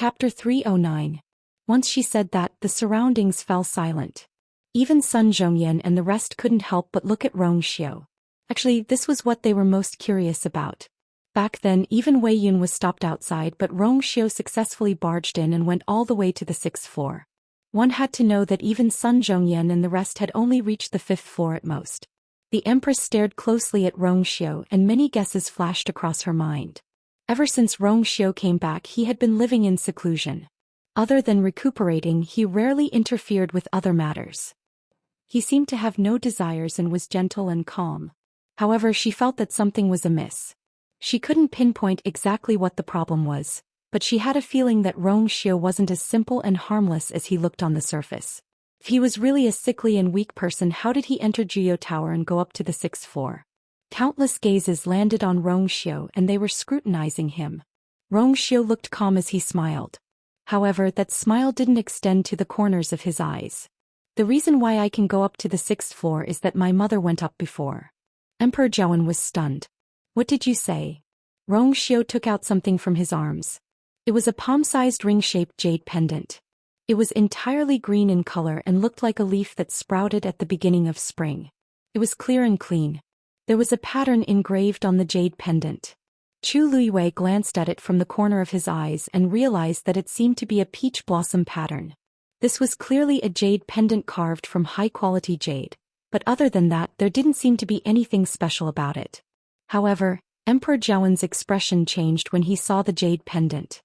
Chapter 309. Once she said that, the surroundings fell silent. Even Sun Zhongyan and the rest couldn't help but look at Xiao. Actually, this was what they were most curious about. Back then, even Wei Yun was stopped outside, but Xiao successfully barged in and went all the way to the 6th floor. One had to know that even Sun Zhongyan and the rest had only reached the 5th floor at most. The Empress stared closely at Xiao, and many guesses flashed across her mind. Ever since Xiao came back, he had been living in seclusion. Other than recuperating, he rarely interfered with other matters. He seemed to have no desires and was gentle and calm. However, she felt that something was amiss. She couldn't pinpoint exactly what the problem was, but she had a feeling that Xiao wasn't as simple and harmless as he looked on the surface. If he was really a sickly and weak person, how did he enter Zhou Tower and go up to the 6th floor? Countless gazes landed on Xiao and they were scrutinizing him. Xiao looked calm as he smiled. However, that smile didn't extend to the corners of his eyes. The reason why I can go up to the 6th floor is that my mother went up before. Emperor Zhou was stunned. What did you say? Xiao took out something from his arms. It was a palm-sized ring-shaped jade pendant. It was entirely green in color and looked like a leaf that sprouted at the beginning of spring. It was clear and clean. There was a pattern engraved on the jade pendant. Chu Luiwei glanced at it from the corner of his eyes and realized that it seemed to be a peach blossom pattern. This was clearly a jade pendant carved from high-quality jade, but other than that there didn't seem to be anything special about it. However, Emperor Zhou's expression changed when he saw the jade pendant.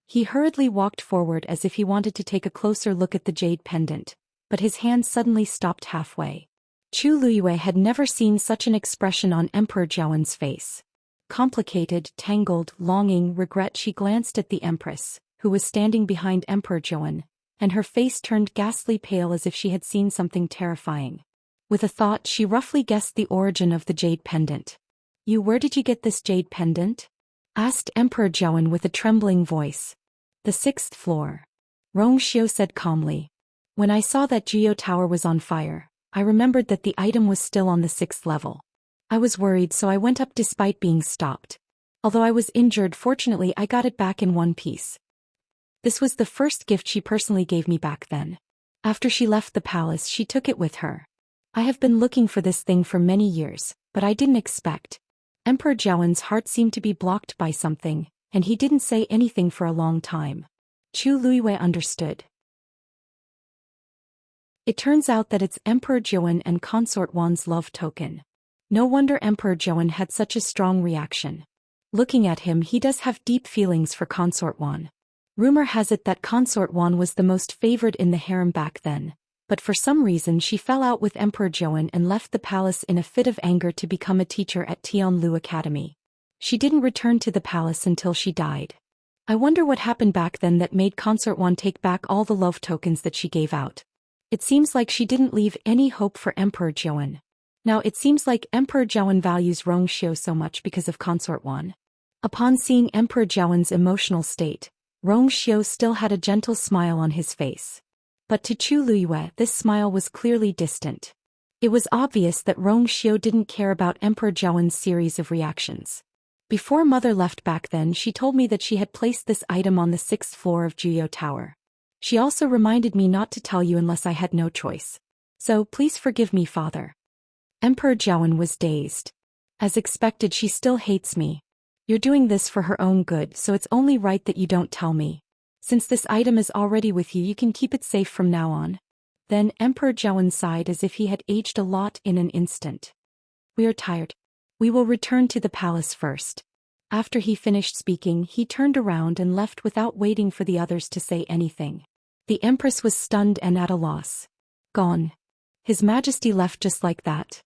He hurriedly walked forward as if he wanted to take a closer look at the jade pendant, but his hand suddenly stopped halfway. Chu Luiwei had never seen such an expression on Emperor Zhou's face. Complicated, tangled, longing, regret. She glanced at the Empress, who was standing behind Emperor Zhou, and her face turned ghastly pale as if she had seen something terrifying. With a thought, she roughly guessed the origin of the jade pendant. Where did you get this jade pendant? Asked Emperor Zhou with a trembling voice. The 6th floor. Xiao said calmly. When I saw that Zhou Tower was on fire, I remembered that the item was still on the 6th level. I was worried, so I went up despite being stopped. Although I was injured, fortunately I got it back in one piece. This was the first gift she personally gave me back then. After she left the palace, she took it with her. I have been looking for this thing for many years, but I didn't expect. Emperor Zhou's heart seemed to be blocked by something, and he didn't say anything for a long time. Chu Luiwei understood. It turns out that it's Emperor Zhou and Consort Wan's love token. No wonder Emperor Zhou had such a strong reaction. Looking at him, he does have deep feelings for Consort Wan. Rumor has it that Consort Wan was the most favored in the harem back then, but for some reason she fell out with Emperor Zhou and left the palace in a fit of anger to become a teacher at Tianlu Academy. She didn't return to the palace until she died. I wonder what happened back then that made Consort Wan take back all the love tokens that she gave out. It seems like she didn't leave any hope for Emperor Zhou. Now it seems like Emperor Zhou values Xiao so much because of Consort Wan. Upon seeing Emperor Zhou's emotional state, Xiao still had a gentle smile on his face. But to Chu Luiwei, this smile was clearly distant. It was obvious that Xiao didn't care about Emperor Zhou's series of reactions. Before Mother left back then, she told me that she had placed this item on the 6th floor of Zhou Tower. She also reminded me not to tell you unless I had no choice. So please forgive me, Father. Emperor Zhou was dazed. As expected, she still hates me. You're doing this for her own good, so it's only right that you don't tell me. Since this item is already with you, you can keep it safe from now on. Then Emperor Zhou sighed as if he had aged a lot in an instant. We are tired. We will return to the palace first. After he finished speaking, he turned around and left without waiting for the others to say anything. The Empress was stunned and at a loss. Gone. His Majesty left just like that.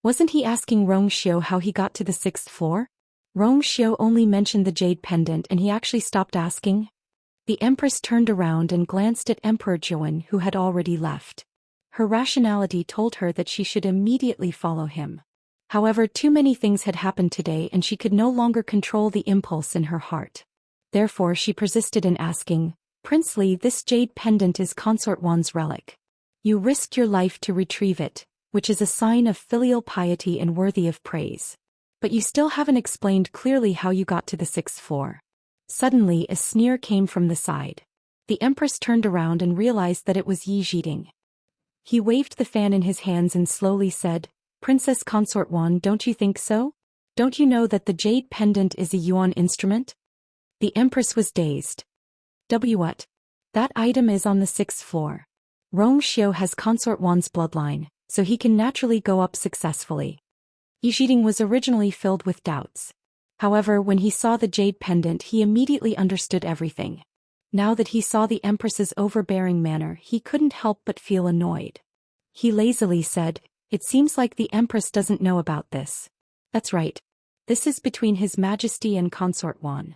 Wasn't he asking Xiao how he got to the 6th floor? Xiao only mentioned the jade pendant and he actually stopped asking? The Empress turned around and glanced at Emperor Zhou, who had already left. Her rationality told her that she should immediately follow him. However, too many things had happened today and she could no longer control the impulse in her heart. Therefore she persisted in asking, Princely, this jade pendant is Consort Wan's relic. You risked your life to retrieve it, which is a sign of filial piety and worthy of praise. But you still haven't explained clearly how you got to the 6th floor. Suddenly a sneer came from the side. The Empress turned around and realized that it was Yi Zhiding. He waved the fan in his hands and slowly said, "Princess Consort Wan, don't you think so? Don't you know that the jade pendant is a yuan instrument?" The Empress was dazed. What? That item is on the 6th floor. Rong Xiu has Consort Wan's bloodline, so he can naturally go up successfully. Yi Zhiding was originally filled with doubts. However, when he saw the jade pendant, he immediately understood everything. Now that he saw the Empress's overbearing manner, he couldn't help but feel annoyed. He lazily said, "It seems like the Empress doesn't know about this." "That's right. This is between His Majesty and Consort Wan.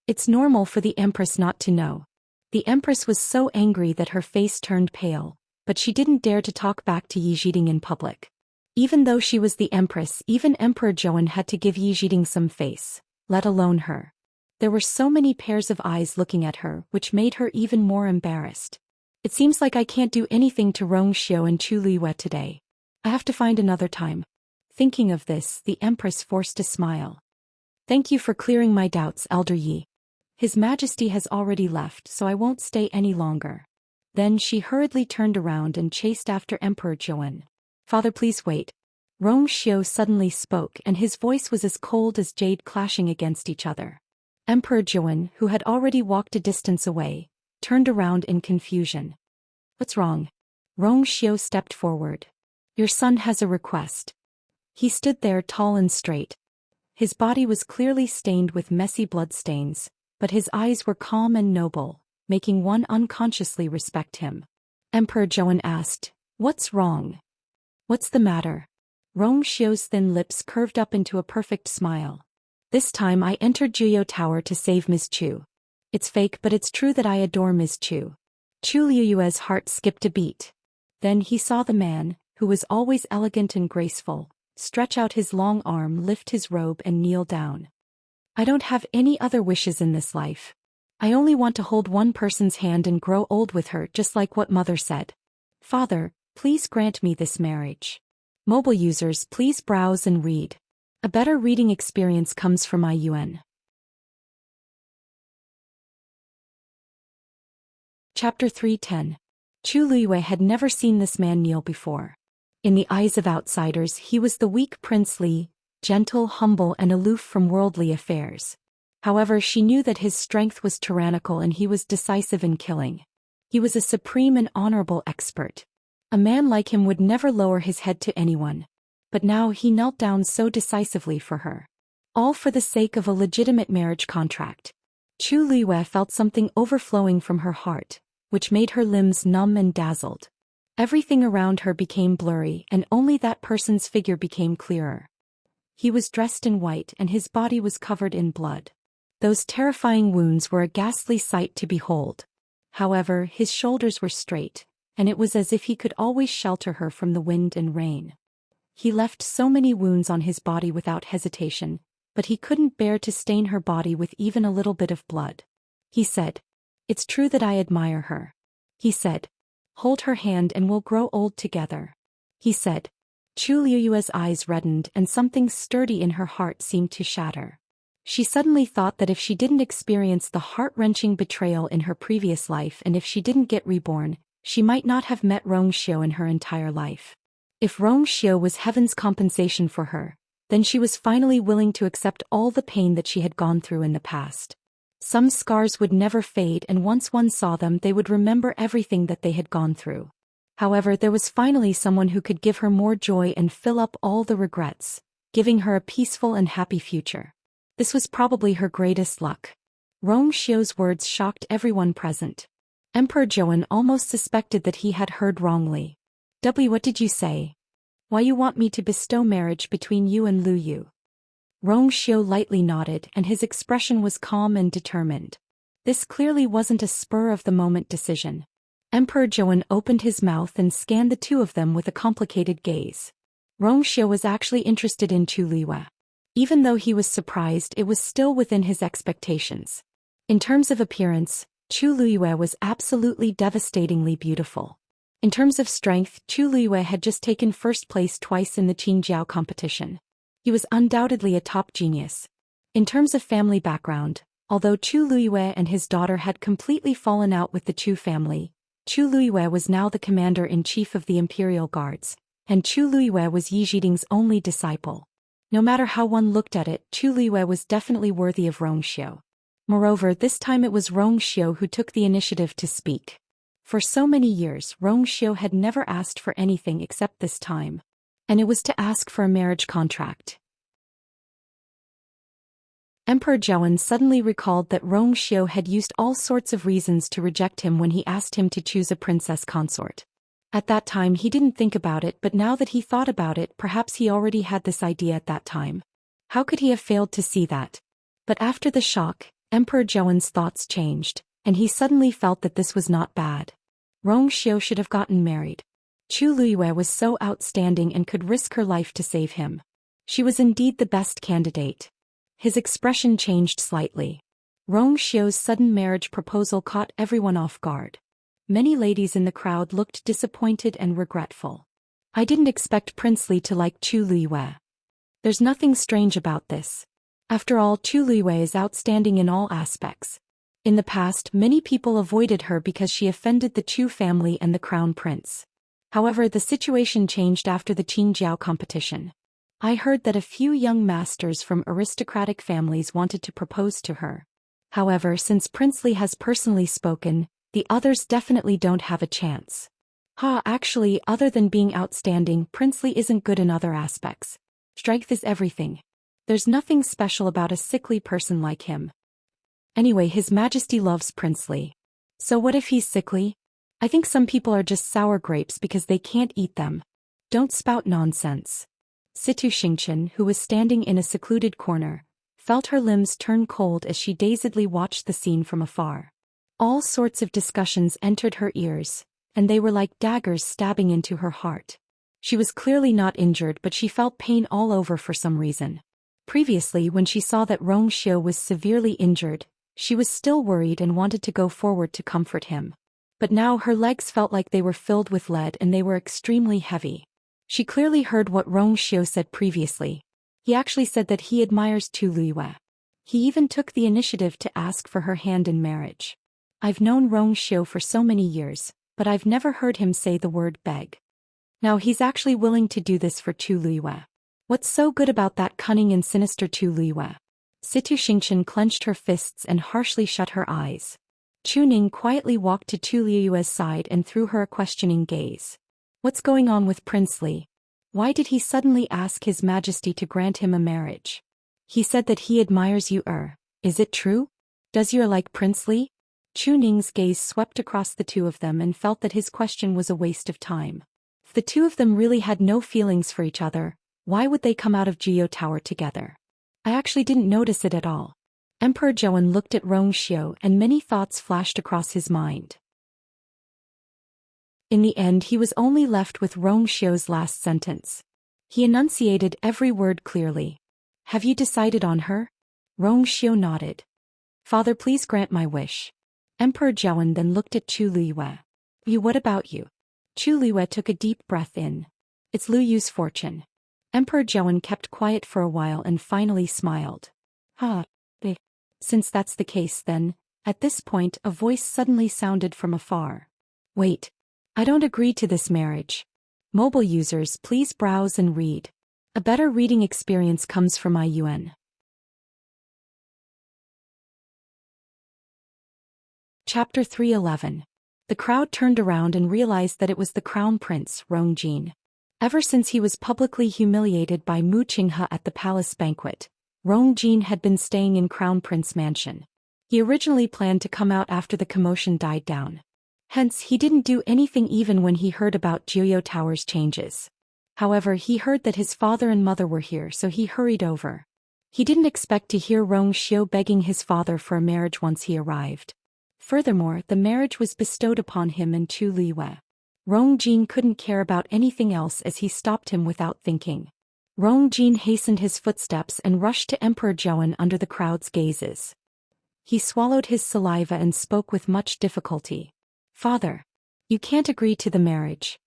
It's normal for the Empress not to know." The Empress was so angry that her face turned pale, but she didn't dare to talk back to Yi Zhiding in public. Even though she was the Empress, even Emperor Zhou had to give Yi Zhiding some face, let alone her. There were so many pairs of eyes looking at her, which made her even more embarrassed. "It seems like I can't do anything to Rong Xiu and Chu Liyue today. I have to find another time." Thinking of this, the Empress forced a smile. "Thank you for clearing my doubts, Elder Yi. His Majesty has already left, so I won't stay any longer." Then she hurriedly turned around and chased after Emperor Zhou. "Father, please wait." Rong Xiu suddenly spoke, and his voice was as cold as jade clashing against each other. Emperor Zhou, who had already walked a distance away, turned around in confusion. "What's wrong?" Rong Xiu stepped forward. "Your son has a request." He stood there tall and straight. His body was clearly stained with messy bloodstains, but his eyes were calm and noble, making one unconsciously respect him. Emperor Zhou asked, "What's wrong? What's the matter?" Rong Xiu's thin lips curved up into a perfect smile. "This time I entered Juyo Tower to save Ms. Chu. It's fake, but it's true that I adore Ms. Chu." Chu Liyue's heart skipped a beat. Then he saw the man, who was always elegant and graceful, stretch out his long arm, lift his robe and kneel down. "I don't have any other wishes in this life. I only want to hold one person's hand and grow old with her, just like what Mother said. Father, please grant me this marriage." Mobile users, please browse and read. A better reading experience comes from IUN. Chapter 310. Chu Liyue had never seen this man kneel before. In the eyes of outsiders, he was the weak Prince Li, gentle, humble, and aloof from worldly affairs. However, she knew that his strength was tyrannical and he was decisive in killing. He was a supreme and honorable expert. A man like him would never lower his head to anyone. But now he knelt down so decisively for her. All for the sake of a legitimate marriage contract. Chu Liyue felt something overflowing from her heart, which made her limbs numb and dazzled. Everything around her became blurry and only that person's figure became clearer. He was dressed in white and his body was covered in blood. Those terrifying wounds were a ghastly sight to behold. However, his shoulders were straight, and it was as if he could always shelter her from the wind and rain. He left so many wounds on his body without hesitation, but he couldn't bear to stain her body with even a little bit of blood. He said, "It's true that I admire her." He said, "Hold her hand and we'll grow old together." He said. Chu Liyue's eyes reddened and something sturdy in her heart seemed to shatter. She suddenly thought that if she didn't experience the heart-wrenching betrayal in her previous life and if she didn't get reborn, she might not have met Rong Xiu in her entire life. If Rong Xiu was heaven's compensation for her, then she was finally willing to accept all the pain that she had gone through in the past. Some scars would never fade, and once one saw them they would remember everything that they had gone through. However, there was finally someone who could give her more joy and fill up all the regrets, giving her a peaceful and happy future. This was probably her greatest luck. Rong Xiu's words shocked everyone present. Emperor Zhou almost suspected that he had heard wrongly. What did you say? Why you want me to bestow marriage between you and Lu Yu?" Rong Xiu lightly nodded and his expression was calm and determined. This clearly wasn't a spur-of-the-moment decision. Emperor Zhou opened his mouth and scanned the two of them with a complicated gaze. Rong Xiu was actually interested in Chu Liyue. Even though he was surprised, it was still within his expectations. In terms of appearance, Chu Liyue was absolutely devastatingly beautiful. In terms of strength, Chu Liyue had just taken first place twice in the Qingjiao competition. He was undoubtedly a top genius. In terms of family background, although Chu Luiyue and his daughter had completely fallen out with the Chu family, Chu Luiyue was now the commander-in-chief of the Imperial Guards, and Chu Luiyue was Yi Zhiding's only disciple. No matter how one looked at it, Chu Luiyue was definitely worthy of Rongxiu. Moreover, this time it was Rongxiu who took the initiative to speak. For so many years, Rongxiu had never asked for anything except this time. And it was to ask for a marriage contract. Emperor Zhou suddenly recalled that Rongxiu had used all sorts of reasons to reject him when he asked him to choose a princess consort. At that time he didn't think about it, but now that he thought about it, perhaps he already had this idea at that time. How could he have failed to see that? But after the shock, Emperor Zhou's thoughts changed, and he suddenly felt that this was not bad. Rongxiu should have gotten married. Chu Luiyue was so outstanding and could risk her life to save him. She was indeed the best candidate. His expression changed slightly. Rongxiu's sudden marriage proposal caught everyone off guard. Many ladies in the crowd looked disappointed and regretful. I didn't expect Prince Li to like Chu Luiyue. There's nothing strange about this. After all, Chu Luiyue is outstanding in all aspects. In the past, many people avoided her because she offended the Chu family and the crown prince. However, the situation changed after the Qingjiao competition. I heard that a few young masters from aristocratic families wanted to propose to her. However, since Prince Li has personally spoken, the others definitely don't have a chance. Actually, other than being outstanding, Prince Li isn't good in other aspects. Strength is everything. There's nothing special about a sickly person like him. Anyway, His Majesty loves Prince Li. So what if he's sickly? I think some people are just sour grapes because they can't eat them. Don't spout nonsense. Zhou Xian, who was standing in a secluded corner, felt her limbs turn cold as she dazedly watched the scene from afar. All sorts of discussions entered her ears, and they were like daggers stabbing into her heart. She was clearly not injured, but she felt pain all over for some reason. Previously, when she saw that Rongxiu was severely injured, she was still worried and wanted to go forward to comfort him. But now her legs felt like they were filled with lead and they were extremely heavy. She clearly heard what Rongxiu said previously. He actually said that he admires Chu Luiyue. He even took the initiative to ask for her hand in marriage. I've known Rongxiu for so many years, but I've never heard him say the word beg. Now he's actually willing to do this for Chu Luiyue. What's so good about that cunning and sinister Chu Luiyue? Zhou Xian clenched her fists and harshly shut her eyes. Chu Ning quietly walked to Chu Luiyue's side and threw her a questioning gaze. What's going on with Prince Li? Why did he suddenly ask His Majesty to grant him a marriage? He said that he admires you. Is it true? Does you like Prince Li? Chu Ning's gaze swept across the two of them and felt that his question was a waste of time. If the two of them really had no feelings for each other, why would they come out of Jiu Tower together? I actually didn't notice it at all. Emperor Zhou looked at Rongxiu and many thoughts flashed across his mind. In the end, he was only left with Rongxiu's last sentence. He enunciated every word clearly. Have you decided on her? Rongxiu nodded. Father, please grant my wish. Emperor Zhou then looked at Chu Luiyue. What about you? Chu Luiyue took a deep breath in. It's Lu Yu's fortune. Emperor Zhou kept quiet for a while and finally smiled. Since that's the case then, at this point a voice suddenly sounded from afar. Wait. I don't agree to this marriage. Mobile users, please browse and read. A better reading experience comes from IUN. Chapter 311. The crowd turned around and realized that it was the crown prince, Rongjin. Ever since he was publicly humiliated by Mu Qinghe at the palace banquet, Rongjin had been staying in Crown Prince Mansion. He originally planned to come out after the commotion died down. Hence, he didn't do anything even when he heard about Jiu Tower's changes. However, he heard that his father and mother were here, so he hurried over. He didn't expect to hear Rongxiu begging his father for a marriage once he arrived. Furthermore, the marriage was bestowed upon him and Chu Luiyue. Rongjin couldn't care about anything else as he stopped him without thinking. Rongjin hastened his footsteps and rushed to Emperor Zhou under the crowd's gazes. He swallowed his saliva and spoke with much difficulty. Father, you can't agree to the marriage.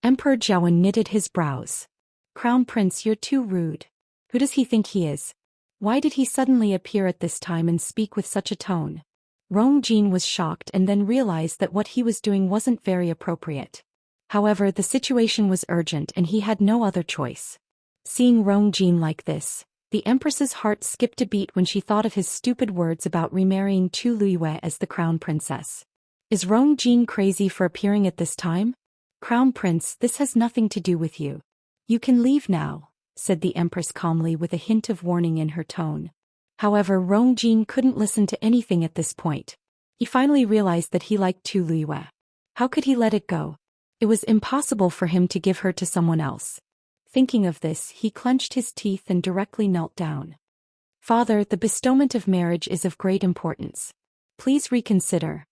Emperor Zhou knitted his brows. Crown Prince, you're too rude. Who does he think he is? Why did he suddenly appear at this time and speak with such a tone? Rong Jin was shocked and then realized that what he was doing wasn't very appropriate. However, the situation was urgent and he had no other choice. Seeing Rong Jin like this, the Empress's heart skipped a beat when she thought of his stupid words about remarrying Chu Luiyue as the crown princess. Is Rong Jin crazy for appearing at this time? Crown Prince, this has nothing to do with you. You can leave now, said the Empress calmly with a hint of warning in her tone. However, Rong Jin couldn't listen to anything at this point. He finally realized that he liked Chu Luiyue. How could he let it go? It was impossible for him to give her to someone else. Thinking of this, he clenched his teeth and directly knelt down. Father, the bestowment of marriage is of great importance. Please reconsider.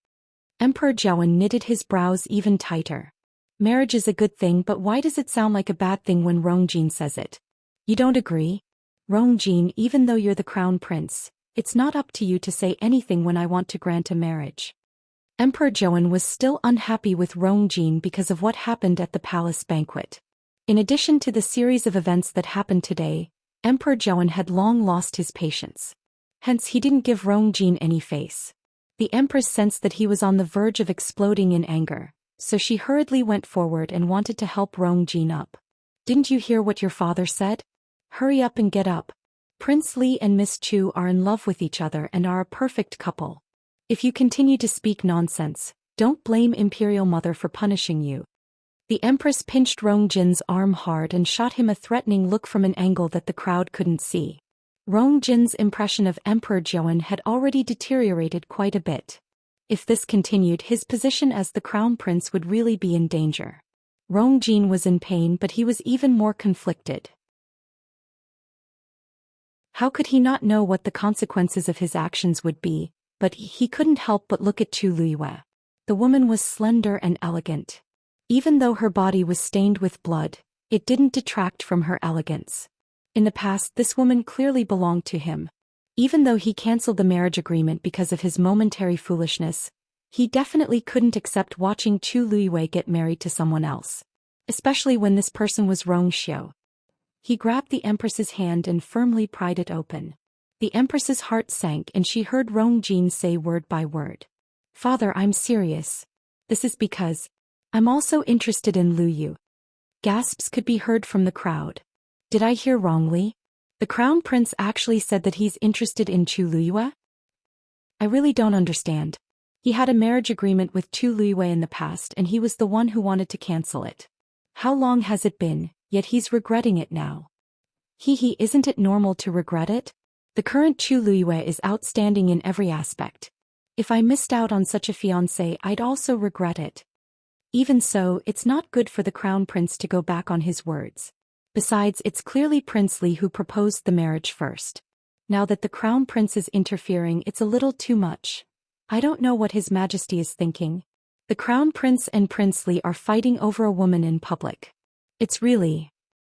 Emperor Zhou knitted his brows even tighter. Marriage is a good thing, but why does it sound like a bad thing when Rong Jin says it? You don't agree? Rong Jin, even though you're the crown prince, it's not up to you to say anything when I want to grant a marriage. Emperor Zhou was still unhappy with Rong Jin because of what happened at the palace banquet. In addition to the series of events that happened today, Emperor Zhou had long lost his patience. Hence he didn't give Rong Jin any face. The Empress sensed that he was on the verge of exploding in anger, so she hurriedly went forward and wanted to help Rong Jin up. Didn't you hear what your father said? Hurry up and get up. Prince Li and Miss Chu are in love with each other and are a perfect couple. If you continue to speak nonsense, don't blame Imperial Mother for punishing you. The Empress pinched Rong Jin's arm hard and shot him a threatening look from an angle that the crowd couldn't see. Rong Jin's impression of Emperor Zhou had already deteriorated quite a bit. If this continued, his position as the crown prince would really be in danger. Rong Jin was in pain, but he was even more conflicted. How could he not know what the consequences of his actions would be? But he couldn't help but look at Chu Luiyue. The woman was slender and elegant. Even though her body was stained with blood, it didn't detract from her elegance. In the past, this woman clearly belonged to him. Even though he cancelled the marriage agreement because of his momentary foolishness, he definitely couldn't accept watching Chu Luiyue get married to someone else. Especially when this person was Rong Xiu. He grabbed the Empress's hand and firmly pried it open. The Empress's heart sank and she heard Rong Jin say word by word. Father, I'm serious. This is because I'm also interested in Lu Yu. Gasps could be heard from the crowd. Did I hear wrongly? The crown prince actually said that he's interested in Chu Luiyue? I really don't understand. He had a marriage agreement with Chu Luiyue in the past and he was the one who wanted to cancel it. How long has it been, yet he's regretting it now. Isn't it normal to regret it? The current Chu Luiyue is outstanding in every aspect. If I missed out on such a fiancé, I'd also regret it. Even so, it's not good for the crown prince to go back on his words. Besides, it's clearly Prince Li who proposed the marriage first. Now that the crown prince is interfering, it's a little too much. I don't know what His Majesty is thinking. The crown prince and Prince Li are fighting over a woman in public. It's really...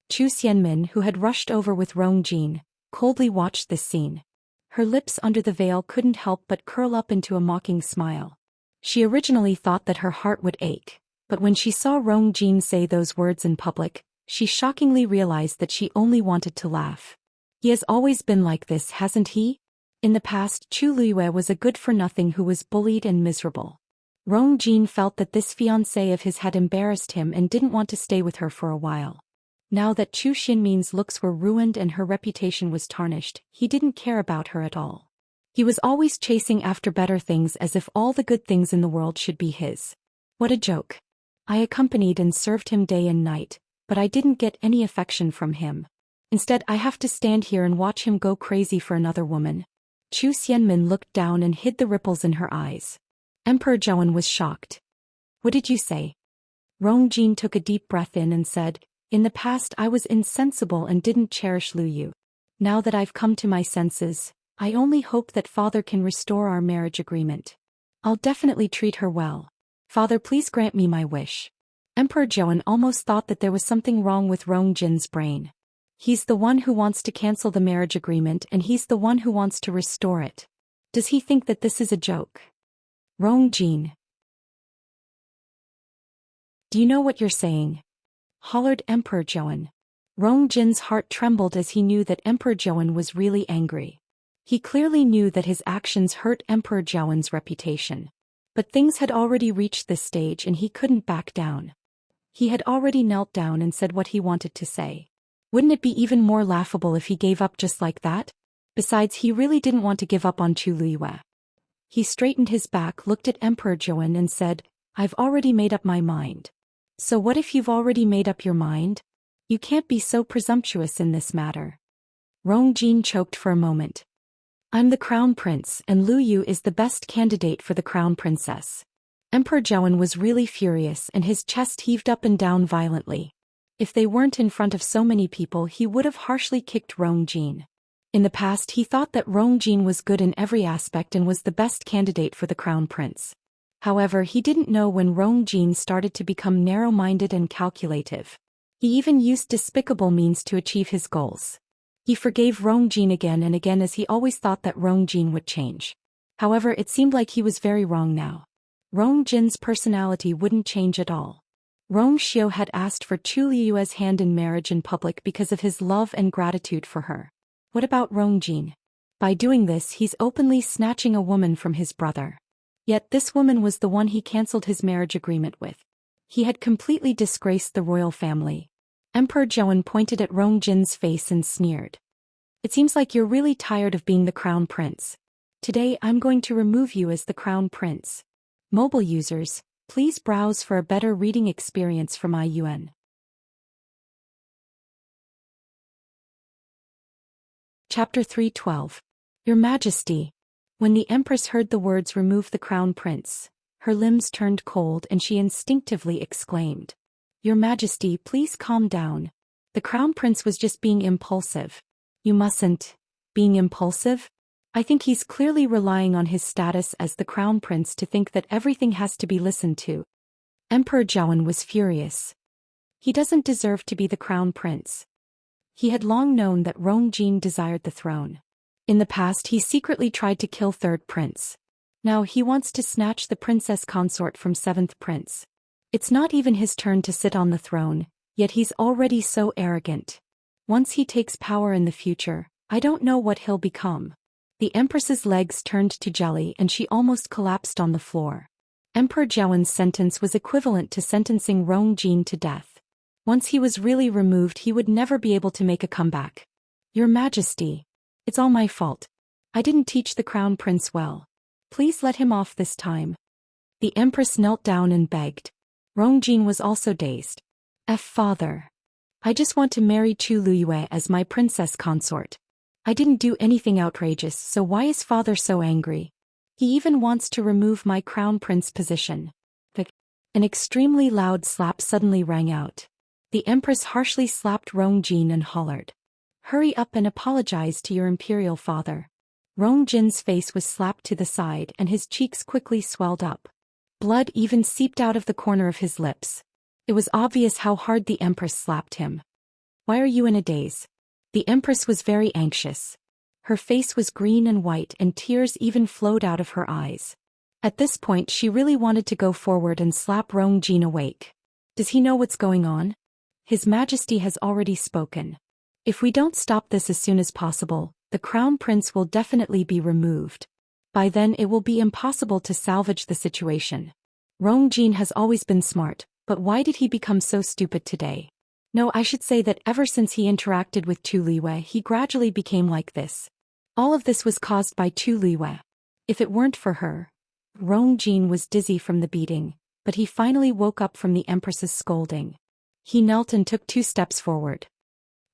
Chu Xianmin, who had rushed over with Rong Jin, coldly watched this scene. Her lips under the veil couldn't help but curl up into a mocking smile. She originally thought that her heart would ache. But when she saw Rong Jin say those words in public, she shockingly realized that she only wanted to laugh. He has always been like this, hasn't he? In the past, Chu Luiyue was a good-for-nothing who was bullied and miserable. Rong Jin felt that this fiancé of his had embarrassed him and didn't want to stay with her for a while. Now that Chu Xinmin's looks were ruined and her reputation was tarnished, he didn't care about her at all. He was always chasing after better things as if all the good things in the world should be his. What a joke. I accompanied and served him day and night, but I didn't get any affection from him. Instead, I have to stand here and watch him go crazy for another woman. Chu Xianmin looked down and hid the ripples in her eyes. Emperor Zhou was shocked. What did you say? Rong Jin took a deep breath in and said, in the past I was insensible and didn't cherish Lu Yu. Now that I've come to my senses, I only hope that Father can restore our marriage agreement. I'll definitely treat her well. Father, please grant me my wish. Emperor Zhou almost thought that there was something wrong with Rong Jin's brain. He's the one who wants to cancel the marriage agreement and he's the one who wants to restore it. Does he think that this is a joke? Rong Jin. Do you know what you're saying? Hollered Emperor Zhou. Rong Jin's heart trembled as he knew that Emperor Zhou was really angry. He clearly knew that his actions hurt Emperor Zhou's reputation. But things had already reached this stage and he couldn't back down. He had already knelt down and said what he wanted to say. Wouldn't it be even more laughable if he gave up just like that? Besides, he really didn't want to give up on Chu Liyue. He straightened his back, looked at Emperor Zhou and said, "I've already made up my mind." "So what if you've already made up your mind? You can't be so presumptuous in this matter." Rong Jin choked for a moment. "I'm the crown prince, and Lu Yu is the best candidate for the crown princess." Emperor Zhou was really furious and his chest heaved up and down violently. If they weren't in front of so many people, he would have harshly kicked Rong Jin. In the past, he thought that Rong Jin was good in every aspect and was the best candidate for the crown prince. However, he didn't know when Rong Jin started to become narrow-minded and calculative. He even used despicable means to achieve his goals. He forgave Rong Jin again and again as he always thought that Rong Jin would change. However, it seemed like he was very wrong now. Rong Jin's personality wouldn't change at all. Rong Xiu had asked for Chu Liyue's hand in marriage in public because of his love and gratitude for her. What about Rong Jin? By doing this, he's openly snatching a woman from his brother. Yet this woman was the one he cancelled his marriage agreement with. He had completely disgraced the royal family. Emperor Zhou pointed at Rong Jin's face and sneered. "It seems like you're really tired of being the crown prince. Today I'm going to remove you as the crown prince." Mobile users, please browse for a better reading experience from IUN. Chapter 312. Your Majesty. When the Empress heard the words "remove the crown prince," her limbs turned cold and she instinctively exclaimed, "Your Majesty, please calm down. The crown prince was just being impulsive." "You mustn't. Being impulsive? I think he's clearly relying on his status as the crown prince to think that everything has to be listened to." Emperor Zhou was furious. He doesn't deserve to be the crown prince. He had long known that Rong Jin desired the throne. In the past, he secretly tried to kill third prince. Now he wants to snatch the princess consort from seventh prince. It's not even his turn to sit on the throne, yet he's already so arrogant. Once he takes power in the future, I don't know what he'll become. The Empress's legs turned to jelly and she almost collapsed on the floor. Emperor Zhou's sentence was equivalent to sentencing Rong Jin to death. Once he was really removed, he would never be able to make a comeback. "Your Majesty, it's all my fault. I didn't teach the crown prince well. Please let him off this time." The Empress knelt down and begged. Rong Jin was also dazed. Father. I just want to marry Chu Liyue as my princess consort. I didn't do anything outrageous, so why is father so angry? He even wants to remove my crown prince position." An extremely loud slap suddenly rang out. The Empress harshly slapped Rong Jin and hollered, "Hurry up and apologize to your imperial father." Rong Jin's face was slapped to the side and his cheeks quickly swelled up. Blood even seeped out of the corner of his lips. It was obvious how hard the Empress slapped him. "Why are you in a daze?" The Empress was very anxious. Her face was green and white and tears even flowed out of her eyes. At this point, she really wanted to go forward and slap Rong Jin awake. Does he know what's going on? His Majesty has already spoken. If we don't stop this as soon as possible, the crown prince will definitely be removed. By then it will be impossible to salvage the situation. Rong Jin has always been smart, but why did he become so stupid today? No, I should say that ever since he interacted with Chu Liyue, he gradually became like this. All of this was caused by Chu Liyue. If it weren't for her. Rong Jin was dizzy from the beating, but he finally woke up from the Empress's scolding. He knelt and took 2 steps forward.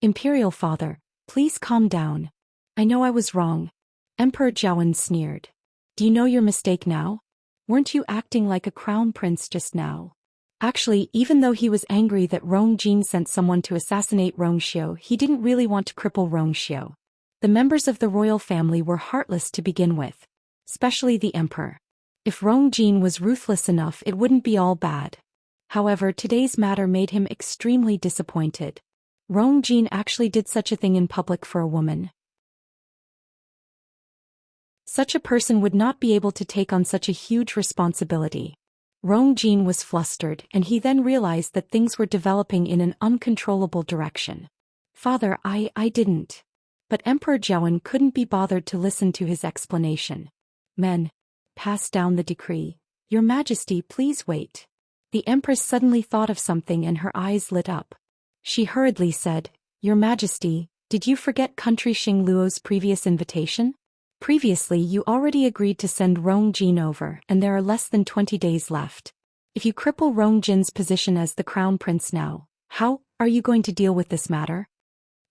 "Imperial father, please calm down. I know I was wrong." Emperor Zhou sneered. "Do you know your mistake now? Weren't you acting like a crown prince just now?" Actually, even though he was angry that Rong Jin sent someone to assassinate Rong Xiu, he didn't really want to cripple Rong Xiu. The members of the royal family were heartless to begin with. Especially the emperor. If Rong Jin was ruthless enough, it wouldn't be all bad. However, today's matter made him extremely disappointed. Rong Jin actually did such a thing in public for a woman. Such a person would not be able to take on such a huge responsibility. Rong Jin was flustered and he then realized that things were developing in an uncontrollable direction. Father, I didn't. But Emperor Zhou couldn't be bothered to listen to his explanation. Men, pass down the decree. Your Majesty, please wait. The Empress suddenly thought of something and her eyes lit up. She hurriedly said, Your Majesty, did you forget country Xingluo's previous invitation? Previously you already agreed to send Rong Jin over and there are less than 20 days left. If you cripple Rong Jin's position as the crown prince now, how are you going to deal with this matter?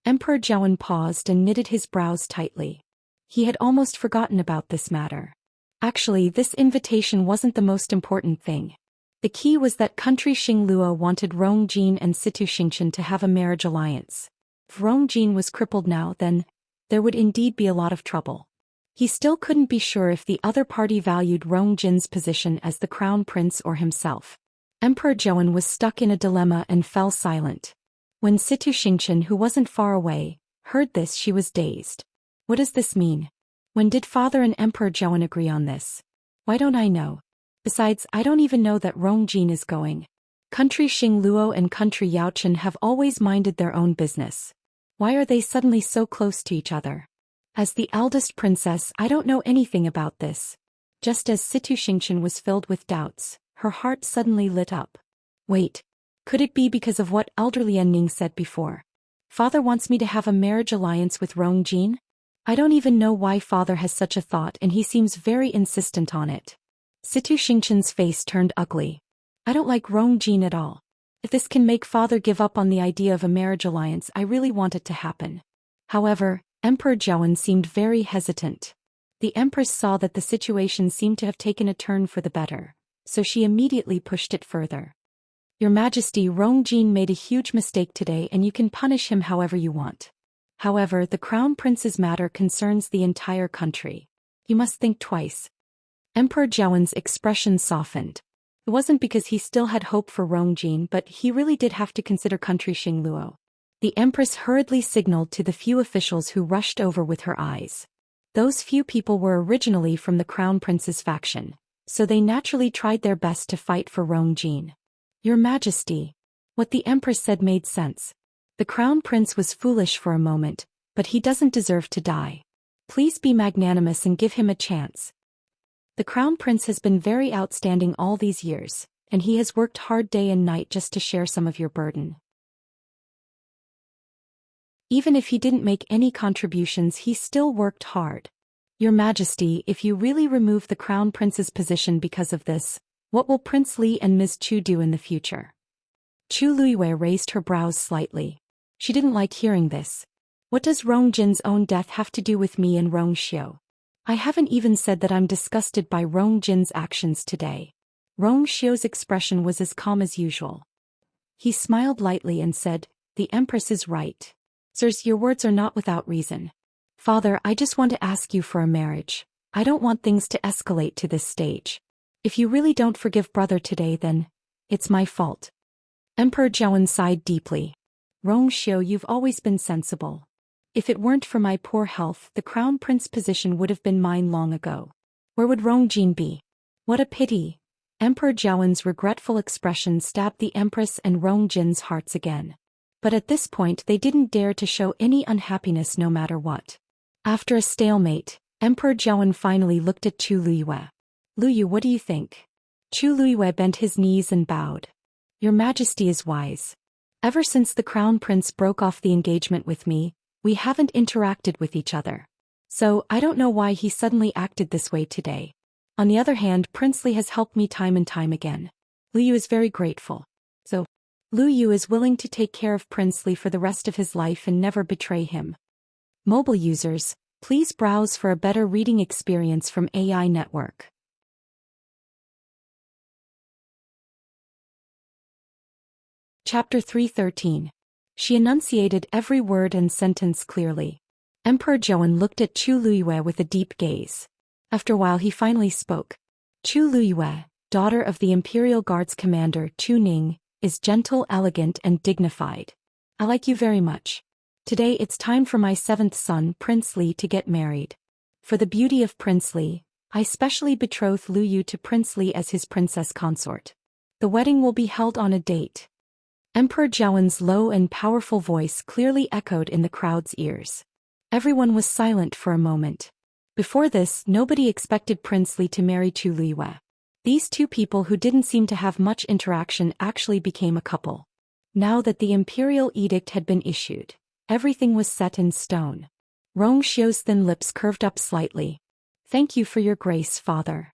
Emperor Zhou paused and knitted his brows tightly. He had almost forgotten about this matter. Actually, this invitation wasn't the most important thing. The key was that country Xingluo wanted Rong Jin and Situ Xianxia to have a marriage alliance. If Rong Jin was crippled now, then there would indeed be a lot of trouble. He still couldn't be sure if the other party valued Rong Jin's position as the crown prince or himself. Emperor Zhou was stuck in a dilemma and fell silent. When Situ Xianxia, who wasn't far away, heard this, she was dazed. What does this mean? When did Father and Emperor Zhou agree on this? Why don't I know? Besides, I don't even know that Rong Jin is going. Country Xingluo and country Yaochen have always minded their own business. Why are they suddenly so close to each other? As the eldest princess, I don't know anything about this. Just as Situ Xianxia was filled with doubts, her heart suddenly lit up. Wait. Could it be because of what Elder Lianning said before? Father wants me to have a marriage alliance with Rong Jin? I don't even know why Father has such a thought and he seems very insistent on it. Situ Xianxia's face turned ugly. I don't like Rong Jin at all. If this can make Father give up on the idea of a marriage alliance, I really want it to happen. However, Emperor Zhou seemed very hesitant. The Empress saw that the situation seemed to have taken a turn for the better, so she immediately pushed it further. Your Majesty, Rong Jin made a huge mistake today and you can punish him however you want. However, the crown prince's matter concerns the entire country. You must think twice. Emperor Zhou's expression softened. It wasn't because he still had hope for Rong Jin, but he really did have to consider country Xingluo. The Empress hurriedly signaled to the few officials who rushed over with her eyes. Those few people were originally from the crown prince's faction, so they naturally tried their best to fight for Rong Jin. Your Majesty. What the Empress said made sense. The crown prince was foolish for a moment, but he doesn't deserve to die. Please be magnanimous and give him a chance. The crown prince has been very outstanding all these years, and he has worked hard day and night just to share some of your burden. Even if he didn't make any contributions, he still worked hard. Your Majesty, if you really remove the crown prince's position because of this, what will Prince Li and Ms. Chu do in the future? Chu Luiyue raised her brows slightly. She didn't like hearing this. What does Rong Jin's own death have to do with me and Rong Xiu? I haven't even said that I'm disgusted by Rong Jin's actions today. Rong Xiu's expression was as calm as usual. He smiled lightly and said, The Empress is right. Sirs, your words are not without reason. Father, I just want to ask you for a marriage. I don't want things to escalate to this stage. If you really don't forgive brother today, then it's my fault. Emperor Zhou sighed deeply. Rong Xiu, you've always been sensible. If it weren't for my poor health, the crown prince position would have been mine long ago. Where would Rong Jin be? What a pity. Emperor Zhou's regretful expression stabbed the Empress and Rong Jin's hearts again. But at this point they didn't dare to show any unhappiness no matter what. After a stalemate, Emperor Zhou finally looked at Chu Luiyue. Luyu, what do you think? Chu Luiyue bent his knees and bowed. Your Majesty is wise. Ever since the crown prince broke off the engagement with me, we haven't interacted with each other. So, I don't know why he suddenly acted this way today. On the other hand, Prince Li has helped me time and time again. Liu is very grateful. So, Lu Yu is willing to take care of Prince Li for the rest of his life and never betray him. Mobile users, please browse for a better reading experience from AI Network. Chapter 313. She enunciated every word and sentence clearly. Emperor Zhou looked at Chu Luiyue with a deep gaze. After a while he finally spoke. Chu Luiyue, daughter of the Imperial Guards Commander Chu Ning, is gentle, elegant, and dignified. I like you very much. Today it's time for my seventh son, Prince Li, to get married. For the beauty of Prince Li, I specially betroth Lu Yu to Prince Li as his princess consort. The wedding will be held on a date. Emperor Zhaowen's low and powerful voice clearly echoed in the crowd's ears. Everyone was silent for a moment. Before this, nobody expected Prince Li to marry Chu Liyue. These two people who didn't seem to have much interaction actually became a couple. Now that the imperial edict had been issued, everything was set in stone. Rong Xiu's thin lips curved up slightly. "Thank you for your grace, father."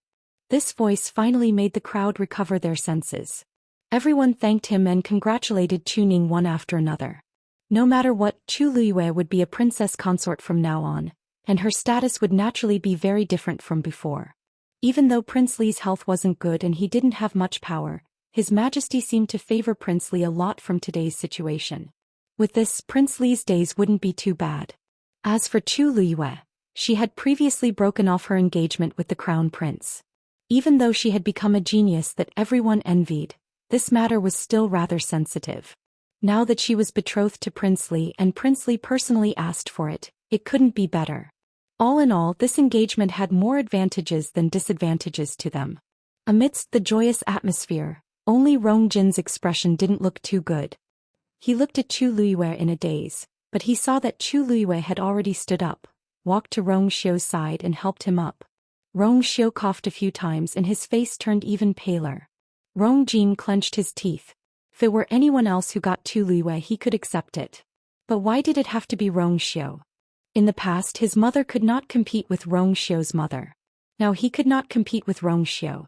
This voice finally made the crowd recover their senses. Everyone thanked him and congratulated Chu Ning one after another. No matter what, Chu Liyue would be a princess consort from now on, and her status would naturally be very different from before. Even though Prince Li's health wasn't good and he didn't have much power, His Majesty seemed to favor Prince Li a lot from today's situation. With this, Prince Li's days wouldn't be too bad. As for Chu Liyue, she had previously broken off her engagement with the crown prince. Even though she had become a genius that everyone envied, this matter was still rather sensitive. Now that she was betrothed to Prince Li and Prince Li personally asked for it, it couldn't be better. All in all, this engagement had more advantages than disadvantages to them. Amidst the joyous atmosphere, only Rong Jin's expression didn't look too good. He looked at Chu Liyue in a daze, but he saw that Chu Liyue had already stood up, walked to Rong Xiu's side and helped him up. Rong Xiu coughed a few times and his face turned even paler. Rong Jin clenched his teeth. If it were anyone else who got Chu Liyue, he could accept it. But why did it have to be Rong Xiu? In the past, his mother could not compete with Rong Xiu's mother. Now he could not compete with Rong Xiu.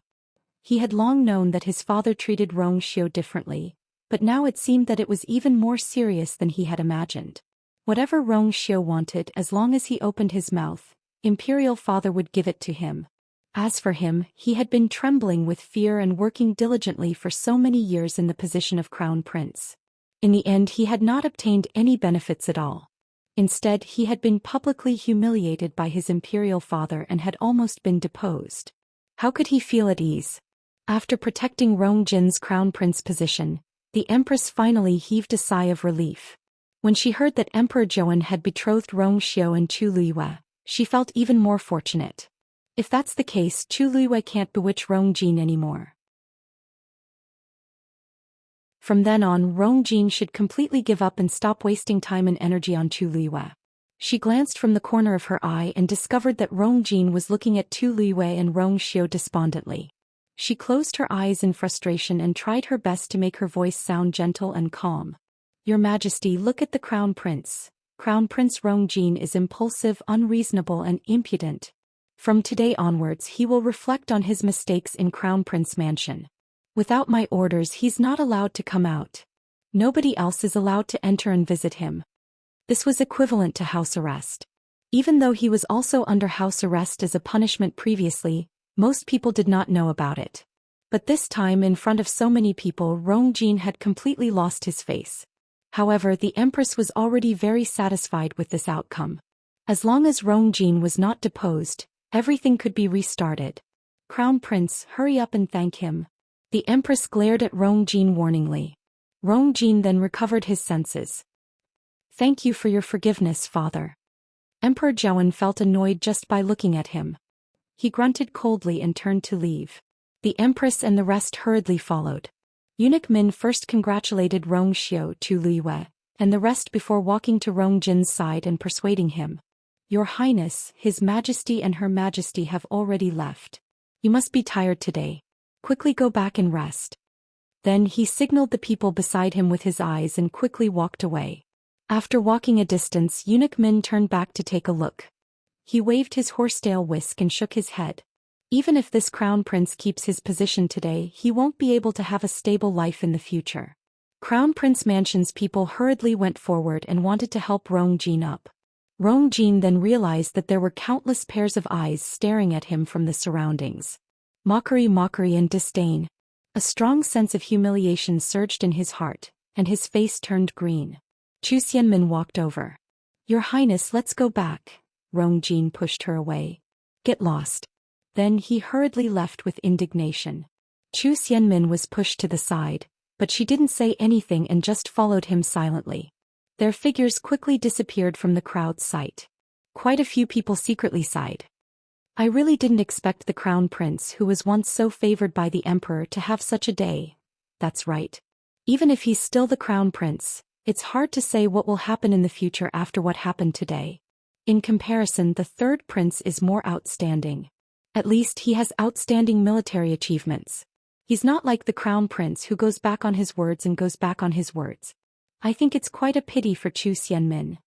He had long known that his father treated Rong Xiu differently, but now it seemed that it was even more serious than he had imagined. Whatever Rong Xiu wanted, as long as he opened his mouth, Imperial Father would give it to him. As for him, he had been trembling with fear and working diligently for so many years in the position of Crown Prince. In the end, he had not obtained any benefits at all. Instead, he had been publicly humiliated by his Imperial Father and had almost been deposed. How could he feel at ease? After protecting Rong Jin's Crown Prince position, the Empress finally heaved a sigh of relief. When she heard that Emperor Zhou had betrothed Rong Xiu and Chu Liyue, she felt even more fortunate. If that's the case, Chu Liyue can't bewitch Rong Jin anymore. From then on, Rong Jin should completely give up and stop wasting time and energy on Chu Liyue. She glanced from the corner of her eye and discovered that Rong Jin was looking at Chu Liyue and Rong Xiu despondently. She closed her eyes in frustration and tried her best to make her voice sound gentle and calm. "Your Majesty, look at the Crown Prince. Crown Prince Rong Jin is impulsive, unreasonable and impudent. From today onwards he will reflect on his mistakes in Crown Prince Mansion. Without my orders he's not allowed to come out. Nobody else is allowed to enter and visit him." This was equivalent to house arrest. Even though he was also under house arrest as a punishment previously, most people did not know about it. But this time, in front of so many people, Rong Jin had completely lost his face. However, the Empress was already very satisfied with this outcome. As long as Rong Jin was not deposed, everything could be restarted. "Crown Prince, hurry up and thank him." The Empress glared at Rong Jin warningly. Rong Jin then recovered his senses. "Thank you for your forgiveness, father." Emperor Zhou felt annoyed just by looking at him. He grunted coldly and turned to leave. The Empress and the rest hurriedly followed. Eunuch Min first congratulated Rong Xiu, Chu Liyue, and the rest before walking to Rong Jin's side and persuading him. "Your Highness, His Majesty and Her Majesty have already left. You must be tired today. Quickly go back and rest." Then he signaled the people beside him with his eyes and quickly walked away. After walking a distance, Eunuch Min turned back to take a look. He waved his horsetail whisk and shook his head. Even if this crown prince keeps his position today, he won't be able to have a stable life in the future. Crown Prince Mansion's people hurriedly went forward and wanted to help Rong Jin up. Rong Jin then realized that there were countless pairs of eyes staring at him from the surroundings. Mockery, and disdain. A strong sense of humiliation surged in his heart, and his face turned green. Zhou Xian walked over. "Your Highness, let's go back." Rong Jin pushed her away. "Get lost." Then he hurriedly left with indignation. Zhou Xian was pushed to the side, but she didn't say anything and just followed him silently. Their figures quickly disappeared from the crowd's sight. Quite a few people secretly sighed. "I really didn't expect the crown prince, who was once so favored by the emperor, to have such a day." "That's right. Even if he's still the crown prince, it's hard to say what will happen in the future after what happened today. In comparison, the third prince is more outstanding. At least he has outstanding military achievements. He's not like the crown prince who goes back on his words and goes back on his words. I think it's quite a pity for Zhou Xian.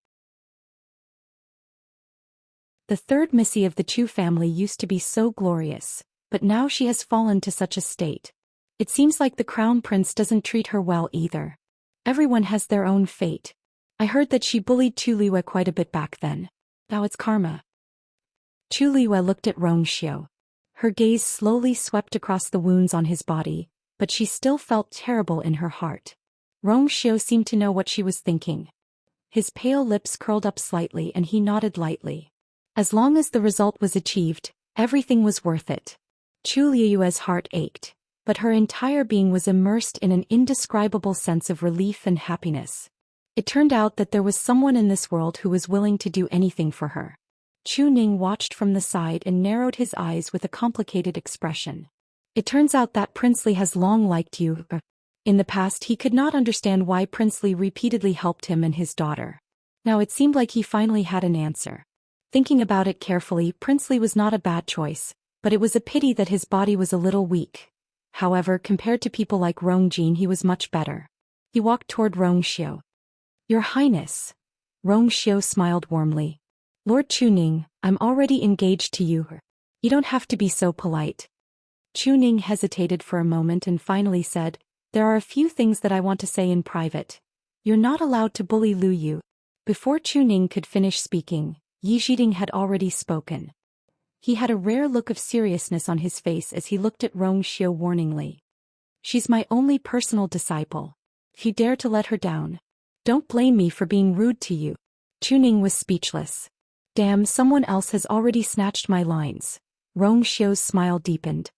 The third missy of the Chu family used to be so glorious, but now she has fallen to such a state. It seems like the crown prince doesn't treat her well either. Everyone has their own fate. I heard that she bullied Chu Liwei quite a bit back then. Now it's karma. Chu Liwei looked at Rongxiu. Her gaze slowly swept across the wounds on his body, but she still felt terrible in her heart. Rongxiu seemed to know what she was thinking. His pale lips curled up slightly and he nodded lightly. As long as the result was achieved, everything was worth it. Chu Liu's heart ached, but her entire being was immersed in an indescribable sense of relief and happiness. It turned out that there was someone in this world who was willing to do anything for her. Chu Ning watched from the side and narrowed his eyes with a complicated expression. It turns out that Prince Li has long liked you. In the past he could not understand why Prince Li repeatedly helped him and his daughter. Now it seemed like he finally had an answer. Thinking about it carefully, Prince Li was not a bad choice, but it was a pity that his body was a little weak. However, compared to people like Rongjin, he was much better. He walked toward Rongxiu. Your Highness. Rongxiu smiled warmly. Lord Chuning, I'm already engaged to you. You don't have to be so polite. Chuning hesitated for a moment and finally said, there are a few things that I want to say in private. You're not allowed to bully Lu Yu. Before Chuning could finish speaking, Yi Zhiding had already spoken. He had a rare look of seriousness on his face as he looked at Rongxiu warningly. She's my only personal disciple. If you dare to let her down, don't blame me for being rude to you. Chuning was speechless. Damn, someone else has already snatched my lines. Rongxiu's smile deepened.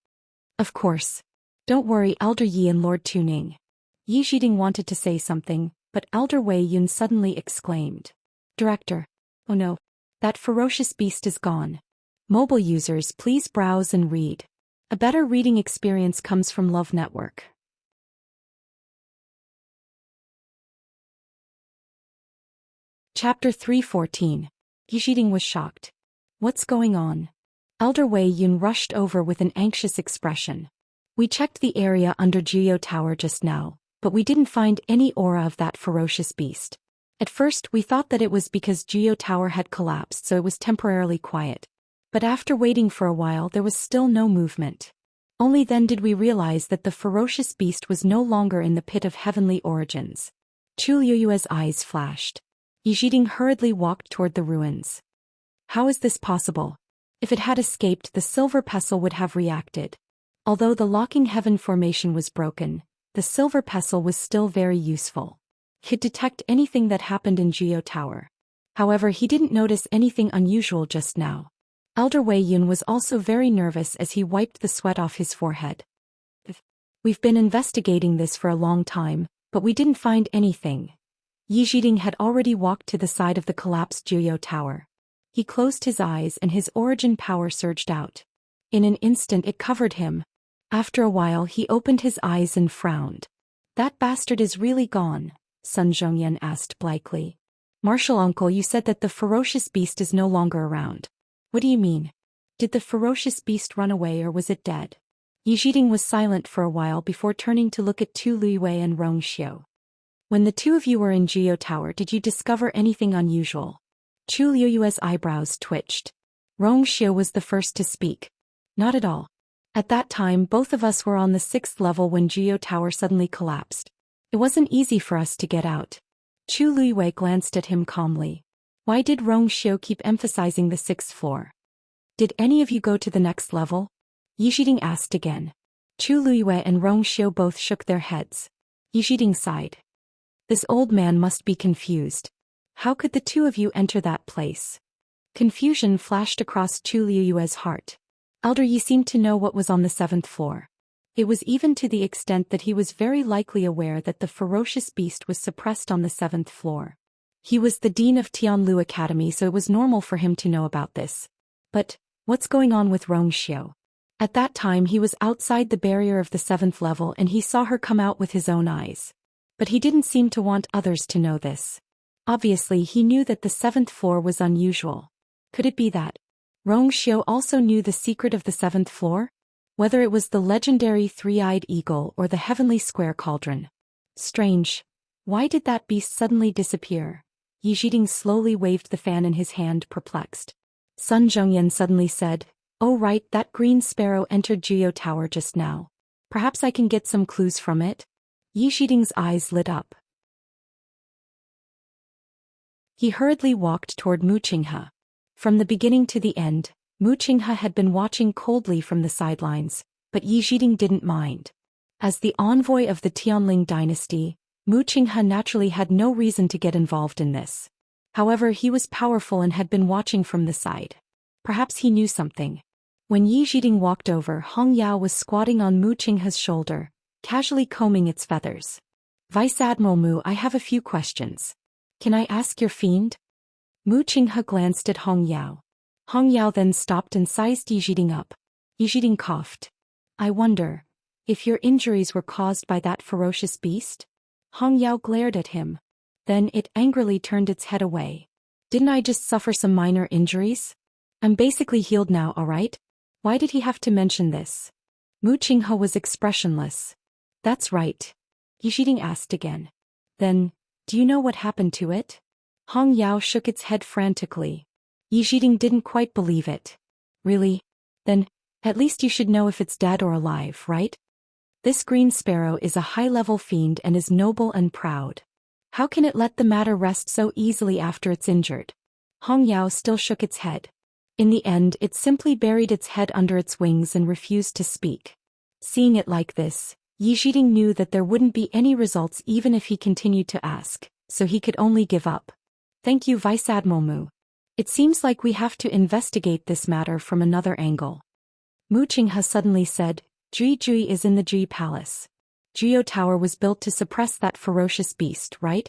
Of course. Don't worry, Elder Yi and Lord Chuning. Yi Zhiding wanted to say something, but Elder Wei Yun suddenly exclaimed. Director. Oh no. That ferocious beast is gone. Mobile users, please browse and read. A better reading experience comes from Love Network. Chapter 314. Yi Zhiding was shocked. What's going on? Elder Wei Yun rushed over with an anxious expression. We checked the area under Jiuyou Tower just now, but we didn't find any aura of that ferocious beast. At first we thought that it was because Jiuyou Tower had collapsed, so it was temporarily quiet. But after waiting for a while there was still no movement. Only then did we realize that the ferocious beast was no longer in the pit of heavenly origins. Chu Liu's eyes flashed. Yi Zhiding hurriedly walked toward the ruins. How is this possible? If it had escaped, the silver pestle would have reacted. Although the locking heaven formation was broken, the silver pestle was still very useful. He could detect anything that happened in Jiuyou Tower. However, he didn't notice anything unusual just now. Elder Wei Yun was also very nervous as he wiped the sweat off his forehead. We've been investigating this for a long time, but we didn't find anything. Yi Zhiding had already walked to the side of the collapsed Jiuyou Tower. He closed his eyes and his origin power surged out. In an instant it covered him. After a while he opened his eyes and frowned. That bastard is really gone, Sun Zhongyan asked blankly. Martial uncle, you said that the ferocious beast is no longer around. What do you mean? Did the ferocious beast run away or was it dead? Yi Zhiding was silent for a while before turning to look at Tu Luiwei and Rongxiu. When the two of you were in Jiuyou Tower, did you discover anything unusual? Chu Liu's eyebrows twitched. Rongxiu was the first to speak. Not at all. At that time both of us were on the 6th level when Jiuyou Tower suddenly collapsed. It wasn't easy for us to get out. Chu Liuwei glanced at him calmly. Why did Rongxiu keep emphasizing the 6th floor? Did any of you go to the next level? Yi Zhiding asked again. Chu Liuwei and Rongxiu both shook their heads. Yi Zhiding sighed. This old man must be confused. How could the two of you enter that place? Confusion flashed across Chu Liu's heart. Elder Yi seemed to know what was on the 7th floor. It was even to the extent that he was very likely aware that the ferocious beast was suppressed on the 7th floor. He was the dean of Tianlu Academy, so it was normal for him to know about this. But what's going on with Rongxiu? At that time he was outside the barrier of the 7th level and he saw her come out with his own eyes. But he didn't seem to want others to know this. Obviously he knew that the 7th floor was unusual. Could it be that Xiao also knew the secret of the 7th floor? Whether it was the legendary three-eyed eagle or the heavenly square cauldron. Strange. Why did that beast suddenly disappear? Yi Zhiding slowly waved the fan in his hand, perplexed. Sun Zhongyan suddenly said, "Oh right, that green sparrow entered Jiuyou Tower just now. Perhaps I can get some clues from it?" Yi Zhiding's eyes lit up. He hurriedly walked toward Mu Qinghe. From the beginning to the end, Mu Qinghe had been watching coldly from the sidelines, but Yi Zhiding didn't mind. As the envoy of the Tianling dynasty, Mu Qinghe naturally had no reason to get involved in this. However, he was powerful and had been watching from the side. Perhaps he knew something. When Yi Zhiding walked over, Hong Yao was squatting on Mu Qinghe's shoulder, casually combing its feathers. "Vice Admiral Mu, I have a few questions. Can I ask your fiend?" Mu Qinghe glanced at Hong Yao. Hong Yao then stopped and sized Yi Zhiding up. Yi Zhiding coughed. "I wonder if your injuries were caused by that ferocious beast?" Hong Yao glared at him. Then it angrily turned its head away. "Didn't I just suffer some minor injuries? I'm basically healed now, alright? Why did he have to mention this?" Mu Qinghe was expressionless. "That's right." Yi Zhiding asked again. "Then, do you know what happened to it?" Hong Yao shook its head frantically. Yi Zhiding didn't quite believe it. "Really? Then, at least you should know if it's dead or alive, right? This green sparrow is a high-level fiend and is noble and proud. How can it let the matter rest so easily after it's injured?" Hong Yao still shook its head. In the end, it simply buried its head under its wings and refused to speak. Seeing it like this, Yi Zhiding knew that there wouldn't be any results even if he continued to ask, so he could only give up. "Thank you, Vice Admiral Mu. It seems like we have to investigate this matter from another angle." Mu Qinghe suddenly said, Jui is in the Jui Palace. Jiuyou Tower was built to suppress that ferocious beast, right?"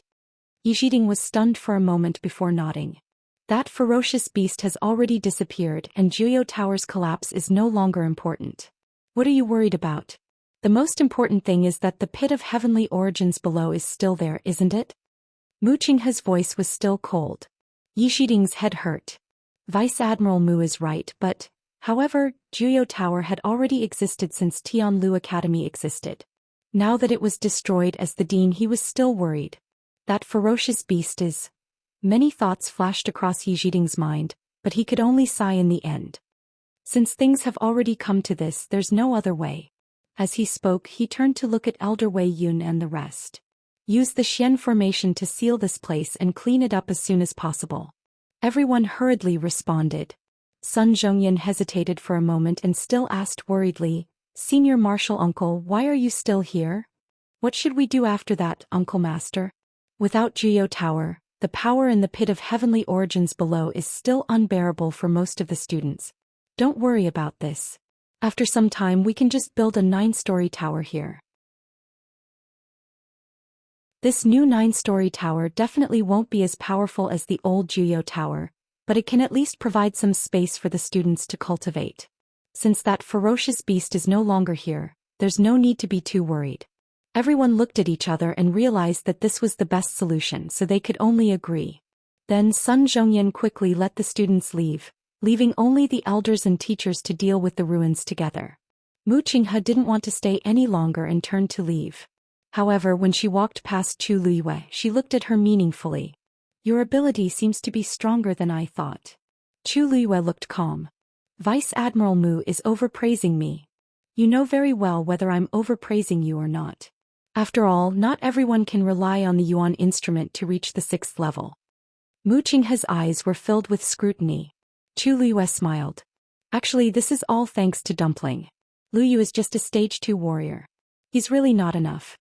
Yi Zhiding was stunned for a moment before nodding. That ferocious beast has already disappeared and Jiuyou Tower's collapse is no longer important. What are you worried about? The most important thing is that the pit of heavenly origins below is still there, isn't it? Mu Qinghe's voice was still cold. Yi Zhiding's head hurt. Vice Admiral Mu is right, but, however, Jiuyou Tower had already existed since Tianlu Academy existed. Now that it was destroyed as the dean, he was still worried. That ferocious beast is... Many thoughts flashed across Yi Zhiding's mind, but he could only sigh in the end. Since things have already come to this, there's no other way. As he spoke, he turned to look at Elder Wei Yun and the rest. "Use the Xian formation to seal this place and clean it up as soon as possible." Everyone hurriedly responded. Sun Zhongyan hesitated for a moment and still asked worriedly, "Senior Marshal Uncle, why are you still here? What should we do after that, Uncle Master?" Without Jiuyou Tower, the power in the pit of heavenly origins below is still unbearable for most of the students. Don't worry about this. After some time we can just build a 9-story tower here. This new 9-story tower definitely won't be as powerful as the old Jiuyou Tower, but it can at least provide some space for the students to cultivate. Since that ferocious beast is no longer here, there's no need to be too worried. Everyone looked at each other and realized that this was the best solution, so they could only agree. Then Sun Zhongyan quickly let the students leave, leaving only the elders and teachers to deal with the ruins together. Mu Qinghe didn't want to stay any longer and turned to leave. However, when she walked past Chu Luiyue, she looked at her meaningfully. "Your ability seems to be stronger than I thought." Chu Luiyue looked calm. "Vice Admiral Mu is overpraising me. You know very well whether I'm overpraising you or not. After all, not everyone can rely on the Yuan instrument to reach the 6th level." Mu Qinghe's eyes were filled with scrutiny. Chu Luiyue smiled. "Actually, this is all thanks to Dumpling. Luyu is just a stage 2 warrior. He's really not enough."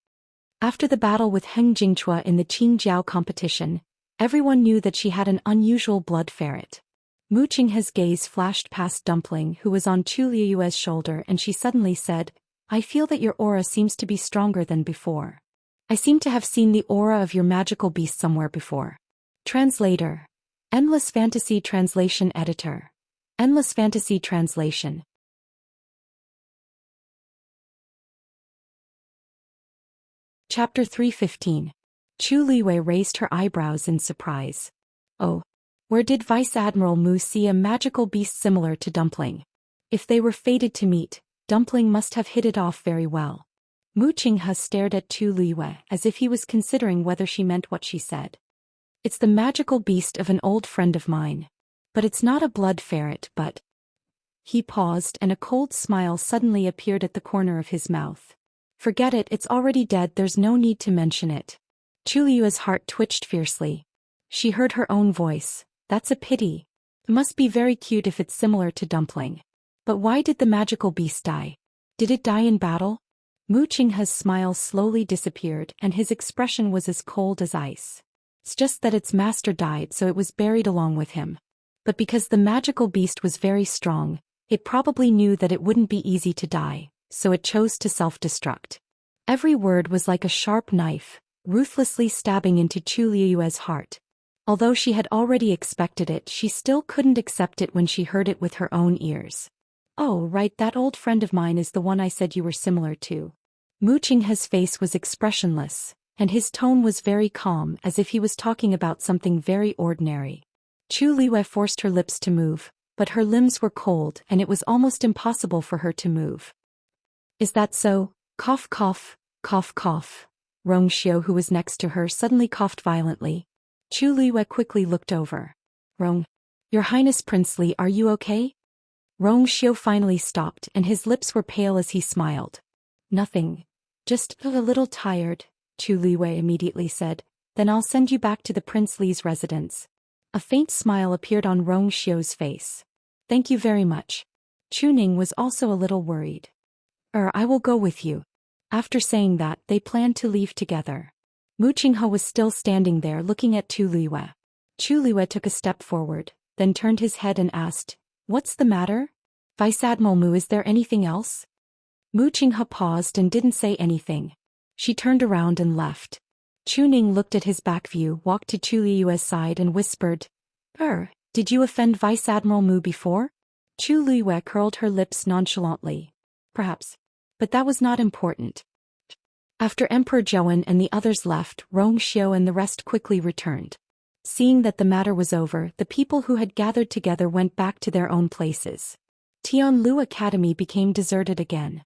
After the battle with Heng Jingchua in the Qingjiao competition, everyone knew that she had an unusual blood ferret. Mu Qinghe's gaze flashed past Dumpling, who was on Chu Luiyue's shoulder, and she suddenly said, "I feel that your aura seems to be stronger than before. I seem to have seen the aura of your magical beast somewhere before." Translator. Endless Fantasy Translation Editor. Endless Fantasy Translation. Chapter 315. Chu Liwei raised her eyebrows in surprise. Oh. Where did Vice Admiral Mu see a magical beast similar to Dumpling? If they were fated to meet, Dumpling must have hit it off very well. Mu Qinghe stared at Chu Liwei as if he was considering whether she meant what she said. It's the magical beast of an old friend of mine. But it's not a blood ferret, but... He paused and a cold smile suddenly appeared at the corner of his mouth. Forget it, it's already dead, there's no need to mention it. Chu Liue's heart twitched fiercely. She heard her own voice. That's a pity. It must be very cute if it's similar to Dumpling. But why did the magical beast die? Did it die in battle? Mu Qinghe's smile slowly disappeared and his expression was as cold as ice. It's just that its master died, so it was buried along with him. But because the magical beast was very strong, it probably knew that it wouldn't be easy to die, so it chose to self-destruct. Every word was like a sharp knife, ruthlessly stabbing into Chu Liue's heart. Although she had already expected it, she still couldn't accept it when she heard it with her own ears. Oh, right, that old friend of mine is the one I said you were similar to. Mu Qinghe's face was expressionless, and his tone was very calm, as if he was talking about something very ordinary. Chu Liwei forced her lips to move, but her limbs were cold and it was almost impossible for her to move. Is that so? Cough cough, cough cough. Rong Xiu, who was next to her, suddenly coughed violently. Chu Liwei quickly looked over. Rong. Your Highness Prince Li, are you okay? Rong Xiu finally stopped and his lips were pale as he smiled. Nothing. Just a little tired, Chu Liwei immediately said. Then I'll send you back to the Prince Li's residence. A faint smile appeared on Rong Xiu's face. Thank you very much. Chu Ning was also a little worried. I will go with you. After saying that, they planned to leave together. Mu Qinghe was still standing there looking at Chu Liwei. Chu Liwei took a step forward, then turned his head and asked, What's the matter? Vice Admiral Mu, is there anything else? Mu Qinghe paused and didn't say anything. She turned around and left. Chu Ning looked at his back view, walked to Chu Liue's side and whispered, Did you offend Vice Admiral Mu before? Chu Liwei curled her lips nonchalantly. Perhaps. But that was not important. After Emperor Zhou and the others left, Rong Xiu and the rest quickly returned. Seeing that the matter was over, the people who had gathered together went back to their own places. Tianlu Academy became deserted again.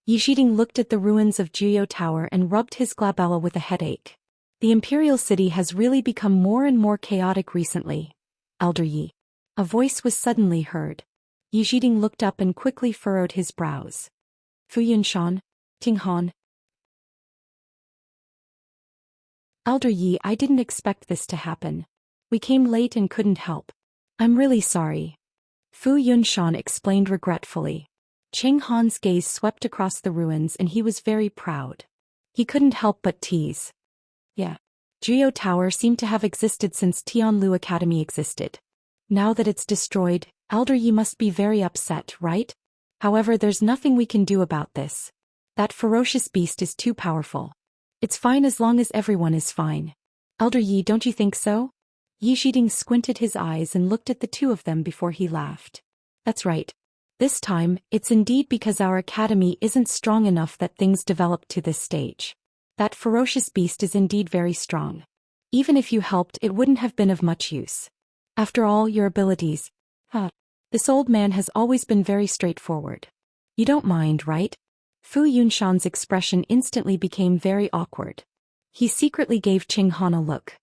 Yijiding looked at the ruins of Jiuyou Tower and rubbed his glabella with a headache. The imperial city has really become more and more chaotic recently. Elder Yi. A voice was suddenly heard. Yijiding looked up and quickly furrowed his brows. Fu Yunshan? Tinghan? Elder Yi, I didn't expect this to happen. We came late and couldn't help. I'm really sorry. Fu Yunshan explained regretfully. Cheng Han's gaze swept across the ruins and he was very proud. He couldn't help but tease. Yeah. Jiuyou Tower seemed to have existed since Tianlu Academy existed. Now that it's destroyed, Elder Yi must be very upset, right? However, there's nothing we can do about this. That ferocious beast is too powerful. It's fine as long as everyone is fine. Elder Yi, don't you think so? Yijiding squinted his eyes and looked at the two of them before he laughed. That's right. This time, it's indeed because our academy isn't strong enough that things developed to this stage. That ferocious beast is indeed very strong. Even if you helped, it wouldn't have been of much use. After all, your abilities... This old man has always been very straightforward. You don't mind, right? Fu Yunshan's expression instantly became very awkward. He secretly gave Cheng Han a look.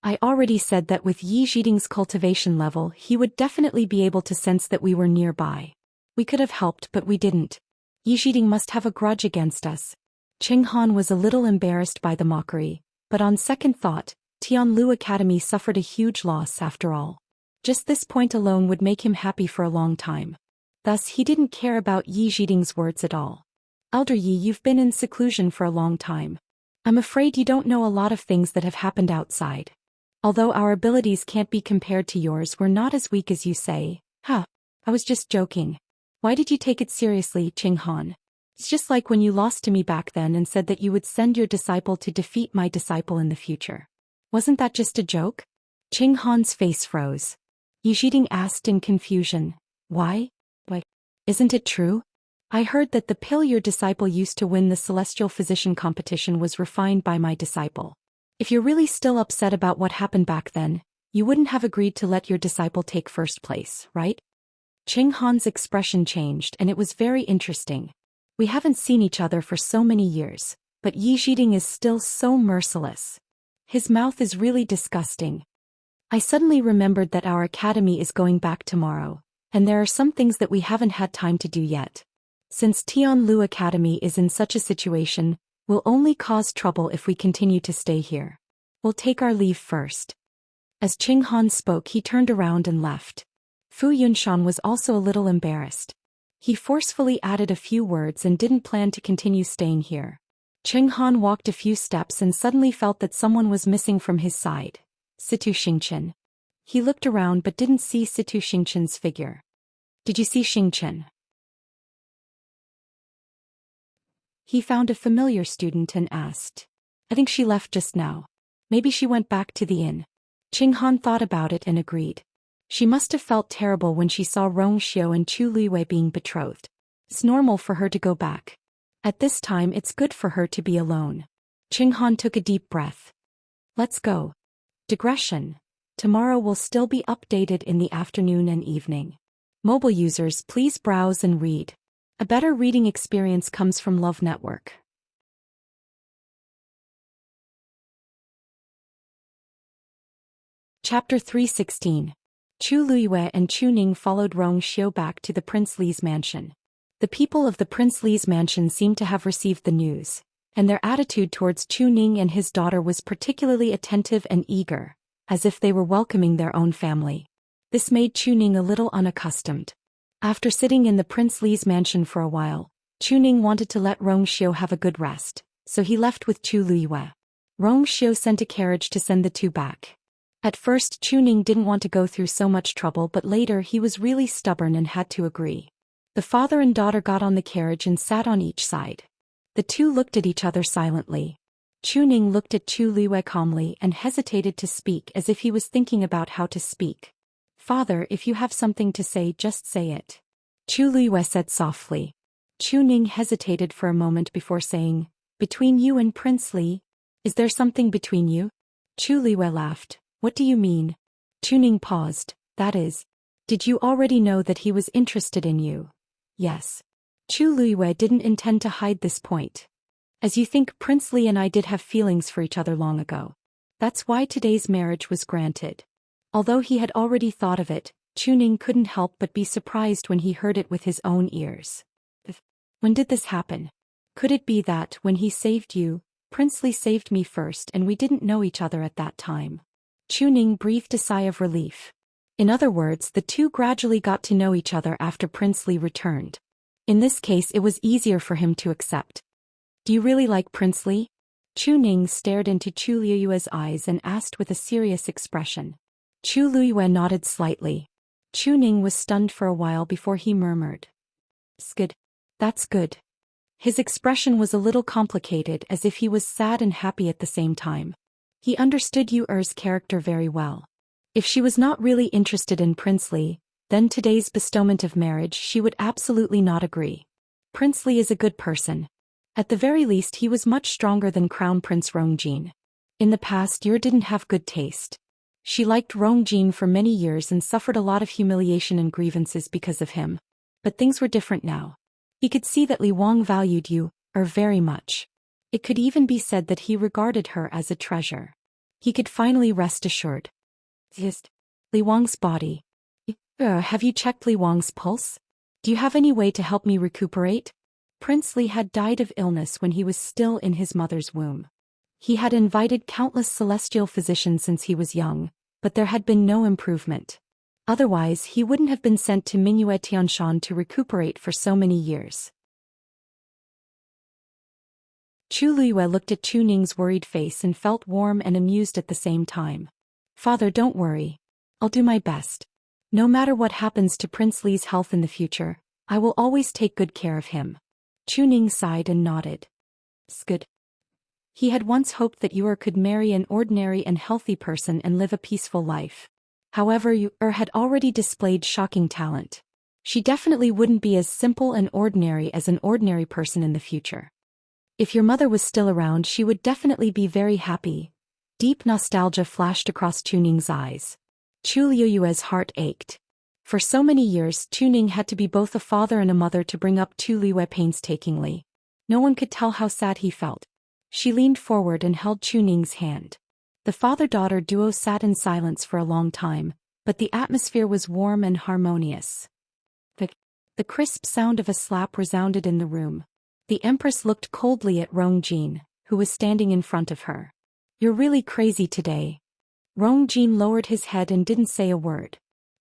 I already said that with Yijiding's cultivation level, he would definitely be able to sense that we were nearby. We could have helped, but we didn't. Yijiding must have a grudge against us. Cheng Han was a little embarrassed by the mockery, but on second thought, Tianlu Academy suffered a huge loss after all. Just this point alone would make him happy for a long time. Thus he didn't care about Yijiding's words at all. Elder Yi, you've been in seclusion for a long time. I'm afraid you don't know a lot of things that have happened outside. Although our abilities can't be compared to yours, we're not as weak as you say. I was just joking. Why did you take it seriously, Cheng Han? It's just like when you lost to me back then and said that you would send your disciple to defeat my disciple in the future. Wasn't that just a joke? Cheng Han's face froze. Yijiding asked in confusion. Why? Isn't it true? I heard that the pill your disciple used to win the celestial physician competition was refined by my disciple. If you're really still upset about what happened back then, you wouldn't have agreed to let your disciple take first place, right? Qing Han's expression changed and it was very interesting. We haven't seen each other for so many years, but Yi Zhiding is still so merciless. His mouth is really disgusting. I suddenly remembered that our academy is going back tomorrow, and there are some things that we haven't had time to do yet. Since Tianlu Academy is in such a situation, we'll only cause trouble if we continue to stay here. We'll take our leave first. As Qing Han spoke, he turned around and left. Fu Yunshan was also a little embarrassed. He forcefully added a few words and didn't plan to continue staying here. Qing Han walked a few steps and suddenly felt that someone was missing from his side. Situ Xingqian. He looked around but didn't see Situ Xingqian's figure. Did you see Xingqian? He found a familiar student and asked. I think she left just now. Maybe she went back to the inn. Qing Han thought about it and agreed. She must have felt terrible when she saw Rong Xiu and Chu Luiwei being betrothed. It's normal for her to go back. At this time it's good for her to be alone. Qing Han took a deep breath. Let's go. Digression. Tomorrow will still be updated in the afternoon and evening. Mobile users, please browse and read. A better reading experience comes from Love Network. Chapter 316. Chu Luiwei and Chu Ning followed Rong Xiu back to the Prince Li's mansion. The people of the Prince Li's mansion seemed to have received the news, and their attitude towards Chu Ning and his daughter was particularly attentive and eager, as if they were welcoming their own family. This made Chu Ning a little unaccustomed. After sitting in the Prince Li's mansion for a while, Chu Ning wanted to let Rong Xiu have a good rest, so he left with Chu Luiwei. Rong Xiu sent a carriage to send the two back. At first Chu Ning didn't want to go through so much trouble, but later he was really stubborn and had to agree. The father and daughter got on the carriage and sat on each side. The two looked at each other silently. Chu Ning looked at Chu Luiwei calmly and hesitated to speak as if he was thinking about how to speak. Father, if you have something to say, just say it. Chu Luiwei said softly. Chu Ning hesitated for a moment before saying, Between you and Prince Li? Is there something between you? Chu Luiwei laughed. What do you mean? Chu Ning paused. That is, did you already know that he was interested in you? Yes. Chu Luiwei didn't intend to hide this point. As you think, Prince Li and I did have feelings for each other long ago. That's why today's marriage was granted. Although he had already thought of it, Chu Ning couldn't help but be surprised when he heard it with his own ears. When did this happen? Could it be that, when he saved you, Prince Li saved me first and we didn't know each other at that time? Chu Ning breathed a sigh of relief. In other words, the two gradually got to know each other after Prince Li returned. In this case it was easier for him to accept. Do you really like Prince Li? Chu Ning stared into Chu Luiwei's eyes and asked with a serious expression. Chu Luiwei nodded slightly. Chu Ning was stunned for a while before he murmured. Good. That's good. His expression was a little complicated, as if he was sad and happy at the same time. He understood Yu Er's character very well. If she was not really interested in Prince Li, then today's bestowment of marriage she would absolutely not agree. Prince Li is a good person. At the very least he was much stronger than Crown Prince Rongjin. In the past Yu didn't have good taste. She liked Rongjin for many years and suffered a lot of humiliation and grievances because of him. But things were different now. He could see that Li Wang valued Yu Er very much. It could even be said that he regarded her as a treasure. He could finally rest assured. Li Wang's body. Have you checked Li Wang's pulse? Do you have any way to help me recuperate? Prince Li had died of illness when he was still in his mother's womb. He had invited countless celestial physicians since he was young, but there had been no improvement. Otherwise he wouldn't have been sent to Mingyue Tianshan to recuperate for so many years. Chu Luiwei looked at Chu Ning's worried face and felt warm and amused at the same time. Father, don't worry. I'll do my best. No matter what happens to Prince Li's health in the future, I will always take good care of him. Chu Ning sighed and nodded. Good. He had once hoped that Yu could marry an ordinary and healthy person and live a peaceful life. However, Yu had already displayed shocking talent. She definitely wouldn't be as simple and ordinary as an ordinary person in the future. If your mother was still around, she would definitely be very happy. Deep nostalgia flashed across Chuning's eyes. Chu Liuyue's heart ached. For so many years, Chuning had to be both a father and a mother to bring up Chu Liuyue painstakingly. No one could tell how sad he felt. She leaned forward and held Chuning's hand. The father-daughter duo sat in silence for a long time, but the atmosphere was warm and harmonious. The crisp sound of a slap resounded in the room. The Empress looked coldly at Rongjin, who was standing in front of her. "You're really crazy today." Rongjin lowered his head and didn't say a word.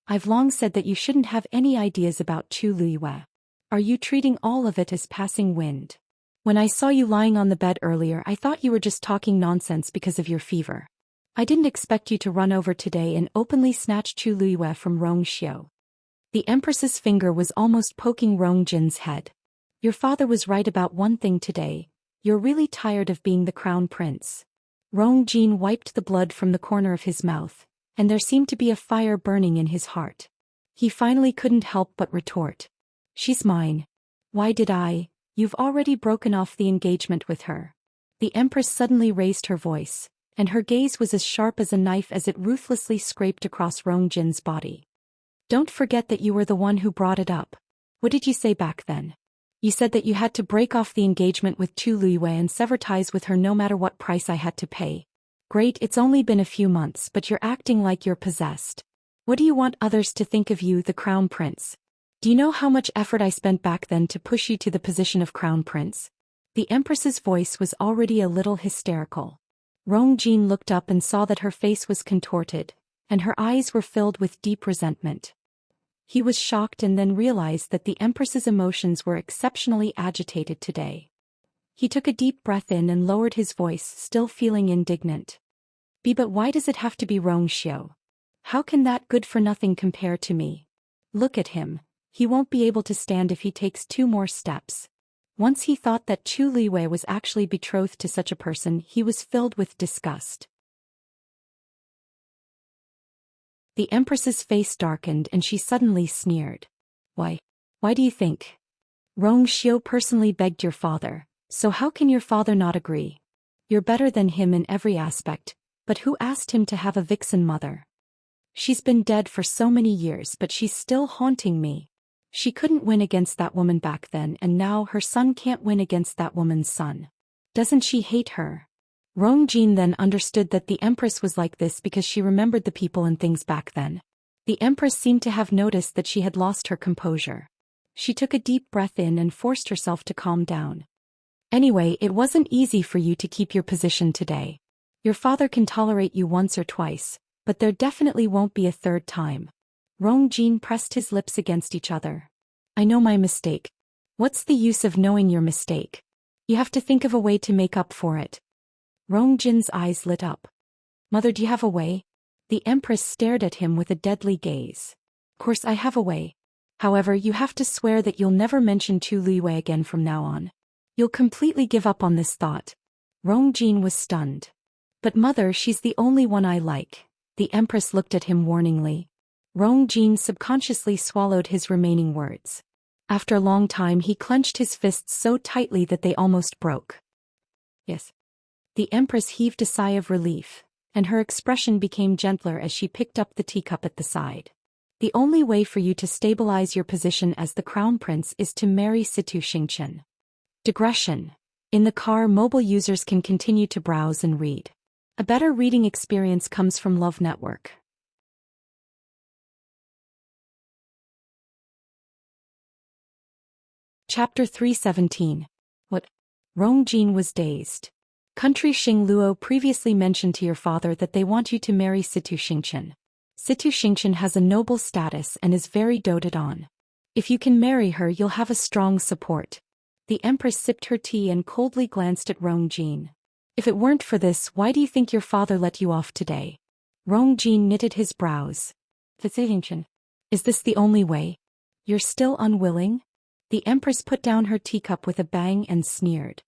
"I've long said that you shouldn't have any ideas about Chu Liyue. Are you treating all of it as passing wind? When I saw you lying on the bed earlier, I thought you were just talking nonsense because of your fever. I didn't expect you to run over today and openly snatch Chu Liyue from Rongxiu." The Empress's finger was almost poking Rongjin's head. "Your father was right about one thing today. You're really tired of being the crown prince." Rongjin wiped the blood from the corner of his mouth, and there seemed to be a fire burning in his heart. He finally couldn't help but retort. "She's mine." "Why did I? You've already broken off the engagement with her." The Empress suddenly raised her voice, and her gaze was as sharp as a knife as it ruthlessly scraped across Rongjin's body. "Don't forget that you were the one who brought it up. What did you say back then? You said that you had to break off the engagement with Chu Liyue and sever ties with her no matter what price I had to pay. Great, it's only been a few months, but you're acting like you're possessed. What do you want others to think of you, the crown prince? Do you know how much effort I spent back then to push you to the position of crown prince?" The Empress's voice was already a little hysterical. Rongjin looked up and saw that her face was contorted, and her eyes were filled with deep resentment. He was shocked and then realized that the Empress's emotions were exceptionally agitated today. He took a deep breath in and lowered his voice, still feeling indignant. But why does it have to be Rongxiu? How can that good-for-nothing compare to me? Look at him. He won't be able to stand if he takes 2 more steps." Once he thought that Chu Liyue was actually betrothed to such a person, he was filled with disgust. The Empress's face darkened and she suddenly sneered. Why do you think? Rongxiu personally begged your father, so how can your father not agree? You're better than him in every aspect, but who asked him to have a vixen mother? She's been dead for so many years, but she's still haunting me. She couldn't win against that woman back then, and now her son can't win against that woman's son. Doesn't she hate her? Rongjin then understood that the Empress was like this because she remembered the people and things back then. The Empress seemed to have noticed that she had lost her composure. She took a deep breath in and forced herself to calm down. "Anyway, it wasn't easy for you to keep your position today. Your father can tolerate you once or twice, but there definitely won't be a third time." Rongjin pressed his lips against each other. "I know my mistake." "What's the use of knowing your mistake? You have to think of a way to make up for it." Rongjin's eyes lit up. "Mother, do you have a way?" The Empress stared at him with a deadly gaze. "Of course I have a way. However, you have to swear that you'll never mention Chu Liyue again from now on. You'll completely give up on this thought." Rongjin was stunned. "But mother, she's the only one I like." The Empress looked at him warningly. Rongjin subconsciously swallowed his remaining words. After a long time he clenched his fists so tightly that they almost broke. "Yes." The Empress heaved a sigh of relief, and her expression became gentler as she picked up the teacup at the side. "The only way for you to stabilize your position as the crown prince is to marry Situ Xingchen." Digression. In the car, mobile users can continue to browse and read. A better reading experience comes from Love Network. Chapter 317. What? Rongjin was dazed. Country Xingluo previously mentioned to your father that they want you to marry Situ Xingchen. Situ Xingchen has a noble status and is very doted on. If you can marry her, you'll have a strong support. The Empress sipped her tea and coldly glanced at Rongjin. "If it weren't for this, why do you think your father let you off today?" Rongjin knitted his brows. "Is this the only way? You're still unwilling?" The Empress put down her teacup with a bang and sneered.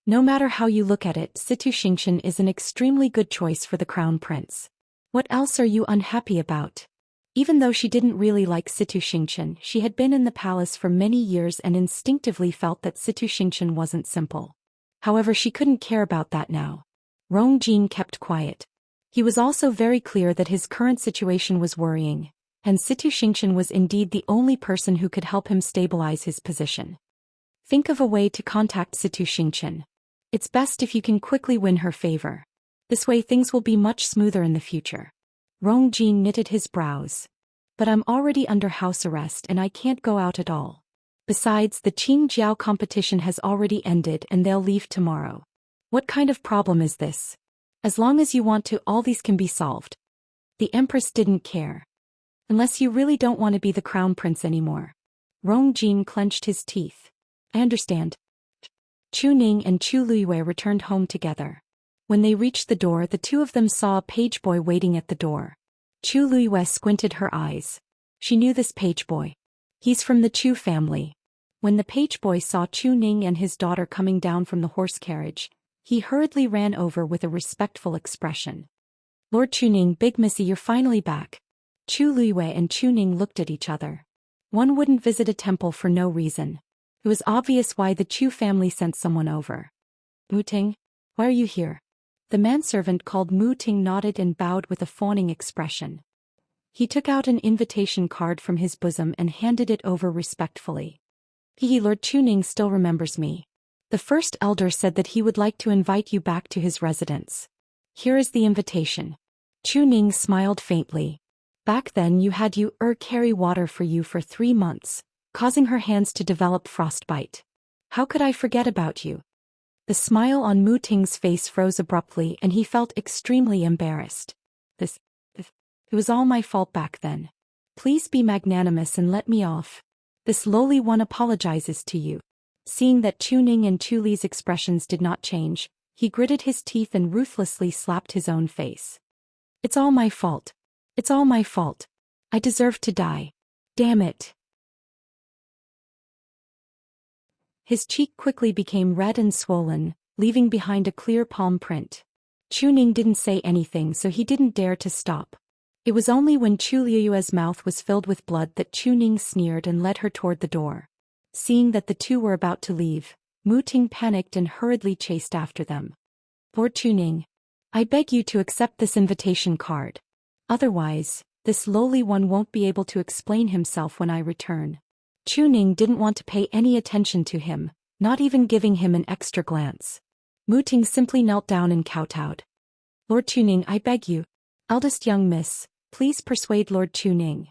"No matter how you look at it, Situ Xingchen is an extremely good choice for the crown prince. What else are you unhappy about?" Even though she didn't really like Situ Xingqian, she had been in the palace for many years and instinctively felt that Situ Xingqian wasn't simple. However, she couldn't care about that now. Rong Jin kept quiet. He was also very clear that his current situation was worrying, and Situ Xingqian was indeed the only person who could help him stabilize his position. Think of a way to contact Situ Xingqian. It's best if you can quickly win her favor. This way things will be much smoother in the future. Rong Jin knitted his brows. But I'm already under house arrest and I can't go out at all. Besides, the Qingjiao competition has already ended and they'll leave tomorrow. What kind of problem is this? As long as you want to, all these can be solved. The Empress didn't care. Unless you really don't want to be the crown prince anymore. Rong Jin clenched his teeth. I understand. Chu Ning and Chu Luiyue returned home together. When they reached the door, the two of them saw a page boy waiting at the door. Chu Luiyue squinted her eyes. She knew this page boy. He's from the Chu family. When the page boy saw Chu Ning and his daughter coming down from the horse carriage, he hurriedly ran over with a respectful expression. Lord Chu Ning, Big Missy, you're finally back. Chu Luiyue and Chu Ning looked at each other. One wouldn't visit a temple for no reason. It was obvious why the Chu family sent someone over. Mu Ting, why are you here? The manservant called Mu Ting nodded and bowed with a fawning expression. He took out an invitation card from his bosom and handed it over respectfully. Lord Chu Ning still remembers me. The first elder said that he would like to invite you back to his residence. Here is the invitation. Chu Ning smiled faintly. Back then you had carry water for you for 3 months, causing her hands to develop frostbite. How could I forget about you? The smile on Mu Ting's face froze abruptly and he felt extremely embarrassed. It was all my fault back then. Please be magnanimous and let me off. This lowly one apologizes to you. Seeing that Chu Ning and Chu Li's expressions did not change, he gritted his teeth and ruthlessly slapped his own face. It's all my fault. It's all my fault. I deserve to die. Damn it. His cheek quickly became red and swollen, leaving behind a clear palm print. Chu Ning didn't say anything, so he didn't dare to stop. It was only when Chu Liuyue's mouth was filled with blood that Chu Ning sneered and led her toward the door. Seeing that the two were about to leave, Mu Ting panicked and hurriedly chased after them. Lord Chu Ning, I beg you to accept this invitation card. Otherwise, this lowly one won't be able to explain himself when I return. Chu Ning didn't want to pay any attention to him, not even giving him an extra glance. Mu Ting simply knelt down and kowtowed. Lord Chu Ning, I beg you. Eldest young miss, please persuade Lord Chu Ning.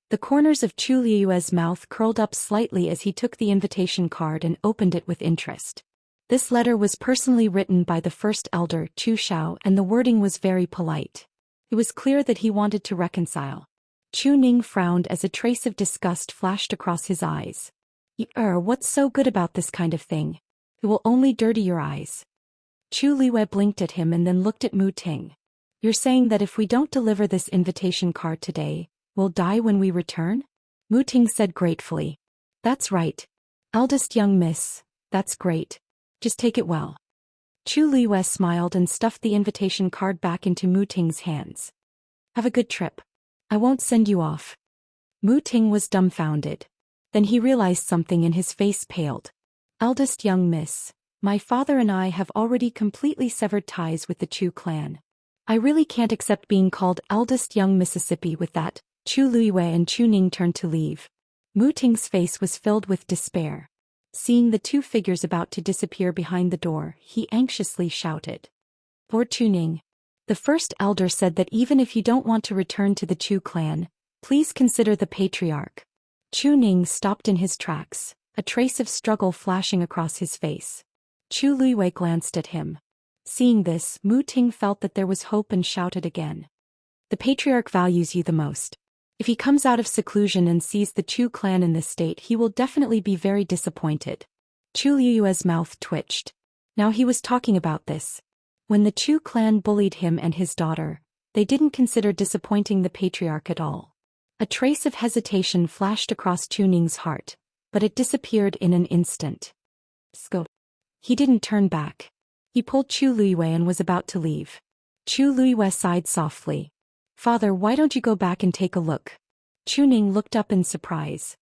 The corners of Chu Liuyue's mouth curled up slightly as he took the invitation card and opened it with interest. This letter was personally written by the first elder, Chu Shao, and the wording was very polite. It was clear that he wanted to reconcile. Chu Ning frowned as a trace of disgust flashed across his eyes. What's so good about this kind of thing? It will only dirty your eyes. Chu Liuyue blinked at him and then looked at Mu Ting. You're saying that if we don't deliver this invitation card today, we'll die when we return? Mu Ting said gratefully. That's right. Eldest young miss, that's great. Just take it well. Chu Liuyue smiled and stuffed the invitation card back into Mu Ting's hands. Have a good trip. I won't send you off. Mu Ting was dumbfounded. Then he realized something and his face paled. Eldest young miss, my father and I have already completely severed ties with the Chu clan. I really can't accept being called eldest young Mississippi with that. Chu Liuyue and Chu Ning turned to leave. Mu Ting's face was filled with despair. Seeing the two figures about to disappear behind the door, he anxiously shouted. Lord Chu Ning. The first elder said that even if you don't want to return to the Chu clan, please consider the patriarch. Chu Ning stopped in his tracks, a trace of struggle flashing across his face. Chu Liuyue glanced at him. Seeing this, Mu Ting felt that there was hope and shouted again. The patriarch values you the most. If he comes out of seclusion and sees the Chu clan in this state, he will definitely be very disappointed. Chu Liuyue's mouth twitched. Now he was talking about this. When the Chu clan bullied him and his daughter, they didn't consider disappointing the patriarch at all. A trace of hesitation flashed across Chu Ning's heart, but it disappeared in an instant. Scope. He didn't turn back. He pulled Chu Liuyue and was about to leave. Chu Liuyue sighed softly. Father, why don't you go back and take a look? Chuning looked up in surprise.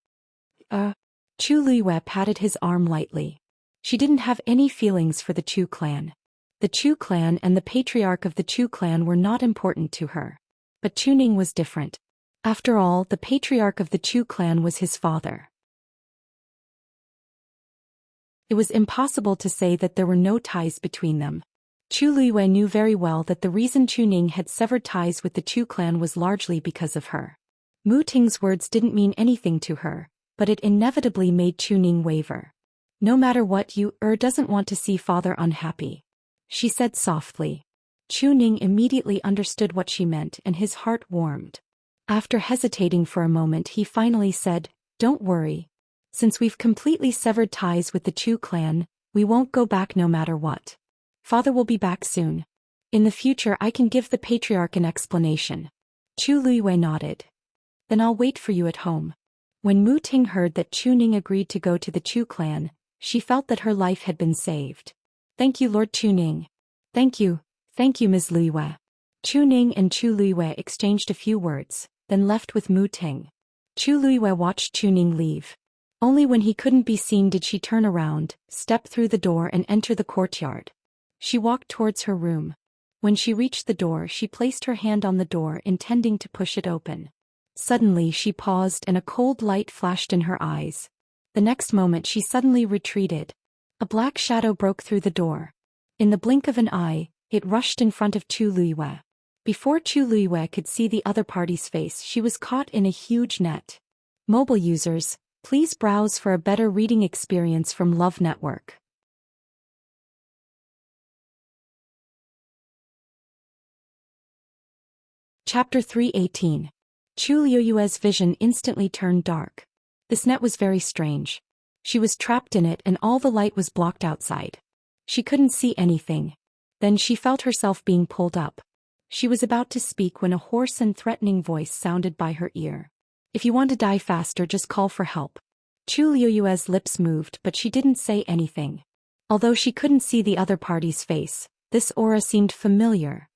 Chu Luiyue patted his arm lightly. She didn't have any feelings for the Chu clan. The Chu clan and the patriarch of the Chu clan were not important to her. But Chuning was different. After all, the patriarch of the Chu clan was his father. It was impossible to say that there were no ties between them. Chu Luiyue knew very well that the reason Chuning had severed ties with the Chu clan was largely because of her. Mu Ting's words didn't mean anything to her, but it inevitably made Chuning waver. No matter what, you doesn't want to see father unhappy, she said softly. Chuning immediately understood what she meant and his heart warmed. After hesitating for a moment, he finally said, "Don't worry. Since we've completely severed ties with the Chu clan, we won't go back no matter what. Father will be back soon. In the future I can give the patriarch an explanation." Chu Luiyue nodded. "Then I'll wait for you at home." When Mu Ting heard that Chuning agreed to go to the Chu clan, she felt that her life had been saved. "Thank you, Lord Chuning." Thank you, Ms. Luiyue." Chuning and Chu Luiyue exchanged a few words, then left with Mu Ting. Chu Luiyue watched Chuning leave. Only when he couldn't be seen did she turn around, step through the door and enter the courtyard. She walked towards her room. When she reached the door, she placed her hand on the door, intending to push it open. Suddenly she paused and a cold light flashed in her eyes. The next moment she suddenly retreated. A black shadow broke through the door. In the blink of an eye, it rushed in front of Chu Luiyue. Before Chu Luiyue could see the other party's face, she was caught in a huge net. Mobile users, please browse for a better reading experience from Love Network. Chapter 318. Chu Luiyue's vision instantly turned dark. This net was very strange. She was trapped in it and all the light was blocked outside. She couldn't see anything. Then she felt herself being pulled up. She was about to speak when a hoarse and threatening voice sounded by her ear. "If you want to die faster, just call for help." Chu Luiyue's lips moved, but she didn't say anything. Although she couldn't see the other party's face, this aura seemed familiar.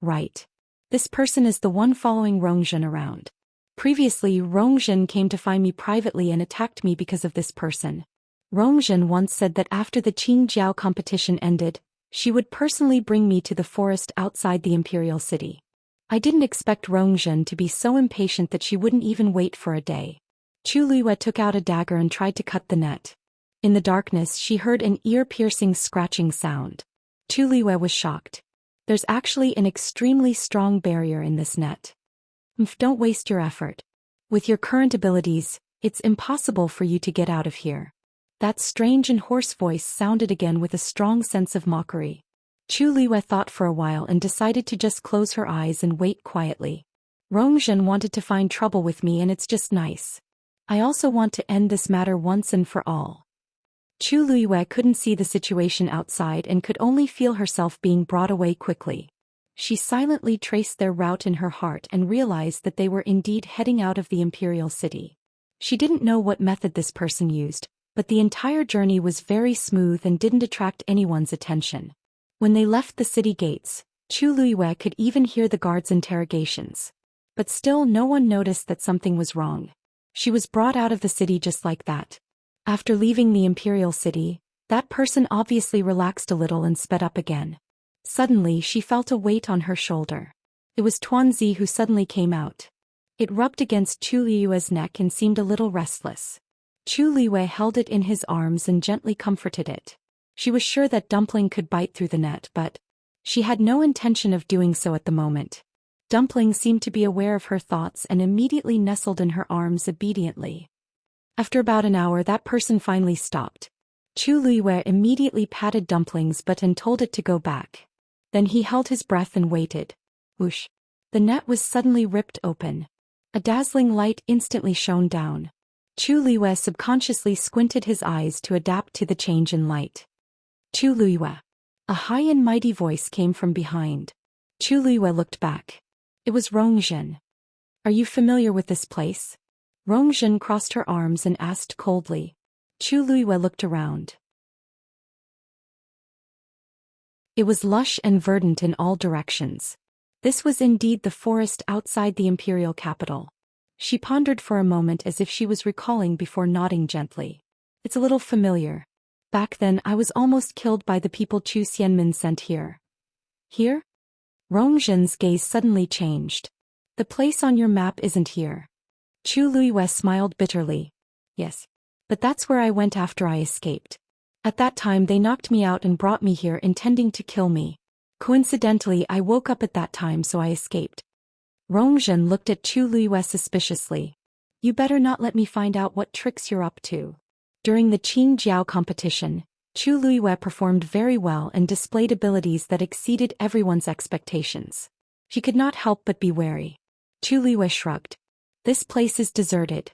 Right. This person is the one following Rongzhen around. Previously, Rongzhen came to find me privately and attacked me because of this person. Rongzhen once said that after the Qingjiao competition ended, she would personally bring me to the forest outside the imperial city. I didn't expect Rongzhen to be so impatient that she wouldn't even wait for a day. Chu Luiyue took out a dagger and tried to cut the net. In the darkness, she heard an ear-piercing scratching sound. Chu Luiyue was shocked. There's actually an extremely strong barrier in this net. Don't waste your effort. With your current abilities, it's impossible for you to get out of here. That strange and hoarse voice sounded again with a strong sense of mockery. Chu Luiyue thought for a while and decided to just close her eyes and wait quietly. Rongzhen wanted to find trouble with me and it's just nice. I also want to end this matter once and for all. Chu Luiyue couldn't see the situation outside and could only feel herself being brought away quickly. She silently traced their route in her heart and realized that they were indeed heading out of the imperial city. She didn't know what method this person used, but the entire journey was very smooth and didn't attract anyone's attention. When they left the city gates, Chu Luiyue could even hear the guards' interrogations. But still no one noticed that something was wrong. She was brought out of the city just like that. After leaving the imperial city, that person obviously relaxed a little and sped up again. Suddenly she felt a weight on her shoulder. It was Tuanzi who suddenly came out. It rubbed against Chu Luiyue's neck and seemed a little restless. Chu Luiyue held it in his arms and gently comforted it. She was sure that Dumpling could bite through the net, but she had no intention of doing so at the moment. Dumpling seemed to be aware of her thoughts and immediately nestled in her arms obediently. After about an hour, that person finally stopped. Chu Luiyue immediately patted Dumpling's butt and told it to go back. Then he held his breath and waited. Whoosh! The net was suddenly ripped open. A dazzling light instantly shone down. Chu Luiyue subconsciously squinted his eyes to adapt to the change in light. Chu Luiyue. A high and mighty voice came from behind. Chu Luiyue looked back. It was Rongzhen. Are you familiar with this place? Rongzhen crossed her arms and asked coldly. Chu Luiyue looked around. It was lush and verdant in all directions. This was indeed the forest outside the imperial capital. She pondered for a moment as if she was recalling before nodding gently. It's a little familiar. Back then I was almost killed by the people Zhou Xian sent here. Here? Rongzhen's gaze suddenly changed. The place on your map isn't here. Chu Luiyue smiled bitterly. Yes. But that's where I went after I escaped. At that time they knocked me out and brought me here intending to kill me. Coincidentally I woke up at that time so I escaped. Rongzhen looked at Chu Luiyue suspiciously. You better not let me find out what tricks you're up to. During the Qing Jiao competition, Chu Luiyue performed very well and displayed abilities that exceeded everyone's expectations. She could not help but be wary. Chu Luiyue shrugged. This place is deserted.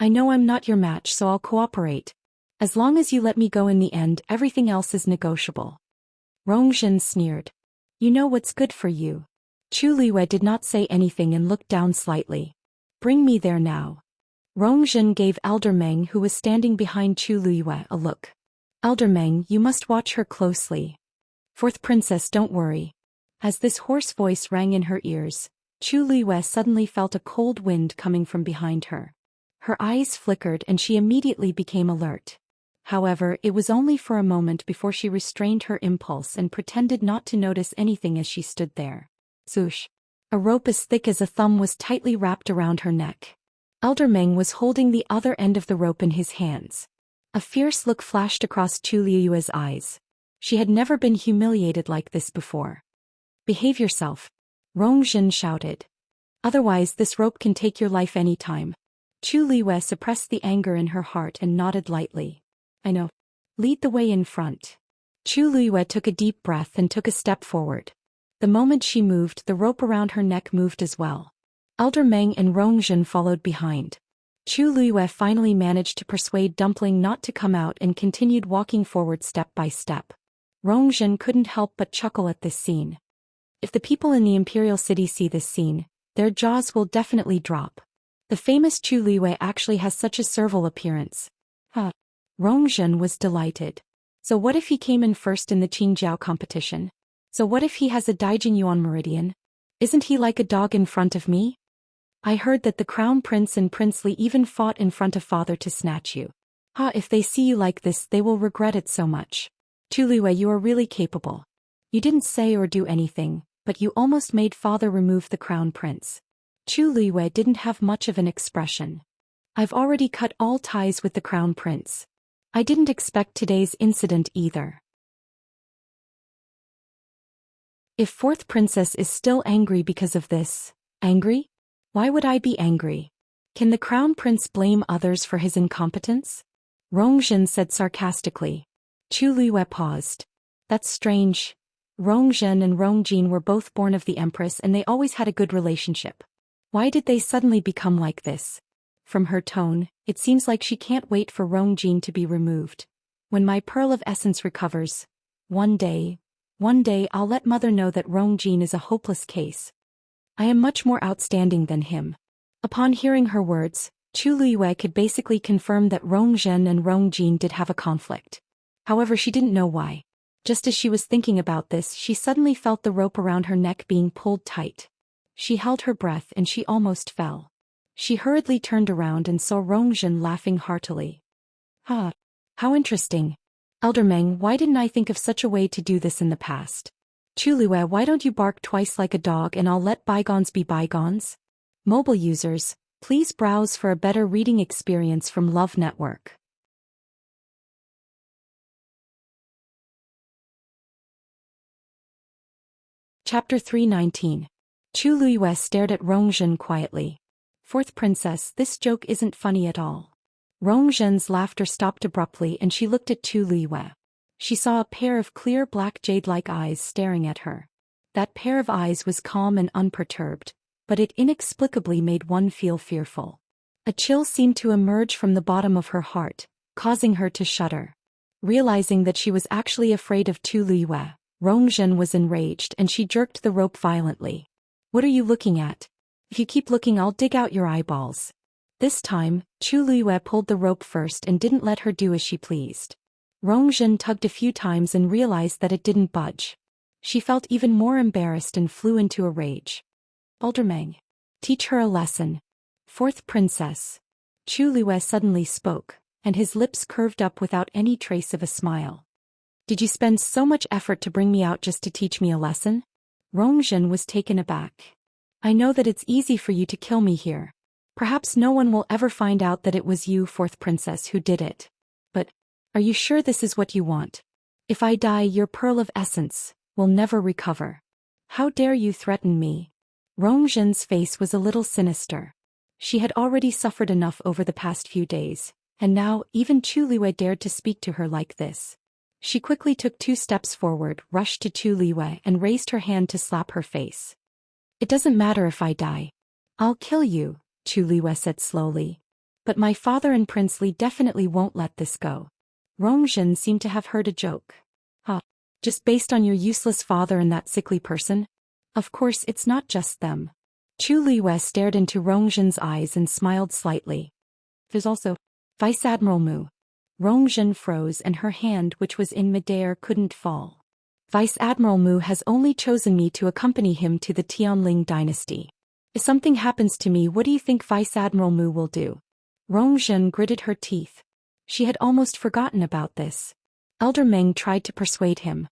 I know I'm not your match so I'll cooperate. As long as you let me go in the end everything else is negotiable. Rongzhen sneered. You know what's good for you. Chu Luiyue did not say anything and looked down slightly. Bring me there now. Rongzhen gave Elder Meng who was standing behind Chu Luiyue a look. Elder Meng, you must watch her closely. Fourth Princess, don't worry. As this hoarse voice rang in her ears, Chu Luiyue suddenly felt a cold wind coming from behind her. Her eyes flickered and she immediately became alert. However, it was only for a moment before she restrained her impulse and pretended not to notice anything as she stood there. Swoosh. A rope as thick as a thumb was tightly wrapped around her neck. Elder Meng was holding the other end of the rope in his hands. A fierce look flashed across Chu Luiyue's eyes. She had never been humiliated like this before. Behave yourself. Rongzhen shouted. Otherwise this rope can take your life any time. Chu Luiyue suppressed the anger in her heart and nodded lightly. I know. Lead the way in front. Chu Luiyue took a deep breath and took a step forward. The moment she moved, the rope around her neck moved as well. Elder Meng and Rongzhen followed behind. Chu Luiyue finally managed to persuade Dumpling not to come out and continued walking forward step by step. Rongzhen couldn't help but chuckle at this scene. If the people in the Imperial City see this scene, their jaws will definitely drop. The famous Chu Luiyue actually has such a servile appearance. Rongzhen was delighted. So what if he came in first in the Qingjiao competition? So what if he has a Daijin Yuan meridian? Isn't he like a dog in front of me? I heard that the Crown Prince and Prince Li even fought in front of father to snatch you. If they see you like this they will regret it so much. Chu Luiyue, you are really capable. You didn't say or do anything, but you almost made father remove the Crown Prince. Chu Luiyue didn't have much of an expression. I've already cut all ties with the Crown Prince. I didn't expect today's incident either. If Fourth Princess is still angry because of this, angry? Why would I be angry? Can the Crown Prince blame others for his incompetence? Rongzhen said sarcastically. Chu Luiyue paused. That's strange. Rongzhen and Rongjin were both born of the Empress and they always had a good relationship. Why did they suddenly become like this? From her tone, it seems like she can't wait for Rongjin to be removed. When my Pearl of Essence recovers, one day I'll let mother know that Rongjin is a hopeless case. I am much more outstanding than him. Upon hearing her words, Chu Luiyue could basically confirm that Rongzhen and Rongjin did have a conflict. However, she didn't know why. Just as she was thinking about this, she suddenly felt the rope around her neck being pulled tight. She held her breath and she almost fell. She hurriedly turned around and saw Rongzhen laughing heartily. How interesting. Elder Meng, why didn't I think of such a way to do this in the past? Chu Luiyue, why don't you bark twice like a dog and I'll let bygones be bygones? Mobile users, please browse for a better reading experience from Love Network. Chapter 319. Chu Luiyue stared at Rongzhen quietly. Fourth Princess, this joke isn't funny at all. Rongzhen's laughter stopped abruptly and she looked at Chu Luiyue. She saw a pair of clear black jade-like eyes staring at her. That pair of eyes was calm and unperturbed, but it inexplicably made one feel fearful. A chill seemed to emerge from the bottom of her heart, causing her to shudder. Realizing that she was actually afraid of Chu Luiyue, Rongzhen was enraged and she jerked the rope violently. What are you looking at? If you keep looking I'll dig out your eyeballs. This time, Chu Luiyue pulled the rope first and didn't let her do as she pleased. Rongzhen tugged a few times and realized that it didn't budge. She felt even more embarrassed and flew into a rage. Elder Meng. Teach her a lesson. Fourth princess. Chu Liyue suddenly spoke, and his lips curved up without any trace of a smile. Did you spend so much effort to bring me out just to teach me a lesson? Rongzhen was taken aback. I know that it's easy for you to kill me here. Perhaps no one will ever find out that it was you, fourth princess, who did it. But, are you sure this is what you want? If I die, your pearl of essence will never recover. How dare you threaten me? Rongzhen's face was a little sinister. She had already suffered enough over the past few days, and now even Chu Liyue dared to speak to her like this. She quickly took 2 steps forward, rushed to Chu Liyue and raised her hand to slap her face. It doesn't matter if I die. I'll kill you, Chu Liyue said slowly. But my father and Prince Li definitely won't let this go. Rongzhen seemed to have heard a joke. Just based on your useless father and that sickly person? Of course it's not just them. Chu Liyue stared into Rongzhen's eyes and smiled slightly. There's also Vice Admiral Mu. Rongzhen froze and her hand, which was in midair, couldn't fall. Vice Admiral Mu has only chosen me to accompany him to the Tianling dynasty. If something happens to me, what do you think Vice Admiral Mu will do? Rongzhen gritted her teeth. She had almost forgotten about this. Elder Meng tried to persuade him.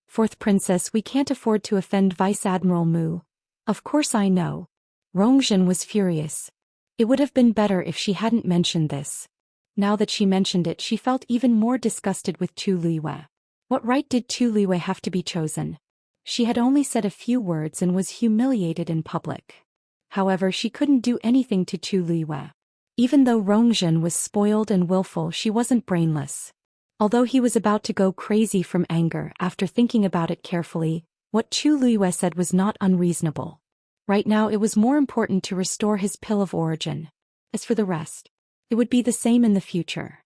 Fourth princess, we can't afford to offend Vice Admiral Mu. Of course I know. Rongzhen was furious. It would have been better if she hadn't mentioned this. Now that she mentioned it, she felt even more disgusted with Chu Liyue. What right did Chu Liyue have to be chosen? She had only said a few words and was humiliated in public. However, she couldn't do anything to Chu Liyue. Even though Rongzhen was spoiled and willful, she wasn't brainless. Although he was about to go crazy from anger after thinking about it carefully, what Chu Liyue said was not unreasonable. Right now it was more important to restore his pill of origin. As for the rest, it would be the same in the future.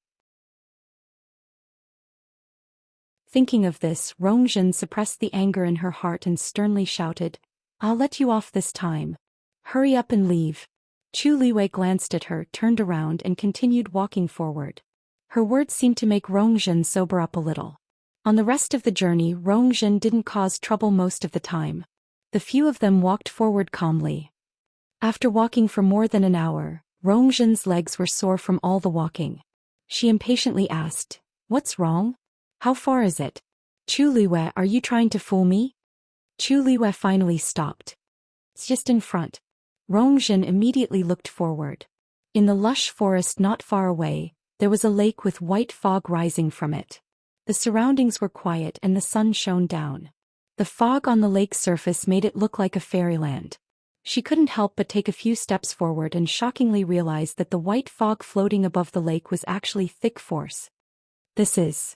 Thinking of this, Rongzhen suppressed the anger in her heart and sternly shouted, I'll let you off this time. Hurry up and leave. Chu Liyue glanced at her, turned around and continued walking forward. Her words seemed to make Rongzhen sober up a little. On the rest of the journey, Rongzhen didn't cause trouble most of the time. The few of them walked forward calmly. After walking for more than an hour, Rongzhen's legs were sore from all the walking. She impatiently asked, What's wrong? How far is it? Chu Liyue, are you trying to fool me? Chu Liyue finally stopped. It's just in front. Rongzhen immediately looked forward. In the lush forest not far away, there was a lake with white fog rising from it. The surroundings were quiet and the sun shone down. The fog on the lake's surface made it look like a fairyland. She couldn't help but take a few steps forward and shockingly realized that the white fog floating above the lake was actually thick force. This is...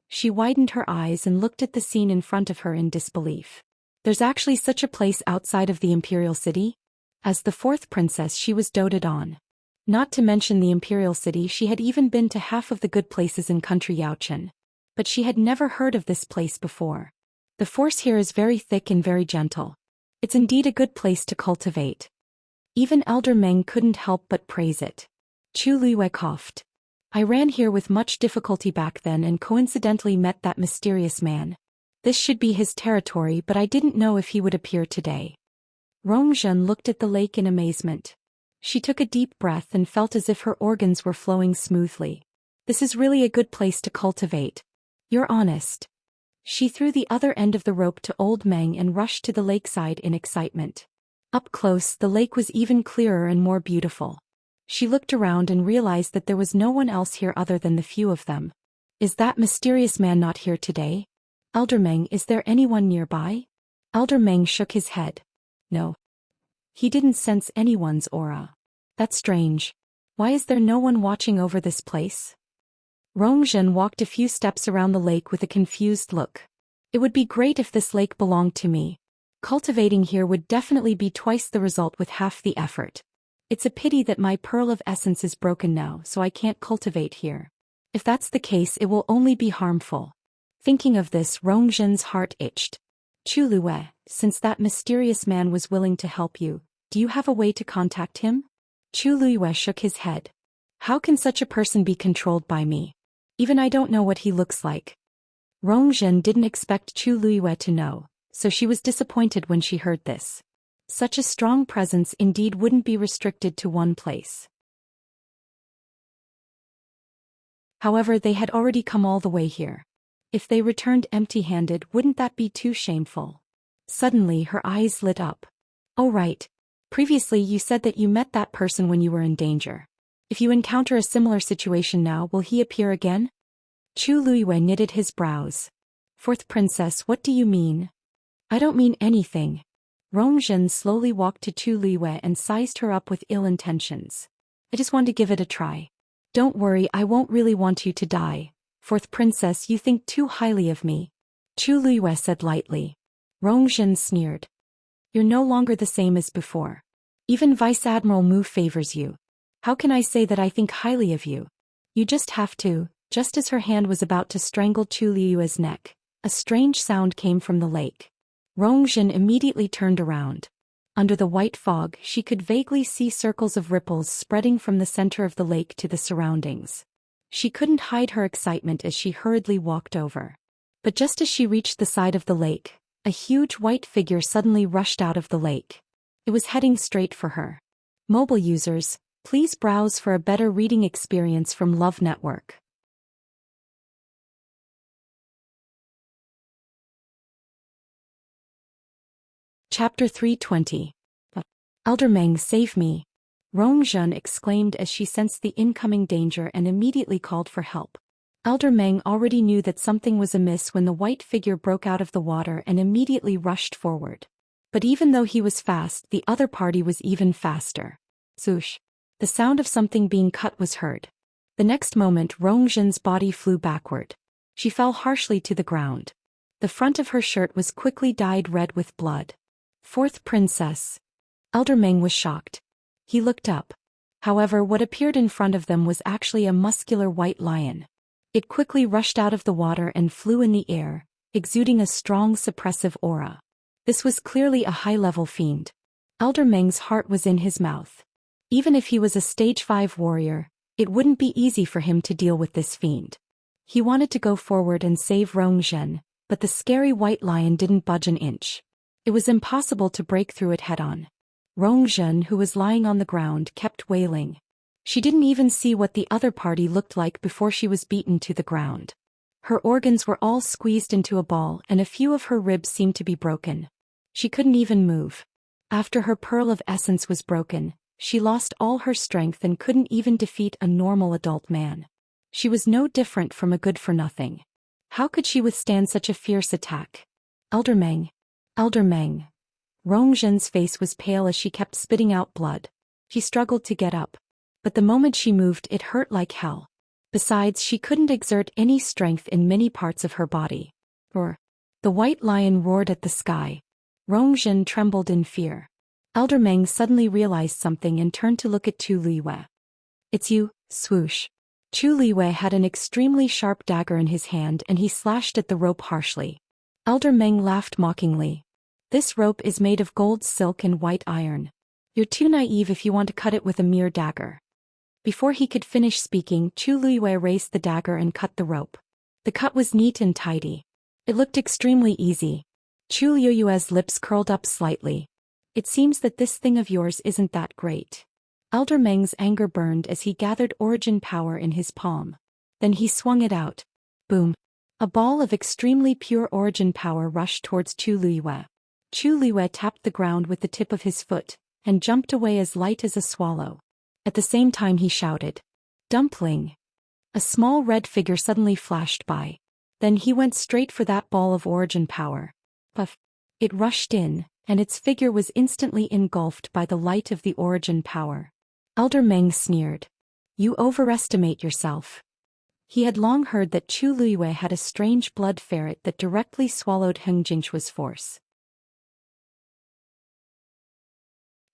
She widened her eyes and looked at the scene in front of her in disbelief. There's actually such a place outside of the imperial city? As the fourth princess, she was doted on. Not to mention the imperial city, she had even been to half of the good places in country Yaochen. But she had never heard of this place before. The force here is very thick and very gentle. It's indeed a good place to cultivate. Even Elder Meng couldn't help but praise it. Chu Liyue coughed. I ran here with much difficulty back then and coincidentally met that mysterious man. This should be his territory, but I didn't know if he would appear today. Rongzhen looked at the lake in amazement. She took a deep breath and felt as if her organs were flowing smoothly. This is really a good place to cultivate. You're honest. She threw the other end of the rope to Old Meng and rushed to the lakeside in excitement. Up close, the lake was even clearer and more beautiful. She looked around and realized that there was no one else here other than the few of them. Is that mysterious man not here today? Elder Meng, is there anyone nearby? Elder Meng shook his head. No. He didn't sense anyone's aura. That's strange. Why is there no one watching over this place? Rongzhen walked a few steps around the lake with a confused look. It would be great if this lake belonged to me. Cultivating here would definitely be twice the result with half the effort. It's a pity that my pearl of essence is broken now, so I can't cultivate here. If that's the case, it will only be harmful. Thinking of this, Rongzhen's heart itched. Chu Liyue, since that mysterious man was willing to help you, do you have a way to contact him? Chu Liyue shook his head. How can such a person be controlled by me? Even I don't know what he looks like. Rongzhen didn't expect Chu Liyue to know, so she was disappointed when she heard this. Such a strong presence indeed wouldn't be restricted to one place. However, they had already come all the way here. If they returned empty-handed, wouldn't that be too shameful? Suddenly her eyes lit up. Oh right. Previously you said that you met that person when you were in danger. If you encounter a similar situation now, will he appear again? Chu Luiyue knitted his brows. Fourth princess, what do you mean? I don't mean anything. Rongzhen slowly walked to Chu Luiyue and sized her up with ill intentions. I just want to give it a try. Don't worry, I won't really want you to die. Fourth princess, you think too highly of me. Chu Luiyue said lightly. Rongzhen sneered. You're no longer the same as before. Even Vice Admiral Mu favors you. How can I say that I think highly of you? You just have to. Just as her hand was about to strangle Chu Luiyue's neck, a strange sound came from the lake. Rongzhen immediately turned around. Under the white fog, she could vaguely see circles of ripples spreading from the center of the lake to the surroundings. She couldn't hide her excitement as she hurriedly walked over. But just as she reached the side of the lake, a huge white figure suddenly rushed out of the lake. It was heading straight for her. Mobile users, please browse for a better reading experience from Love Network. Chapter 320. Elder Meng, save me! Rongzhen exclaimed as she sensed the incoming danger and immediately called for help. Elder Meng already knew that something was amiss when the white figure broke out of the water and immediately rushed forward. But even though he was fast, the other party was even faster. Swoosh! The sound of something being cut was heard. The next moment, Rongzhen's body flew backward. She fell harshly to the ground. The front of her shirt was quickly dyed red with blood. Fourth princess. Elder Meng was shocked. He looked up. However, what appeared in front of them was actually a muscular white lion. It quickly rushed out of the water and flew in the air, exuding a strong suppressive aura. This was clearly a high-level fiend. Elder Meng's heart was in his mouth. Even if he was a stage 5 warrior, it wouldn't be easy for him to deal with this fiend. He wanted to go forward and save Rongzhen, but the scary white lion didn't budge an inch. It was impossible to break through it head-on. Rongzhen, who was lying on the ground, kept wailing. She didn't even see what the other party looked like before she was beaten to the ground. Her organs were all squeezed into a ball and a few of her ribs seemed to be broken. She couldn't even move. After her pearl of essence was broken, she lost all her strength and couldn't even defeat a normal adult man. She was no different from a good-for-nothing. How could she withstand such a fierce attack? Elder Meng. Elder Meng. Rongzhen's face was pale as she kept spitting out blood. She struggled to get up. But the moment she moved, it hurt like hell. Besides, she couldn't exert any strength in many parts of her body. Roar. The white lion roared at the sky. Rongzhen trembled in fear. Elder Meng suddenly realized something and turned to look at Chu Luiyue. It's you, swoosh. Chu Luiyue had an extremely sharp dagger in his hand and he slashed at the rope harshly. Elder Meng laughed mockingly. This rope is made of gold silk and white iron. You're too naive if you want to cut it with a mere dagger. Before he could finish speaking, Chu Luiyue raised the dagger and cut the rope. The cut was neat and tidy. It looked extremely easy. Chu Luiyue's lips curled up slightly. It seems that this thing of yours isn't that great. Elder Meng's anger burned as he gathered origin power in his palm. Then he swung it out. Boom. A ball of extremely pure origin power rushed towards Chu Luiyue. Chu Luiyue tapped the ground with the tip of his foot, and jumped away as light as a swallow. At the same time he shouted, "Dumpling!" A small red figure suddenly flashed by. Then he went straight for that ball of origin power. Puff! It rushed in, and its figure was instantly engulfed by the light of the origin power. Elder Meng sneered. You overestimate yourself. He had long heard that Chu Luiyue had a strange blood ferret that directly swallowed Heng Jingchua's force.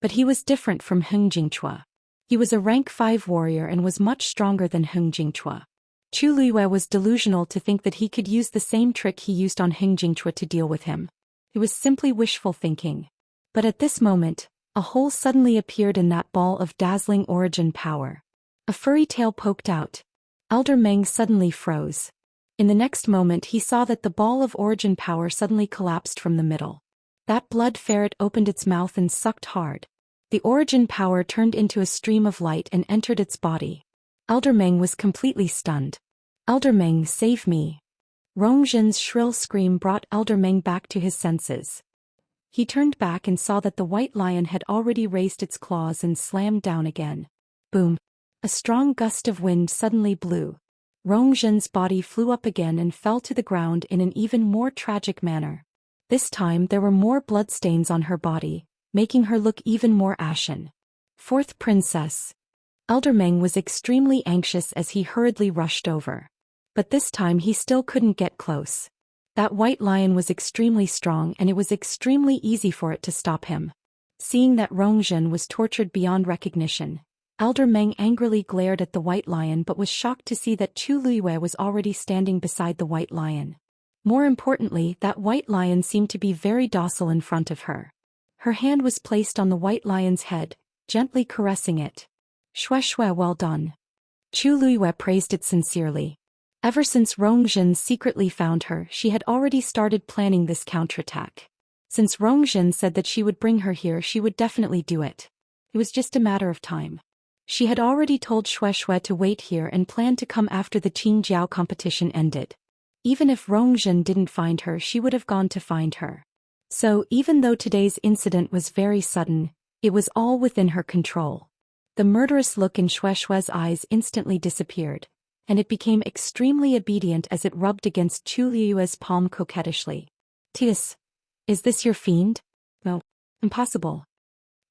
But he was different from Heng Jingchua. He was a rank 5 warrior and was much stronger than Heng Jingchua. Chu Luiyue was delusional to think that he could use the same trick he used on Heng Jingchua to deal with him. It was simply wishful thinking. But at this moment, a hole suddenly appeared in that ball of dazzling origin power. A furry tail poked out. Elder Meng suddenly froze. In the next moment he saw that the ball of origin power suddenly collapsed from the middle. That blood ferret opened its mouth and sucked hard. The origin power turned into a stream of light and entered its body. Elder Meng was completely stunned. Elder Meng, save me. Rongzhen's shrill scream brought Elder Meng back to his senses. He turned back and saw that the white lion had already raised its claws and slammed down again. Boom! A strong gust of wind suddenly blew. Rongzhen's body flew up again and fell to the ground in an even more tragic manner. This time there were more bloodstains on her body, making her look even more ashen. Fourth princess. Elder Meng was extremely anxious as he hurriedly rushed over. But this time he still couldn't get close. That white lion was extremely strong and it was extremely easy for it to stop him. Seeing that Rongzhen was tortured beyond recognition, Elder Meng angrily glared at the white lion but was shocked to see that Chu Luiyue was already standing beside the white lion. More importantly, that white lion seemed to be very docile in front of her. Her hand was placed on the white lion's head, gently caressing it. Shui, well done. Chu Luiyue praised it sincerely. Ever since Rongzhen secretly found her, she had already started planning this counterattack. Since Rongzhen said that she would bring her here, she would definitely do it. It was just a matter of time. She had already told Shui to wait here and planned to come after the Qingjiao competition ended. Even if Rongzhen didn't find her, she would have gone to find her. So, even though today's incident was very sudden, it was all within her control. The murderous look in Shui's eyes instantly disappeared, and it became extremely obedient as it rubbed against Chu Luiyue's palm coquettishly. Tis, is this your fiend? No, impossible.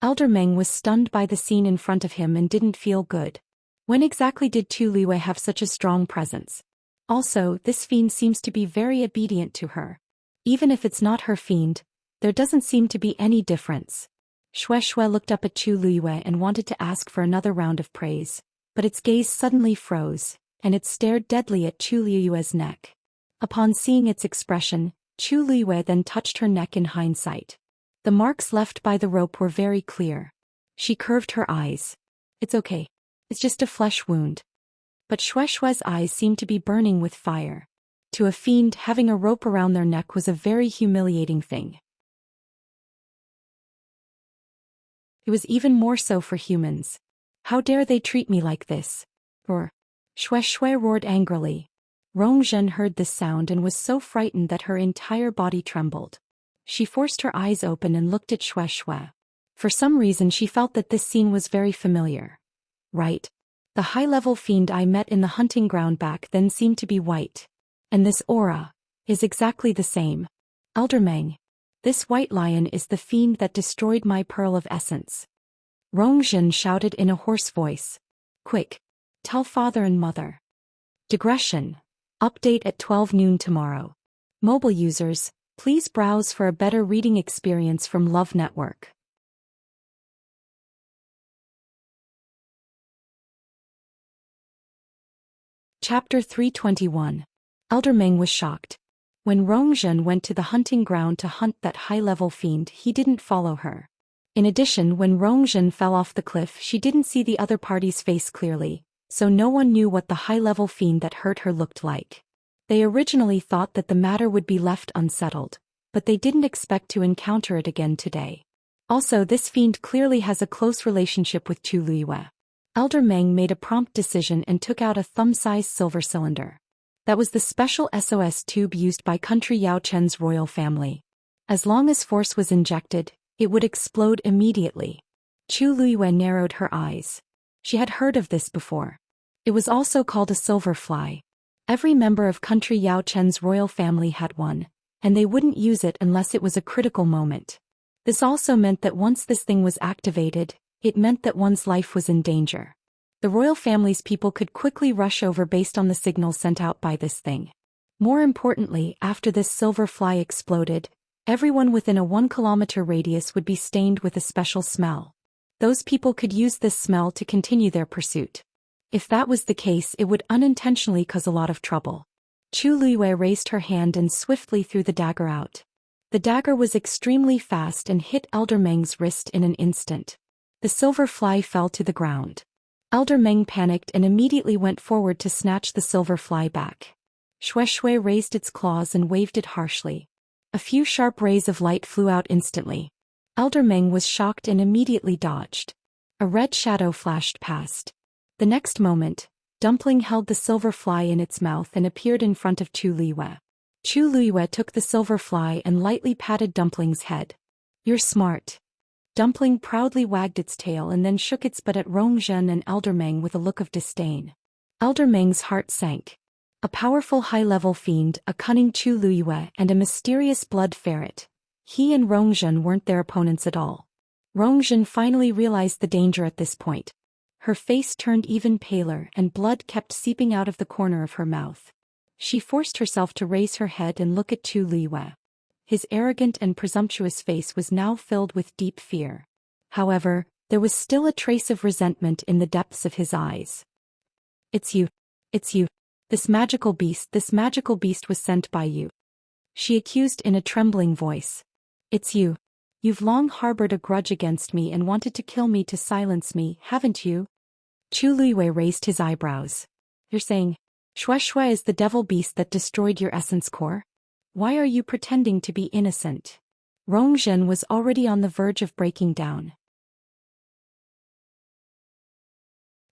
Elder Meng was stunned by the scene in front of him and didn't feel good. When exactly did Chu Luiyue have such a strong presence? Also, this fiend seems to be very obedient to her. Even if it's not her fiend, there doesn't seem to be any difference. Shui looked up at Chu Luiyue and wanted to ask for another round of praise, but its gaze suddenly froze, and it stared deadly at Chu Luiyue's neck. Upon seeing its expression, Chu Luiyue then touched her neck in hindsight. The marks left by the rope were very clear. She curved her eyes. It's okay. It's just a flesh wound. But Shui's eyes seemed to be burning with fire. To a fiend, having a rope around their neck was a very humiliating thing. It was even more so for humans. How dare they treat me like this? Or, Shui roared angrily. Rongzhen heard this sound and was so frightened that her entire body trembled. She forced her eyes open and looked at Shui. For some reason she felt that this scene was very familiar. Right. The high-level fiend I met in the hunting ground back then seemed to be white. And this aura is exactly the same. Elder Meng. This white lion is the fiend that destroyed my pearl of essence. Rongzhen shouted in a hoarse voice. Quick. Tell father and mother. Digression. Update at 12 noon tomorrow. Mobile users, please browse for a better reading experience from Love Network. Chapter 321. Elder Meng was shocked. When Rongzhen went to the hunting ground to hunt that high-level fiend, he didn't follow her. In addition, when Rongzhen fell off the cliff, she didn't see the other party's face clearly, so no one knew what the high-level fiend that hurt her looked like. They originally thought that the matter would be left unsettled, but they didn't expect to encounter it again today. Also, this fiend clearly has a close relationship with Chu Luiyue. Elder Meng made a prompt decision and took out a thumb-sized silver cylinder. That was the special SOS tube used by Country Yao Chen's royal family. As long as force was injected, it would explode immediately. Chu Luiyue narrowed her eyes. She had heard of this before. It was also called a silver fly. Every member of Country Yao Chen's royal family had one, and they wouldn't use it unless it was a critical moment. This also meant that once this thing was activated, it meant that one's life was in danger. The royal family's people could quickly rush over based on the signal sent out by this thing. More importantly, after this silver fly exploded, everyone within a 1-kilometer radius would be stained with a special smell. Those people could use this smell to continue their pursuit. If that was the case, it would unintentionally cause a lot of trouble. Chu Luiyue raised her hand and swiftly threw the dagger out. The dagger was extremely fast and hit Elder Meng's wrist in an instant. The silver fly fell to the ground. Elder Meng panicked and immediately went forward to snatch the silver fly back. Shui raised its claws and waved it harshly. A few sharp rays of light flew out instantly. Elder Meng was shocked and immediately dodged. A red shadow flashed past. The next moment, Dumpling held the silver fly in its mouth and appeared in front of Chu Liyue. Chu Liyue took the silver fly and lightly patted Dumpling's head. "You're smart." Dumpling proudly wagged its tail and then shook its butt at Rongzhen and Elder Meng with a look of disdain. Elder Meng's heart sank. A powerful high-level fiend, a cunning Chu Liyue, and a mysterious blood ferret. He and Rongzhen weren't their opponents at all. Rongzhen finally realized the danger at this point. Her face turned even paler and blood kept seeping out of the corner of her mouth. She forced herself to raise her head and look at Chu Liyue. His arrogant and presumptuous face was now filled with deep fear. However, there was still a trace of resentment in the depths of his eyes. "It's you. It's you. This magical beast was sent by you," she accused in a trembling voice. "It's you. You've long harbored a grudge against me and wanted to kill me to silence me, haven't you?" Chu Liyue raised his eyebrows. "You're saying Shui is the devil beast that destroyed your essence core? Why are you pretending to be innocent?" Rongzhen was already on the verge of breaking down.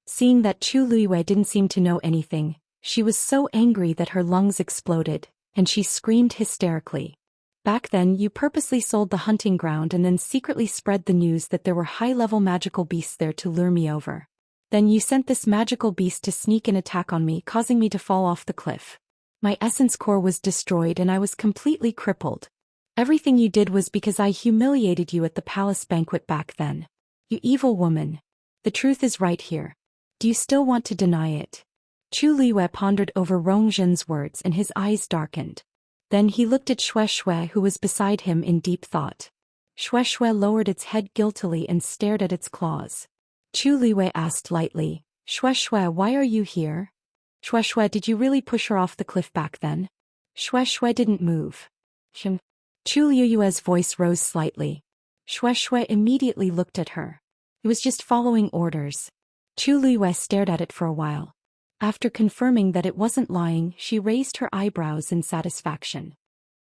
Seeing that Chu Liyue didn't seem to know anything, she was so angry that her lungs exploded, and she screamed hysterically. "Back then you purposely sold the hunting ground and then secretly spread the news that there were high-level magical beasts there to lure me over. Then you sent this magical beast to sneak an attack on me, causing me to fall off the cliff. My essence core was destroyed and I was completely crippled. Everything you did was because I humiliated you at the palace banquet back then. You evil woman. The truth is right here. Do you still want to deny it?" Chu Liyue pondered over Rongzhen's words and his eyes darkened. Then he looked at Shui, who was beside him in deep thought. Shui lowered its head guiltily and stared at its claws. Chu Liyue asked lightly, Shui, "Why are you here?" "Shui, did you really push her off the cliff back then?" Shui didn't move. Chu Liyue's voice rose slightly. Shui immediately looked at her. It was just following orders. Chu Liyue stared at it for a while. After confirming that it wasn't lying, she raised her eyebrows in satisfaction.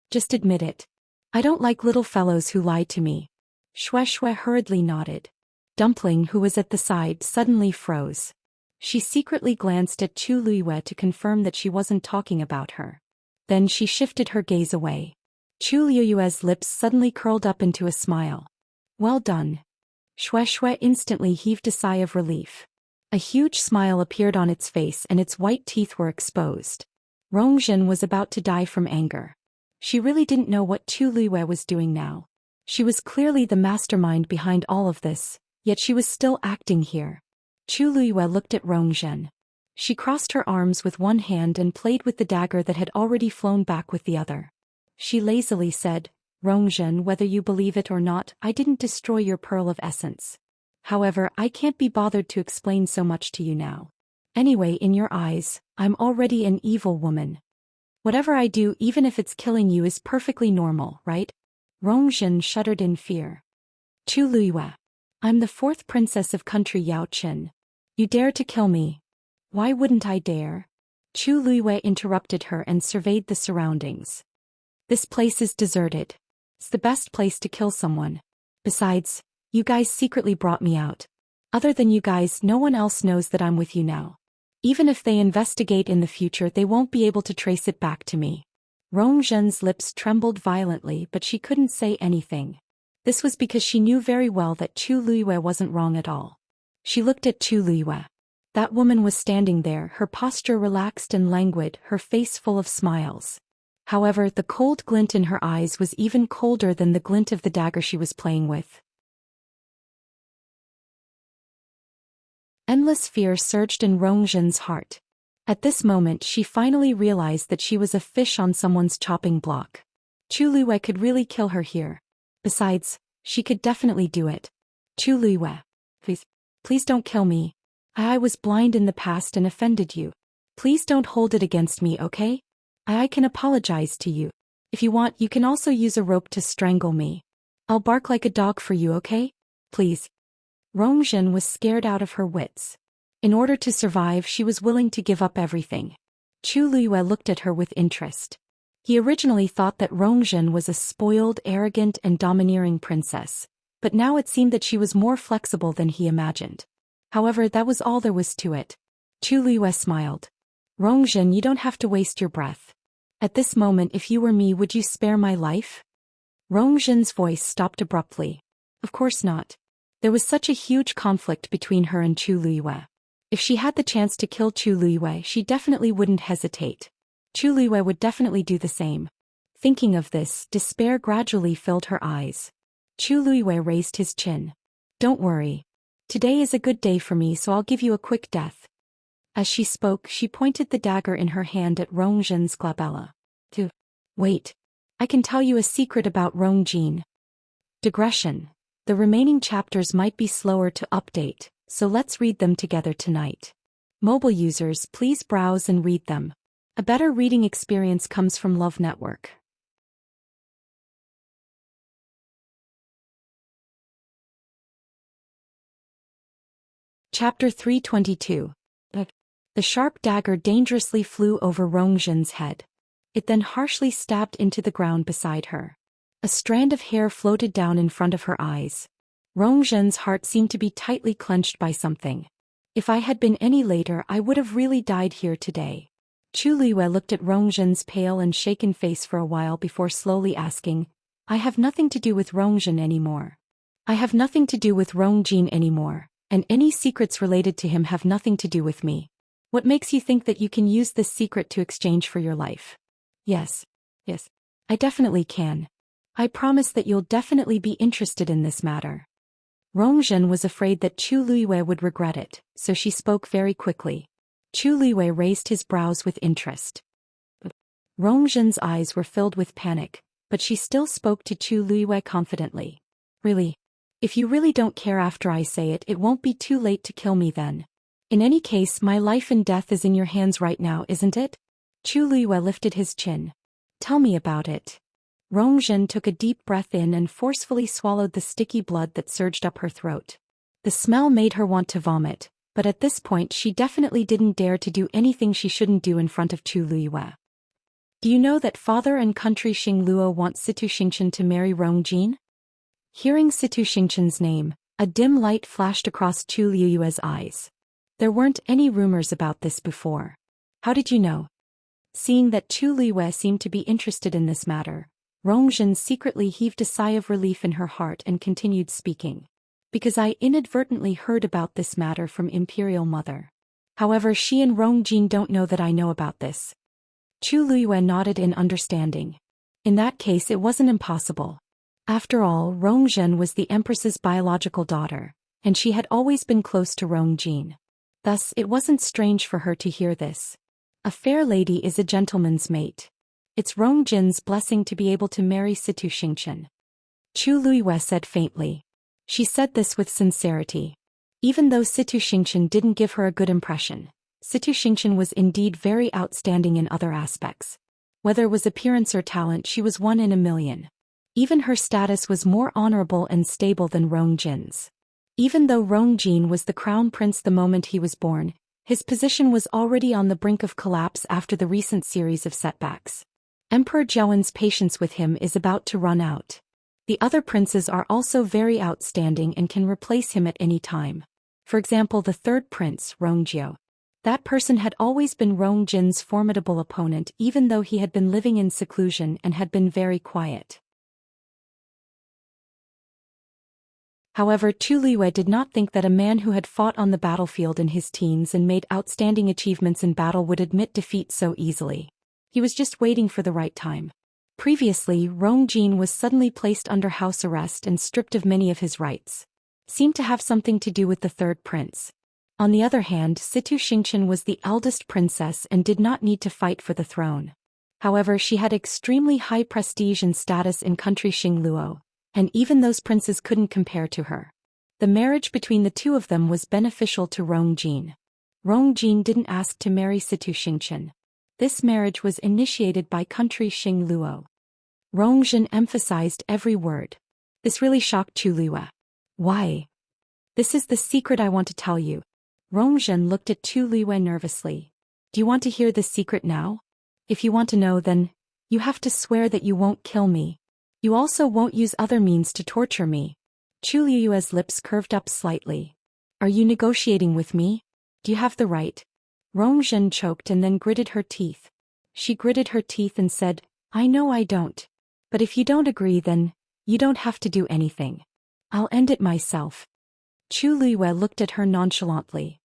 "Just admit it. I don't like little fellows who lie to me." Shui hurriedly nodded. Dumpling, who was at the side, suddenly froze. She secretly glanced at Chu Liyue to confirm that she wasn't talking about her. Then she shifted her gaze away. Chu Liyue's lips suddenly curled up into a smile. "Well done." Shui instantly heaved a sigh of relief. A huge smile appeared on its face and its white teeth were exposed. Rongzhen was about to die from anger. She really didn't know what Chu Liyue was doing now. She was clearly the mastermind behind all of this, yet she was still acting here. Chu Liyue looked at Rongzhen. She crossed her arms with one hand and played with the dagger that had already flown back with the other. She lazily said, "Rongzhen, whether you believe it or not, I didn't destroy your pearl of essence. However, I can't be bothered to explain so much to you now. Anyway, in your eyes, I'm already an evil woman. Whatever I do, even if it's killing you, is perfectly normal, right?" Rongzhen shuddered in fear. "Chu Liyue. I'm the fourth princess of country Yaoqin. You dare to kill me? Why wouldn't I dare?" Chu Liyue interrupted her and surveyed the surroundings. "This place is deserted. It's the best place to kill someone. Besides, you guys secretly brought me out. Other than you guys, no one else knows that I'm with you now. Even if they investigate in the future, they won't be able to trace it back to me." Rongzhen's lips trembled violently, but she couldn't say anything. This was because she knew very well that Chu Liyue wasn't wrong at all. She looked at Chu Liyue. That woman was standing there, her posture relaxed and languid, her face full of smiles. However, the cold glint in her eyes was even colder than the glint of the dagger she was playing with. Endless fear surged in Rongzhen's heart. At this moment she finally realized that she was a fish on someone's chopping block. Chu Liyue could really kill her here. Besides, she could definitely do it. "Chu Liyue. Please don't kill me. I was blind in the past and offended you. Please don't hold it against me, okay? I can apologize to you. If you want, you can also use a rope to strangle me. I'll bark like a dog for you, okay? Please." Rongzhen was scared out of her wits. In order to survive, she was willing to give up everything. Chu Liyue looked at her with interest. He originally thought that Rongzhen was a spoiled, arrogant, and domineering princess, but now it seemed that she was more flexible than he imagined. However, that was all there was to it. Chu Liyue smiled. Rongzhen, you don't have to waste your breath. At this moment, if you were me, would you spare my life? Rongzhen's voice stopped abruptly. Of course not. There was such a huge conflict between her and Chu Liyue. If she had the chance to kill Chu Liyue, she definitely wouldn't hesitate. Chu Liyue would definitely do the same. Thinking of this, despair gradually filled her eyes. Chu Liyue raised his chin. Don't worry. Today is a good day for me, so I'll give you a quick death. As she spoke, she pointed the dagger in her hand at Rongzhen's glabella. Wait. I can tell you a secret about Rongzhen. Digression. The remaining chapters might be slower to update, so let's read them together tonight. Mobile users, please browse and read them. A better reading experience comes from Love Network. Chapter 322. The sharp dagger dangerously flew over Rongzhen's head. It then harshly stabbed into the ground beside her. A strand of hair floated down in front of her eyes. Rongzhen's heart seemed to be tightly clenched by something. If I had been any later, I would have really died here today. Chu Liyue looked at Rongzhen's pale and shaken face for a while before slowly asking, I have nothing to do with Rongzhen anymore. I have nothing to do with Rongzhen anymore, and any secrets related to him have nothing to do with me. What makes you think that you can use this secret to exchange for your life? Yes. I definitely can. I promise that you'll definitely be interested in this matter. Rongzhen was afraid that Chu Liyue would regret it, so she spoke very quickly. Chu Liyue raised his brows with interest. Rongzhen's eyes were filled with panic, but she still spoke to Chu Liyue confidently. Really? If you really don't care after I say it, it won't be too late to kill me then. In any case, my life and death is in your hands right now, isn't it? Chu Liyue lifted his chin. Tell me about it. Rongzhen took a deep breath in and forcefully swallowed the sticky blood that surged up her throat. The smell made her want to vomit, but at this point she definitely didn't dare to do anything she shouldn't do in front of Chu Liyue. Do you know that father and country Xing Luo want Situ Xianxia to marry Rongzhen? Hearing Situ Xianxia's name, a dim light flashed across Chu Liyue's eyes. There weren't any rumors about this before. How did you know? Seeing that Chu Liyue seemed to be interested in this matter, Rongzhen secretly heaved a sigh of relief in her heart and continued speaking. Because I inadvertently heard about this matter from Imperial Mother. However, she and Rongzhen don't know that I know about this. Chu Liyue nodded in understanding. In that case, it wasn't impossible. After all, Rongzhen was the Empress's biological daughter, and she had always been close to Rongzhen. Thus, it wasn't strange for her to hear this. A fair lady is a gentleman's mate. It's Rongzhen's blessing to be able to marry Situ Xianxia. Chu Liyue said faintly. She said this with sincerity. Even though Situ Xianxia didn't give her a good impression, Situ Xianxia was indeed very outstanding in other aspects. Whether it was appearance or talent, she was one in a million. Even her status was more honorable and stable than Rongzhen's. Even though Rongzhen was the crown prince the moment he was born, his position was already on the brink of collapse after the recent series of setbacks. Emperor Zhouan's patience with him is about to run out. The other princes are also very outstanding and can replace him at any time. For example, the third prince, Rongjiu. That person had always been Rongzhen's formidable opponent, even though he had been living in seclusion and had been very quiet. However, Chu Liyue did not think that a man who had fought on the battlefield in his teens and made outstanding achievements in battle would admit defeat so easily. He was just waiting for the right time. Previously, Rongzhen was suddenly placed under house arrest and stripped of many of his rights. Seemed to have something to do with the third prince. On the other hand, Situ Xianxia was the eldest princess and did not need to fight for the throne. However, she had extremely high prestige and status in country Xing Luo, and even those princes couldn't compare to her. The marriage between the two of them was beneficial to Rongzhen. Rongzhen didn't ask to marry Situ Xianxia. This marriage was initiated by country Xing Luo. Rongzhen emphasized every word. This really shocked Chu Liyue. Why? This is the secret I want to tell you. Rongzhen looked at Chu Liyue nervously. Do you want to hear this secret now? If you want to know, then You have to swear that you won't kill me. You also won't use other means to torture me. Chu Liyue's lips curved up slightly. Are you negotiating with me? Do you have the right? Rongzhen choked and then gritted her teeth. She gritted her teeth and said, I know I don't. But if you don't agree then, you don't have to do anything. I'll end it myself. Chu Liyue looked at her nonchalantly.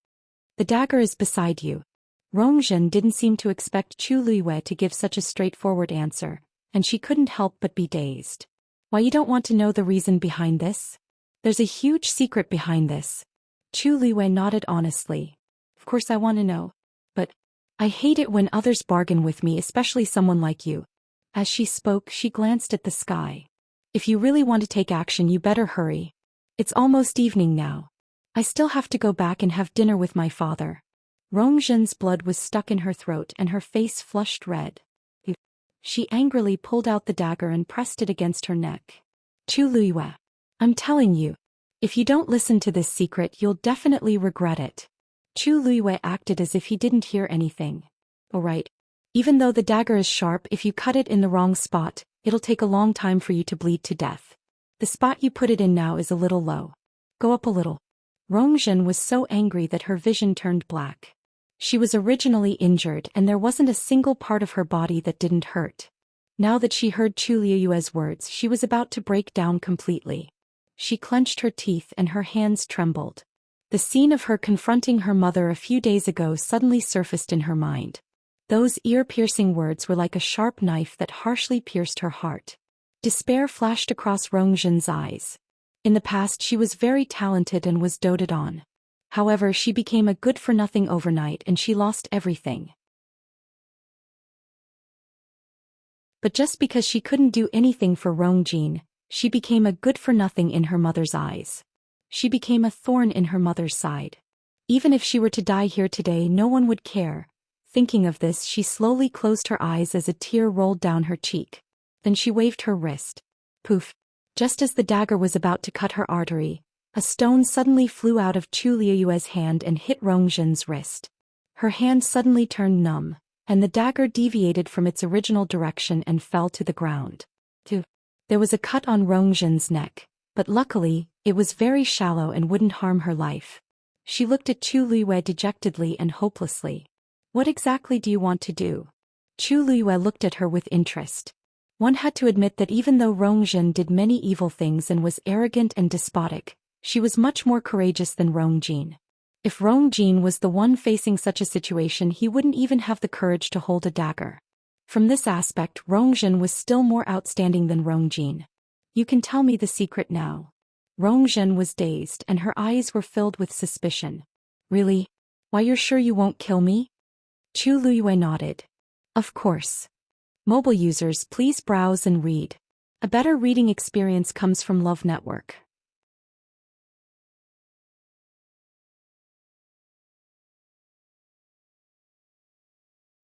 The dagger is beside you. Rongzhen didn't seem to expect Chu Liyue to give such a straightforward answer, and she couldn't help but be dazed. Why, you don't want to know the reason behind this? There's a huge secret behind this. Chu Liyue nodded honestly. Of course I want to know. But I hate it when others bargain with me, especially someone like you. As she spoke, she glanced at the sky. If you really want to take action, you better hurry. It's almost evening now. I still have to go back and have dinner with my father. Rongzhen's blood was stuck in her throat and her face flushed red. She angrily pulled out the dagger and pressed it against her neck. Chu Liyue, I'm telling you, if you don't listen to this secret, you'll definitely regret it. Chu Liyue acted as if he didn't hear anything. All right. Even though the dagger is sharp, if you cut it in the wrong spot, it'll take a long time for you to bleed to death. The spot you put it in now is a little low. Go up a little. Rongzhen was so angry that her vision turned black. She was originally injured and there wasn't a single part of her body that didn't hurt. Now that she heard Chu Liyue's words, she was about to break down completely. She clenched her teeth and her hands trembled. The scene of her confronting her mother a few days ago suddenly surfaced in her mind. Those ear-piercing words were like a sharp knife that harshly pierced her heart. Despair flashed across Rongzhen's eyes. In the past she was very talented and was doted on. However, she became a good-for-nothing overnight and she lost everything. But just because she couldn't do anything for Rongzhen, she became a good-for-nothing in her mother's eyes. She became a thorn in her mother's side. Even if she were to die here today, no one would care. Thinking of this, she slowly closed her eyes as a tear rolled down her cheek. Then she waved her wrist. Poof! Just as the dagger was about to cut her artery, a stone suddenly flew out of Chu Liyue's hand and hit Rongzhen's wrist. Her hand suddenly turned numb, and the dagger deviated from its original direction and fell to the ground. There was a cut on Rongzhen's neck, but luckily, it was very shallow and wouldn't harm her life. She looked at Chu Liyue dejectedly and hopelessly. What exactly do you want to do? Chu Liyue looked at her with interest. One had to admit that even though Rongzhen did many evil things and was arrogant and despotic, she was much more courageous than Rongzhen. If Rongzhen was the one facing such a situation, he wouldn't even have the courage to hold a dagger. From this aspect, Rongzhen was still more outstanding than Rongzhen. You can tell me the secret now. Rongzhen was dazed and her eyes were filled with suspicion. Really? Why, you're sure you won't kill me? Chu Liyue nodded. Of course. Mobile users, please browse and read. A better reading experience comes from Love Network.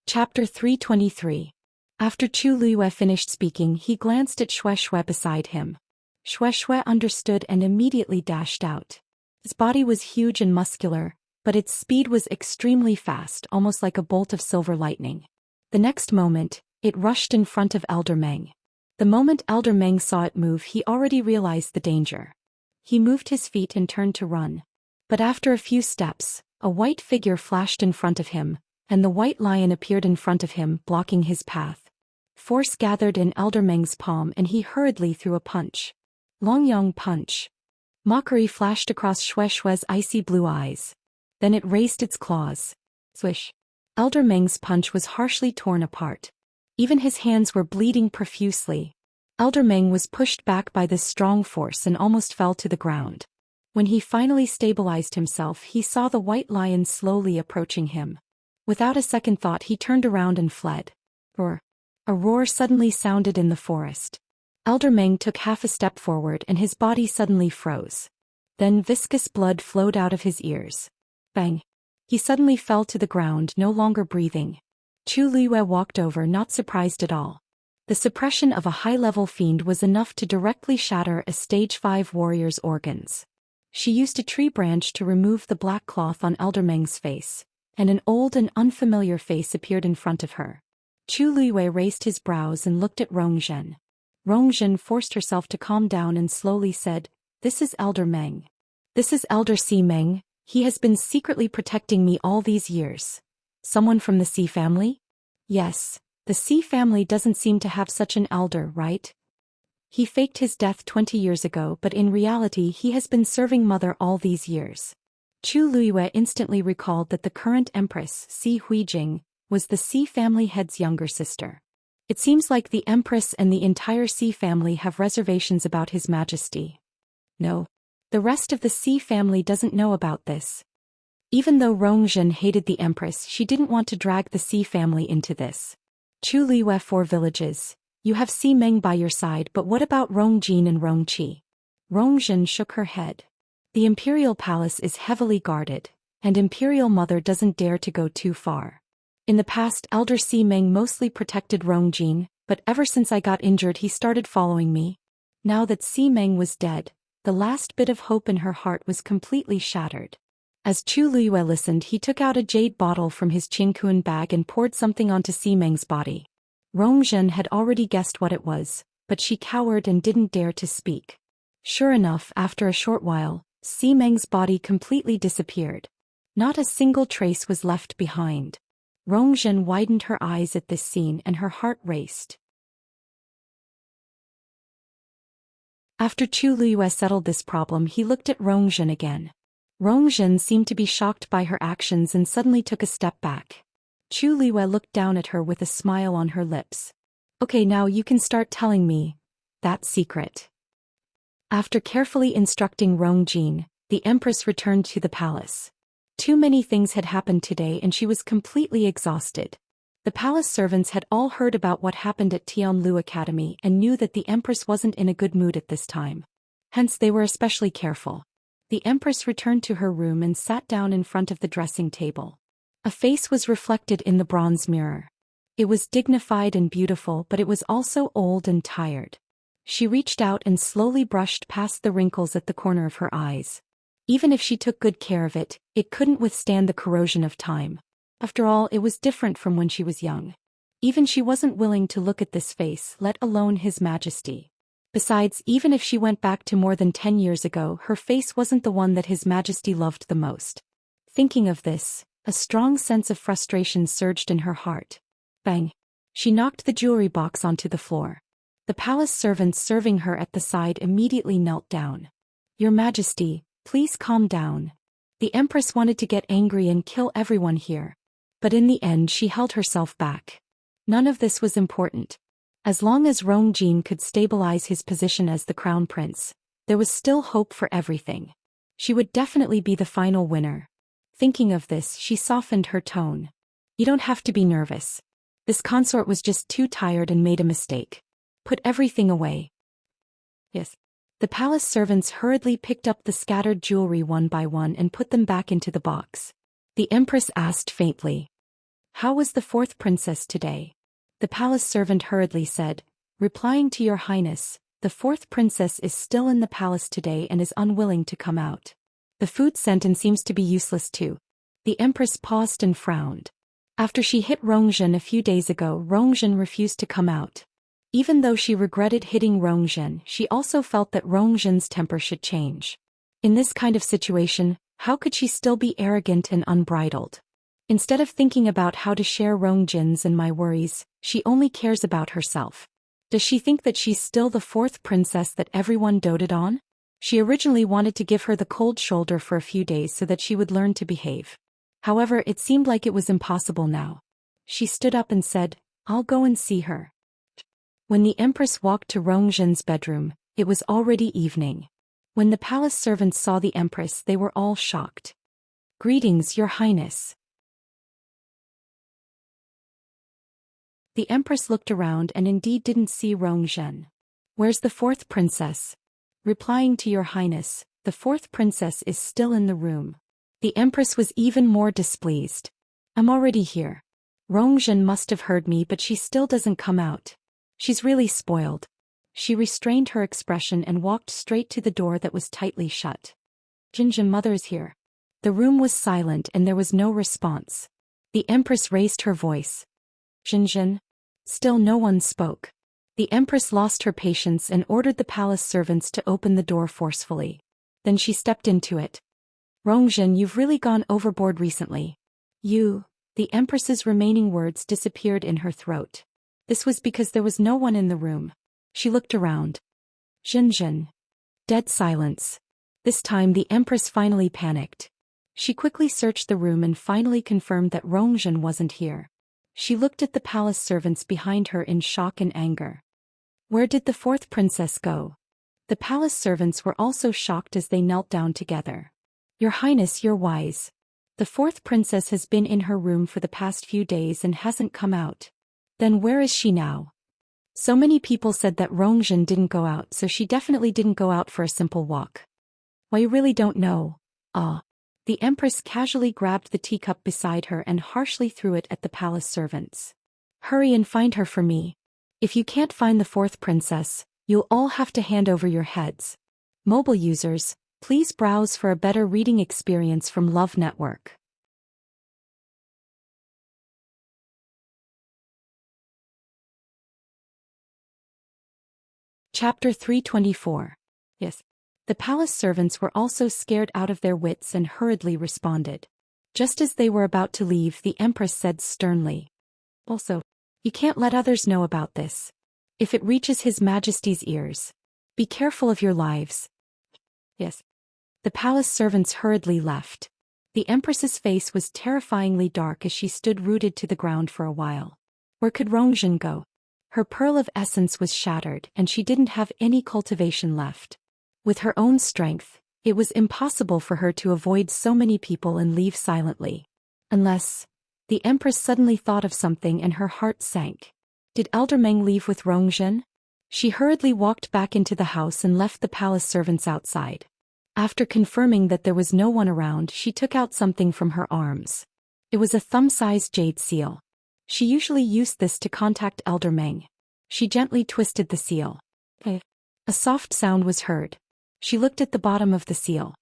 Chapter 323. After Chu Liyue finished speaking, he glanced at Shui beside him. Shui understood and immediately dashed out. His body was huge and muscular, but its speed was extremely fast, almost like a bolt of silver lightning. The next moment, it rushed in front of Elder Meng. The moment Elder Meng saw it move, he already realized the danger. He moved his feet and turned to run. But after a few steps, a white figure flashed in front of him, and the white lion appeared in front of him, blocking his path. Force gathered in Elder Meng's palm and he hurriedly threw a punch. Longyong punch. Mockery flashed across Shui's icy blue eyes. Then it raised its claws. Swish. Elder Meng's punch was harshly torn apart. Even his hands were bleeding profusely. Elder Meng was pushed back by this strong force and almost fell to the ground. When he finally stabilized himself, he saw the white lion slowly approaching him. Without a second thought, he turned around and fled. Roar. A roar suddenly sounded in the forest. Elder Meng took half a step forward and his body suddenly froze. Then viscous blood flowed out of his ears. Bang. He suddenly fell to the ground, no longer breathing. Chu Liyue walked over, not surprised at all. The suppression of a high-level fiend was enough to directly shatter a Stage 5 warrior's organs. She used a tree branch to remove the black cloth on Elder Meng's face, and an old and unfamiliar face appeared in front of her. Chu Luiwei raised his brows and looked at Rongzhen. Rongzhen forced herself to calm down and slowly said, "This is Elder Meng. This is Elder Si Meng. He has been secretly protecting me all these years." "Someone from the Si family?" "Yes. The Si family doesn't seem to have such an elder, right? He faked his death 20 years ago, but in reality he has been serving mother all these years." Chu Luiwei instantly recalled that the current empress, Si Huijing, was the Si family head's younger sister. It seems like the empress and the entire Si family have reservations about His Majesty. No. The rest of the Si family doesn't know about this. Even though Rongzhen hated the empress, she didn't want to drag the Si family into this. Chu Luiwei, 4 villages. You have Si Meng by your side, but what about Rongjin and Rongqi? Rongzhen shook her head. The imperial palace is heavily guarded, and imperial mother doesn't dare to go too far. In the past, Elder Si Meng mostly protected Rongjin, but ever since I got injured he started following me. Now that Si Meng was dead, the last bit of hope in her heart was completely shattered. As Chu Luiwei listened, he took out a jade bottle from his Qingkuan bag and poured something onto Si Meng's body. Rongzhen had already guessed what it was, but she cowered and didn't dare to speak. Sure enough, after a short while, Si Meng's body completely disappeared. Not a single trace was left behind. Rongzhen widened her eyes at this scene and her heart raced. After Chu Luiwei settled this problem, he looked at Rongzhen again. Rongzhen seemed to be shocked by her actions and suddenly took a step back. Chu Luiwei looked down at her with a smile on her lips. "Okay, now you can start telling me that secret." After carefully instructing Rongjin, the empress returned to the palace. Too many things had happened today and she was completely exhausted. The palace servants had all heard about what happened at Tianlu Academy and knew that the empress wasn't in a good mood at this time. Hence they were especially careful. The empress returned to her room and sat down in front of the dressing table. A face was reflected in the bronze mirror. It was dignified and beautiful, but it was also old and tired. She reached out and slowly brushed past the wrinkles at the corner of her eyes. Even if she took good care of it, it couldn't withstand the corrosion of time. After all, it was different from when she was young. Even she wasn't willing to look at this face, let alone His Majesty. Besides, even if she went back to more than 10 years ago, her face wasn't the one that His Majesty loved the most. Thinking of this, a strong sense of frustration surged in her heart. Bang! She knocked the jewelry box onto the floor. The palace servants serving her at the side immediately knelt down. "Your Majesty, please calm down." The empress wanted to get angry and kill everyone here. But in the end she held herself back. None of this was important. As long as Rongjin could stabilize his position as the crown prince, there was still hope for everything. She would definitely be the final winner. Thinking of this, she softened her tone. "You don't have to be nervous. This consort was just too tired and made a mistake. Put everything away." "Yes." The palace servants hurriedly picked up the scattered jewelry one by one and put them back into the box. The empress asked faintly, "How was the 4th princess today?" The palace servant hurriedly said, "Replying to your highness, the 4th princess is still in the palace today and is unwilling to come out. The food sentence seems to be useless too." The empress paused and frowned. After she hit Rongzhen a few days ago, Rongzhen refused to come out. Even though she regretted hitting Rongzhen, she also felt that Rongzhen's temper should change. In this kind of situation, how could she still be arrogant and unbridled? Instead of thinking about how to share Rongjin's and my worries, she only cares about herself. Does she think that she's still the 4th princess that everyone doted on? She originally wanted to give her the cold shoulder for a few days so that she would learn to behave. However, it seemed like it was impossible now. She stood up and said, "I'll go and see her." When the empress walked to Rongzhen's bedroom, it was already evening. When the palace servants saw the empress, they were all shocked. "Greetings, your highness." The empress looked around and indeed didn't see Rongzhen. "Where's the 4th princess?" "Replying to your highness, the 4th princess is still in the room." The empress was even more displeased. "I'm already here. Rongzhen must have heard me, but she still doesn't come out. She's really spoiled." She restrained her expression and walked straight to the door that was tightly shut. "Jinjin, mother is here." The room was silent and there was no response. The empress raised her voice. "Jinjin." Still no one spoke. The Empress lost her patience and ordered the palace servants to open the door forcefully. Then she stepped into it. Rongzhen, you've really gone overboard recently. The Empress's remaining words disappeared in her throat. This was because there was no one in the room. She looked around. Zhenzhen. Dead silence. This time the Empress finally panicked. She quickly searched the room and finally confirmed that Rongzhen wasn't here. She looked at the palace servants behind her in shock and anger. Where did the fourth princess go? The palace servants were also shocked as they knelt down together. Your Highness, you're wise. The fourth princess has been in her room for the past few days and hasn't come out. Then where is she now? So many people said that Rongzhen didn't go out, so she definitely didn't go out for a simple walk. Well, you really don't know. The Empress casually grabbed the teacup beside her and harshly threw it at the palace servants. Hurry and find her for me. If you can't find the fourth princess, you'll all have to hand over your heads. Mobile users, please browse for a better reading experience from Love Network. Chapter 324. Yes. The palace servants were also scared out of their wits and hurriedly responded. Just as they were about to leave, the Empress said sternly. Also, you can't let others know about this. If it reaches His Majesty's ears, be careful of your lives. Yes. The palace servants hurriedly left. The Empress's face was terrifyingly dark as she stood rooted to the ground for a while. Where could Rongzhen go? Her pearl of essence was shattered and she didn't have any cultivation left. With her own strength, it was impossible for her to avoid so many people and leave silently. Unless, the Empress suddenly thought of something and her heart sank. Did Elder Meng leave with Rongzhen? She hurriedly walked back into the house and left the palace servants outside. After confirming that there was no one around, she took out something from her arms. It was a thumb-sized jade seal. She usually used this to contact Elder Meng. She gently twisted the seal. A soft sound was heard. She looked at the bottom of the seal.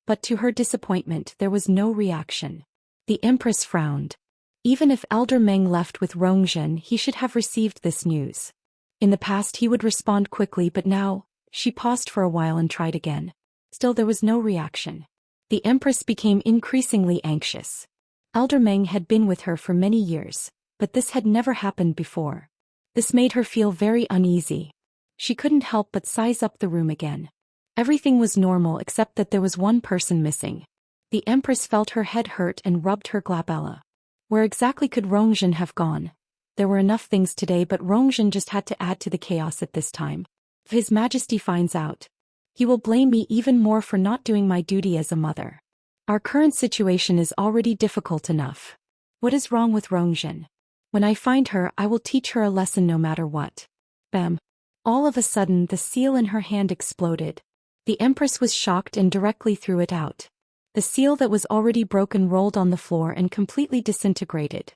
But to her disappointment, there was no reaction. The Empress frowned. Even if Elder Meng left with Rongzhen, he should have received this news. In the past he would respond quickly, but now, she paused for a while and tried again. Still there was no reaction. The Empress became increasingly anxious. Elder Meng had been with her for many years, but this had never happened before. This made her feel very uneasy. She couldn't help but size up the room again. Everything was normal except that there was one person missing. The Empress felt her head hurt and rubbed her glabella. Where exactly could Rongzhen have gone? There were enough things today, but Rongzhen just had to add to the chaos at this time. If His Majesty finds out, he will blame me even more for not doing my duty as a mother. Our current situation is already difficult enough. What is wrong with Rongzhen? When I find her, I will teach her a lesson no matter what. Bam. All of a sudden, the seal in her hand exploded. The Empress was shocked and directly threw it out. The seal that was already broken rolled on the floor and completely disintegrated.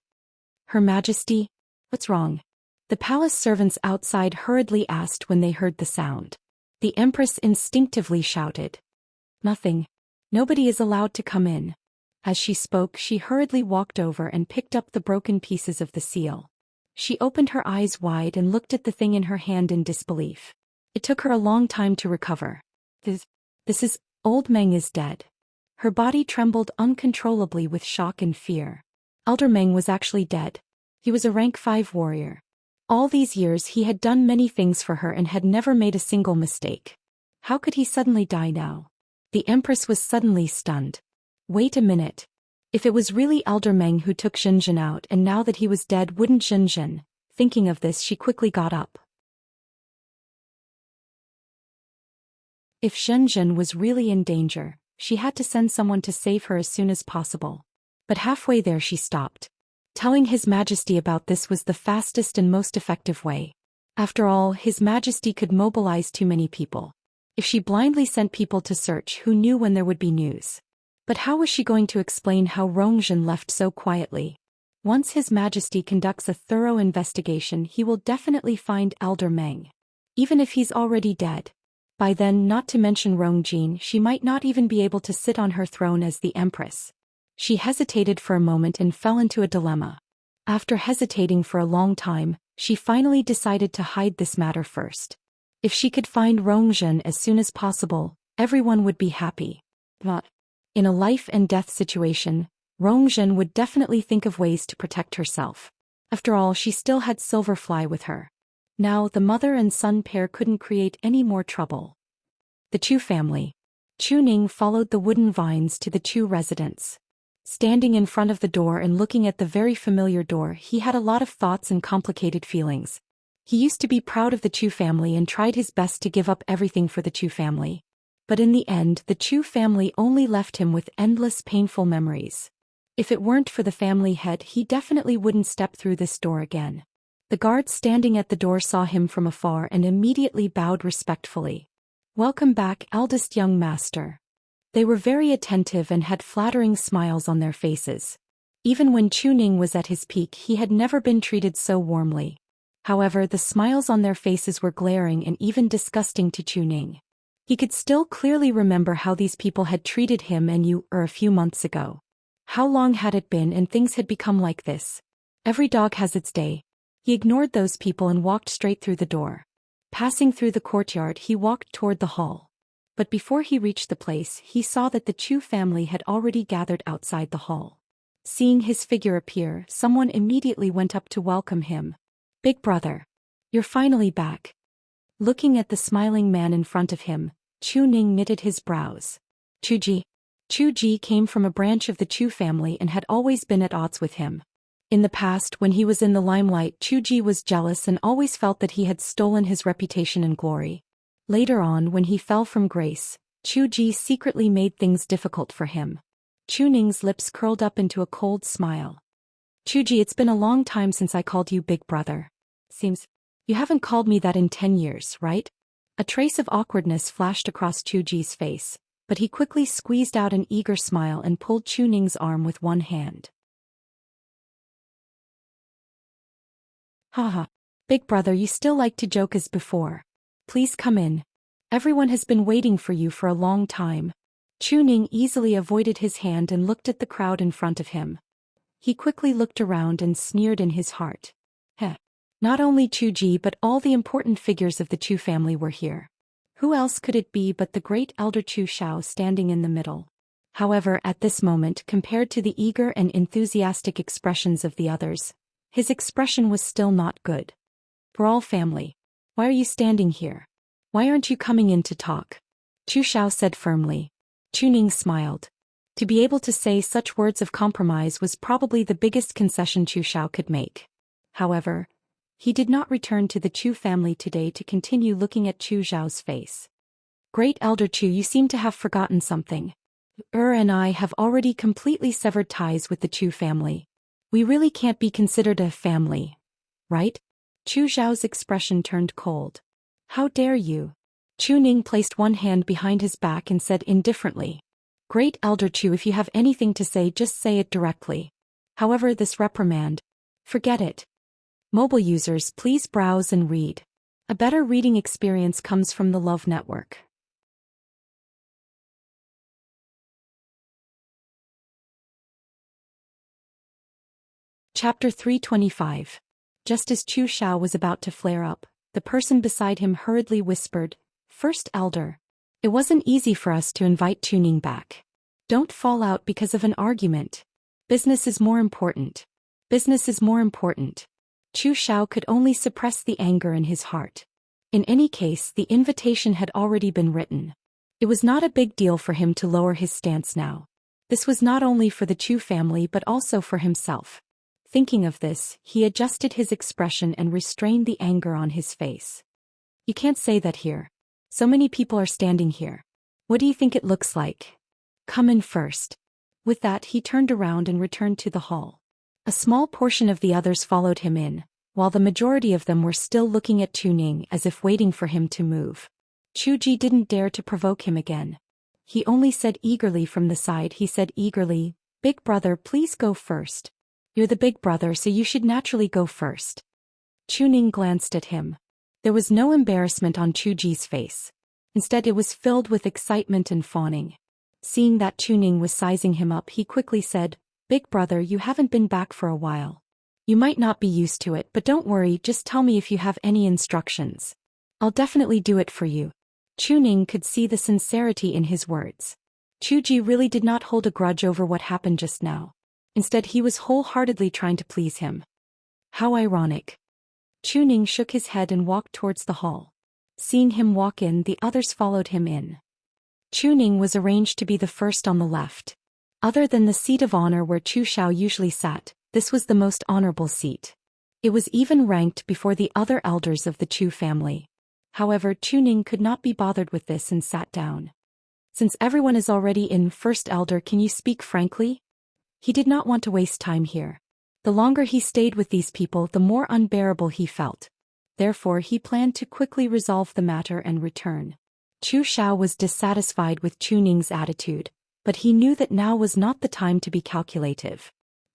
Her Majesty? What's wrong? The palace servants outside hurriedly asked when they heard the sound. The Empress instinctively shouted. Nothing. Nobody is allowed to come in. As she spoke, she hurriedly walked over and picked up the broken pieces of the seal. She opened her eyes wide and looked at the thing in her hand in disbelief. It took her a long time to recover. This is, Old Meng is dead. Her body trembled uncontrollably with shock and fear. Elder Meng was actually dead. He was a rank 5 warrior. All these years he had done many things for her and had never made a single mistake. How could he suddenly die now? The Empress was suddenly stunned. Wait a minute. If it was really Elder Meng who took Zhenzhen out and now that he was dead, wouldn't Zhenzhen? Thinking of this, she quickly got up. If Zhenzhen was really in danger, she had to send someone to save her as soon as possible. But halfway there she stopped. Telling His Majesty about this was the fastest and most effective way. After all, His Majesty could mobilize too many people. If she blindly sent people to search, who knew when there would be news? But how was she going to explain how Rongzhen left so quietly? Once His Majesty conducts a thorough investigation, he will definitely find Elder Meng. Even if he's already dead. By then, not to mention Rongzhen, she might not even be able to sit on her throne as the Empress. She hesitated for a moment and fell into a dilemma. After hesitating for a long time, She finally decided to hide this matter first. If she could find Rongzhen as soon as possible, everyone would be happy. But in a life-and-death situation, Rongzhen would definitely think of ways to protect herself. After all, she still had Silverfly with her. Now the mother and son pair couldn't create any more trouble. The Chu family. Chu Ning followed the wooden vines to the Chu residence. Standing in front of the door and looking at the very familiar door, he had a lot of thoughts and complicated feelings. He used to be proud of the Chu family and tried his best to give up everything for the Chu family. But in the end, the Chu family only left him with endless painful memories. If it weren't for the family head, he definitely wouldn't step through this door again. The guards standing at the door saw him from afar and immediately bowed respectfully. "Welcome back, eldest young master." They were very attentive and had flattering smiles on their faces. Even when Chu Ning was at his peak, he had never been treated so warmly. However, the smiles on their faces were glaring and even disgusting to Chu Ning. He could still clearly remember how these people had treated him and Yu a few months ago. How long had it been and things had become like this? Every dog has its day. He ignored those people and walked straight through the door. Passing through the courtyard, he walked toward the hall. But before he reached the place, he saw that the Chu family had already gathered outside the hall. Seeing his figure appear, someone immediately went up to welcome him. "Big brother. You're finally back." Looking at the smiling man in front of him, Chu Ning knitted his brows. Chu Ji came from a branch of the Chu family and had always been at odds with him. In the past, when he was in the limelight, Chu Ji was jealous and always felt that he had stolen his reputation and glory. Later on, when he fell from grace, Chu Ji secretly made things difficult for him. Chu Ning's lips curled up into a cold smile. "Chu Ji, it's been a long time since I called you big brother. Seems you haven't called me that in 10 years, right?" A trace of awkwardness flashed across Chu Ji's face, but he quickly squeezed out an eager smile and pulled Chu Ning's arm with one hand. "Haha. Big brother, you still like to joke as before. Please come in. Everyone has been waiting for you for a long time." Chu Ning easily avoided his hand and looked at the crowd in front of him. He quickly looked around and sneered in his heart. Heh. Not only Chu Ji but all the important figures of the Chu family were here. Who else could it be but the great elder Chu Xiao standing in the middle? However, at this moment, compared to the eager and enthusiastic expressions of the others, his expression was still not good. "We're all family. Why are you standing here? Why aren't you coming in to talk?" Chu Xiao said firmly. Chu Ning smiled. To be able to say such words of compromise was probably the biggest concession Chu Xiao could make. However, he did not return to the Chu family today to continue looking at Chu Xiao's face. "Great Elder Chu, you seem to have forgotten something. And I have already completely severed ties with the Chu family. We really can't be considered a family, right?" Chu Xiao's expression turned cold. "How dare you?" Chu Ning placed one hand behind his back and said indifferently. "Great Elder Chu, if you have anything to say, just say it directly. However, this reprimand, forget it." Mobile users, please browse and read. A better reading experience comes from the Love Network. Chapter 325. Just as Chu Xiao was about to flare up, the person beside him hurriedly whispered, "First Elder. It wasn't easy for us to invite Chu Ning back. Don't fall out because of an argument. Business is more important. Business is more important." Chu Xiao could only suppress the anger in his heart. In any case, the invitation had already been written. It was not a big deal for him to lower his stance now. This was not only for the Chu family but also for himself. Thinking of this, he adjusted his expression and restrained the anger on his face. "You can't say that here. So many people are standing here. What do you think it looks like? Come in first." With that, he turned around and returned to the hall. A small portion of the others followed him in, while the majority of them were still looking at Chu Ning as if waiting for him to move. Chu Ji didn't dare to provoke him again. He only said eagerly from the side, "Big brother, please go first. You're the big brother, so you should naturally go first." Chu Ning glanced at him. There was no embarrassment on Chu Ji's face. Instead, it was filled with excitement and fawning. Seeing that Chu Ning was sizing him up, he quickly said, "Big brother, you haven't been back for a while. You might not be used to it, but don't worry, just tell me if you have any instructions. I'll definitely do it for you. Chuning could see the sincerity in his words. Chuji really did not hold a grudge over what happened just now. Instead, he was wholeheartedly trying to please him. How ironic. Chuning shook his head and walked towards the hall. Seeing him walk in, the others followed him in. Chuning was arranged to be the first on the left. Other than the seat of honor where Chu Xiao usually sat, this was the most honorable seat. It was even ranked before the other elders of the Chu family. However, Chuning could not be bothered with this and sat down. Since everyone is already in, First Elder, can you speak frankly? He did not want to waste time here. The longer he stayed with these people, the more unbearable he felt. Therefore, he planned to quickly resolve the matter and return. Chu Xiao was dissatisfied with Chuning's attitude, but he knew that now was not the time to be calculative.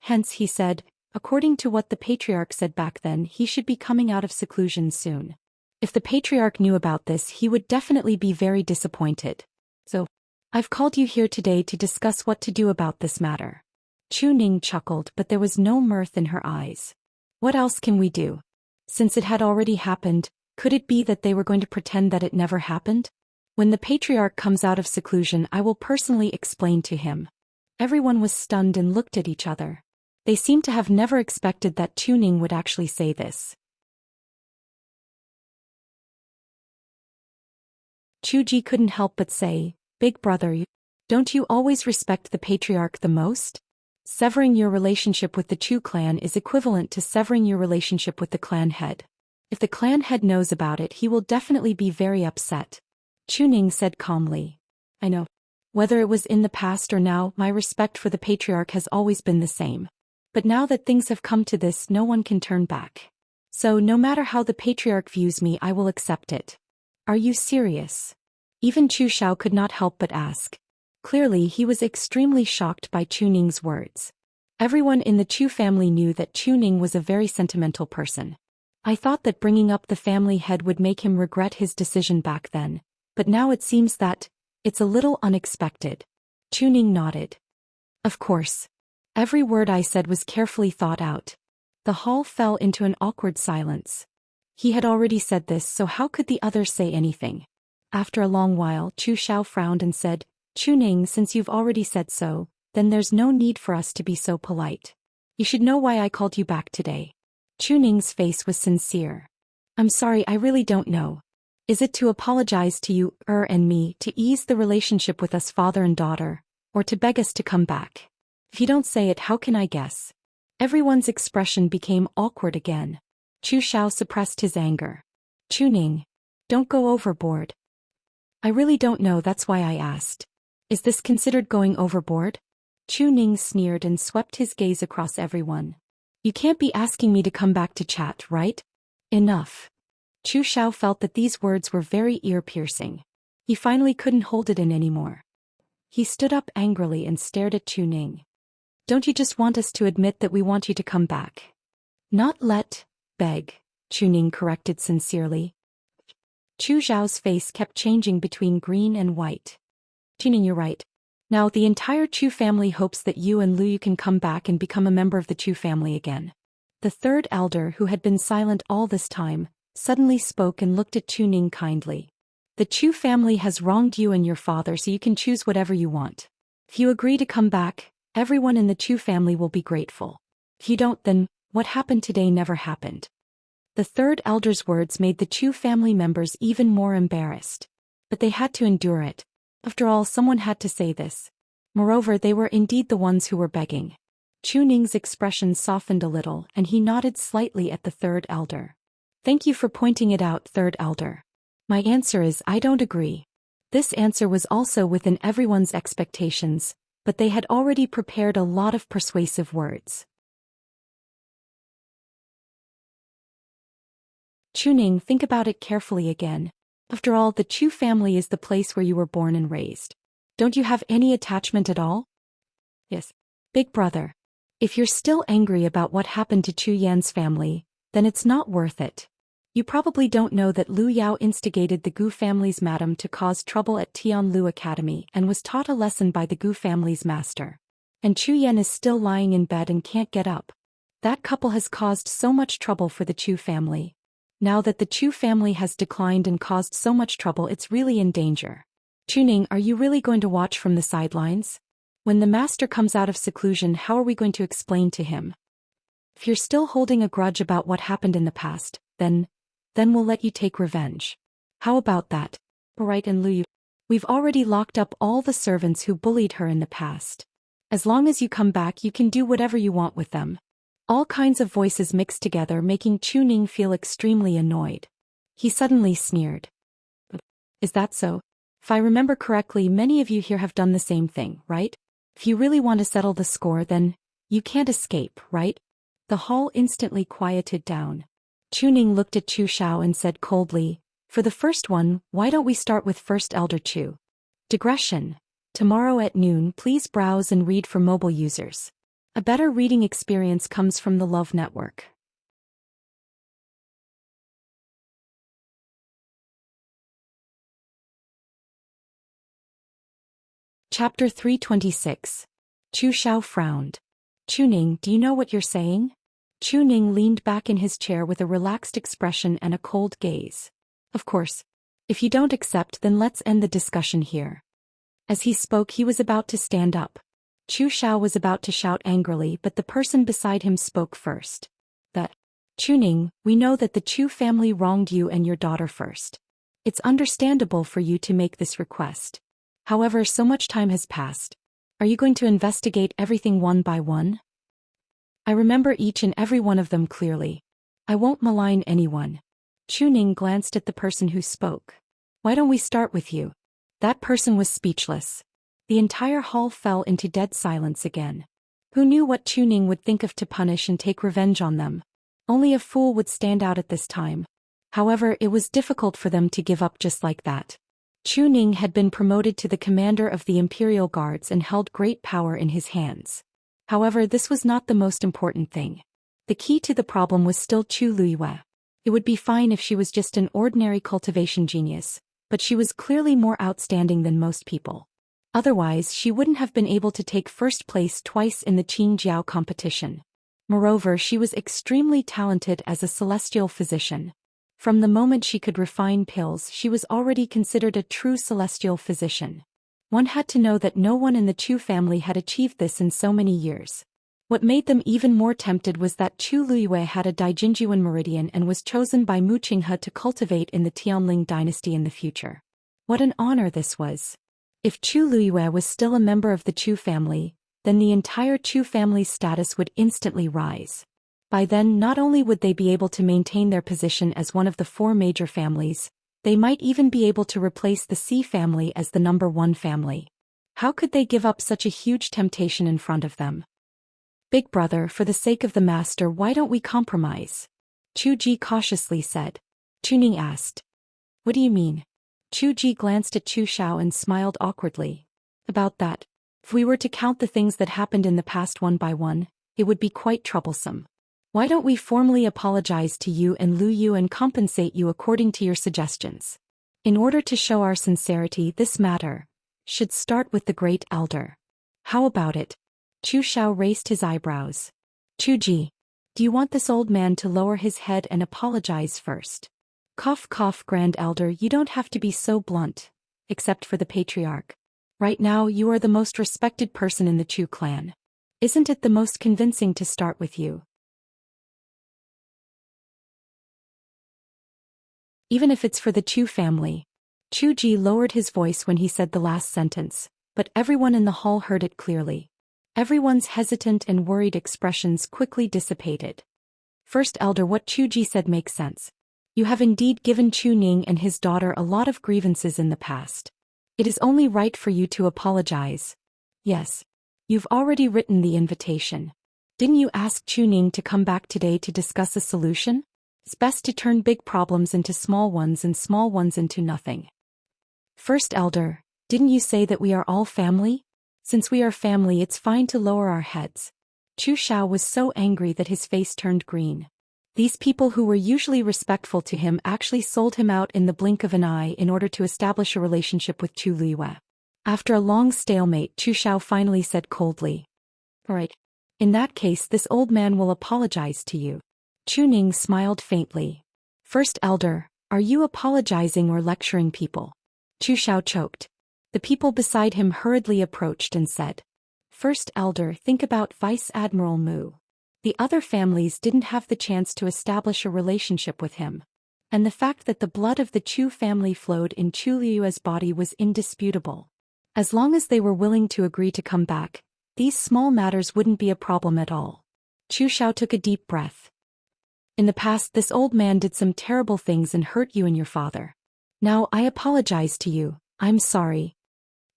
Hence, he said, according to what the patriarch said back then, he should be coming out of seclusion soon. If the patriarch knew about this, he would definitely be very disappointed. So, I've called you here today to discuss what to do about this matter. Chuning chuckled, but there was no mirth in her eyes. What else can we do? Since it had already happened, could it be that they were going to pretend that it never happened? When the patriarch comes out of seclusion, I will personally explain to him. Everyone was stunned and looked at each other. They seemed to have never expected that Chuning would actually say this. Chuji couldn't help but say, Big brother, don't you always respect the patriarch the most? Severing your relationship with the Chu clan is equivalent to severing your relationship with the clan head. If the clan head knows about it, he will definitely be very upset. Chuning said calmly. I know. Whether it was in the past or now, my respect for the patriarch has always been the same. But now that things have come to this, no one can turn back. So no matter how the patriarch views me, I will accept it. Are you serious? Even Chu Xiao could not help but ask. Clearly, he was extremely shocked by Chuning's words. Everyone in the Chu family knew that Chuning was a very sentimental person. I thought that bringing up the family head would make him regret his decision back then, but now it seems that it's a little unexpected. Chuning nodded. Of course. Every word I said was carefully thought out. The hall fell into an awkward silence. He had already said this, so how could the others say anything? After a long while, Chu Xiao frowned and said, Chuning, since you've already said so, then there's no need for us to be so polite. You should know why I called you back today. Chuning's face was sincere. I'm sorry, I really don't know. Is it to apologize to you, and me, to ease the relationship with us father and daughter, or to beg us to come back? If you don't say it, how can I guess? Everyone's expression became awkward again. Chu Xiao suppressed his anger. Chuning, don't go overboard. I really don't know, that's why I asked. Is this considered going overboard? Chuning sneered and swept his gaze across everyone. You can't be asking me to come back to chat, right? Enough. Chu Xiao felt that these words were very ear-piercing. He finally couldn't hold it in anymore. He stood up angrily and stared at Chuning. Don't you just want us to admit that we want you to come back? Not beg, Chuning corrected sincerely. Chu Xiao's face kept changing between green and white. Chuning, you're right. Now the entire Chu family hopes that you and Liu can come back and become a member of the Chu family again. The third elder, who had been silent all this time, suddenly spoke and looked at Chuning kindly. The Chu family has wronged you and your father, so you can choose whatever you want. If you agree to come back, everyone in the Chu family will be grateful. If you don't, then what happened today never happened. The third elder's words made the Chu family members even more embarrassed. But they had to endure it. After all, someone had to say this. Moreover, they were indeed the ones who were begging. Chuning's expression softened a little, and he nodded slightly at the third elder. Thank you for pointing it out, third elder. My answer is I don't agree. This answer was also within everyone's expectations, but they had already prepared a lot of persuasive words. Chuning, think about it carefully again. After all, the Chu family is the place where you were born and raised. Don't you have any attachment at all? Yes. Big brother. If you're still angry about what happened to Chu Yan's family, then it's not worth it. You probably don't know that Lu Yao instigated the Gu family's madam to cause trouble at Tianlu Academy and was taught a lesson by the Gu family's master. And Chu Yan is still lying in bed and can't get up. That couple has caused so much trouble for the Chu family. Now that the Chu family has declined and caused so much trouble, it's really in danger. Chuning, are you really going to watch from the sidelines? When the master comes out of seclusion, how are we going to explain to him? If you're still holding a grudge about what happened in the past, then we'll let you take revenge. How about that? Right, and Lu, we've already locked up all the servants who bullied her in the past. As long as you come back, you can do whatever you want with them. All kinds of voices mixed together, making Chuning feel extremely annoyed. He suddenly sneered. Is that so? If I remember correctly, many of you here have done the same thing, right? If you really want to settle the score, then you can't escape, right? The hall instantly quieted down. Chuning looked at Chu Xiao and said coldly, for the first one, why don't we start with First Elder Chu? Digression. Tomorrow at noon, please browse and read for mobile users. A better reading experience comes from the Love Network. Chapter 326. Chu Xiao frowned. Chuning, do you know what you're saying? Chuning leaned back in his chair with a relaxed expression and a cold gaze. Of course. If you don't accept, then let's end the discussion here. As he spoke, he was about to stand up. Chu Xiao was about to shout angrily, but the person beside him spoke first. Chuning, we know that the Chu family wronged you and your daughter first. It's understandable for you to make this request. However, so much time has passed. Are you going to investigate everything one by one? I remember each and every one of them clearly. I won't malign anyone. Chuning glanced at the person who spoke. Why don't we start with you? That person was speechless. The entire hall fell into dead silence again. Who knew what Chuning would think of to punish and take revenge on them? Only a fool would stand out at this time. However, it was difficult for them to give up just like that. Chuning had been promoted to the commander of the Imperial Guards and held great power in his hands. However, this was not the most important thing. The key to the problem was still Chu Luiyue. It would be fine if she was just an ordinary cultivation genius, but she was clearly more outstanding than most people. Otherwise, she wouldn't have been able to take first place twice in the Qingjiao competition. Moreover, she was extremely talented as a celestial physician. From the moment she could refine pills, she was already considered a true celestial physician. One had to know that no one in the Chu family had achieved this in so many years. What made them even more tempted was that Chu Luiyue had a Daijinjuan meridian and was chosen by Mu Qinghe to cultivate in the Tianling dynasty in the future. What an honor this was! If Chu Luiyue was still a member of the Chu family, then the entire Chu family's status would instantly rise. By then, not only would they be able to maintain their position as one of the four major families, they might even be able to replace the C family as the number one family. How could they give up such a huge temptation in front of them? Big brother, for the sake of the master, why don't we compromise? Chu Ji cautiously said. Chuning asked. What do you mean? Chu Ji glanced at Chu Xiao and smiled awkwardly. About that. If we were to count the things that happened in the past one by one, it would be quite troublesome. Why don't we formally apologize to you and Lu Yu and compensate you according to your suggestions? In order to show our sincerity, this matter should start with the great elder. How about it? Chu Xiao raised his eyebrows. Chu Ji, do you want this old man to lower his head and apologize first? Cough cough, Grand Elder, you don't have to be so blunt, except for the patriarch. Right now you are the most respected person in the Chu clan. Isn't it the most convincing to start with you? Even if it's for the Chu family. Chu Ji lowered his voice when he said the last sentence, but everyone in the hall heard it clearly. Everyone's hesitant and worried expressions quickly dissipated. First Elder, what Chu Ji said makes sense. You have indeed given Chu Ning and his daughter a lot of grievances in the past. It is only right for you to apologize. Yes. You've already written the invitation. Didn't you ask Chu Ning to come back today to discuss a solution? It's best to turn big problems into small ones and small ones into nothing. First Elder, didn't you say that we are all family? Since we are family, it's fine to lower our heads. Chu Xiao was so angry that his face turned green. These people who were usually respectful to him actually sold him out in the blink of an eye in order to establish a relationship with Chu Luiyue. After a long stalemate, Chu Xiao finally said coldly. All right. In that case, this old man will apologize to you. Chuning smiled faintly. First elder, are you apologizing or lecturing people? Chu Xiao choked. The people beside him hurriedly approached and said, First elder, think about Vice Admiral Mu. The other families didn't have the chance to establish a relationship with him. And the fact that the blood of the Chu family flowed in Chu Liu's body was indisputable. As long as they were willing to agree to come back, these small matters wouldn't be a problem at all. Chu Xiao took a deep breath. In the past, this old man did some terrible things and hurt you and your father. Now I apologize to you, I'm sorry.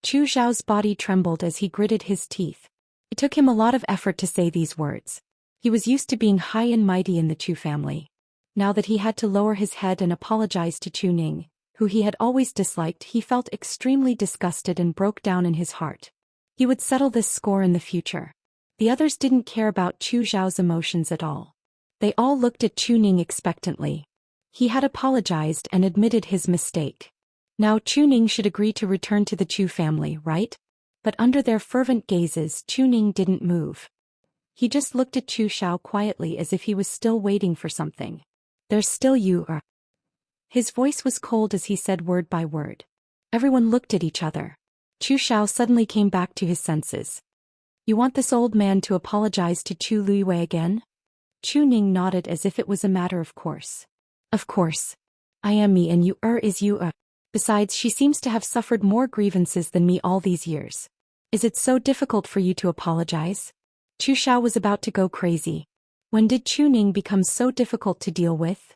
Chu Xiao's body trembled as he gritted his teeth. It took him a lot of effort to say these words. He was used to being high and mighty in the Chu family. Now that he had to lower his head and apologize to Chu Ning, who he had always disliked, he felt extremely disgusted and broke down in his heart. He would settle this score in the future. The others didn't care about Chu Xiao's emotions at all. They all looked at Chu Ning expectantly. He had apologized and admitted his mistake. Now Chu Ning should agree to return to the Chu family, right? But under their fervent gazes, Chu Ning didn't move. He just looked at Chu Xiao quietly as if he was still waiting for something. There's still you. His voice was cold as he said word by word. Everyone looked at each other. Chu Xiao suddenly came back to his senses. You want this old man to apologize to Chu Luiyue again? Chu Ning nodded as if it was a matter of course. Of course. I am me and you is you. Besides, she seems to have suffered more grievances than me all these years. Is it so difficult for you to apologize? Chu Xiao was about to go crazy. When did Chu Ning become so difficult to deal with?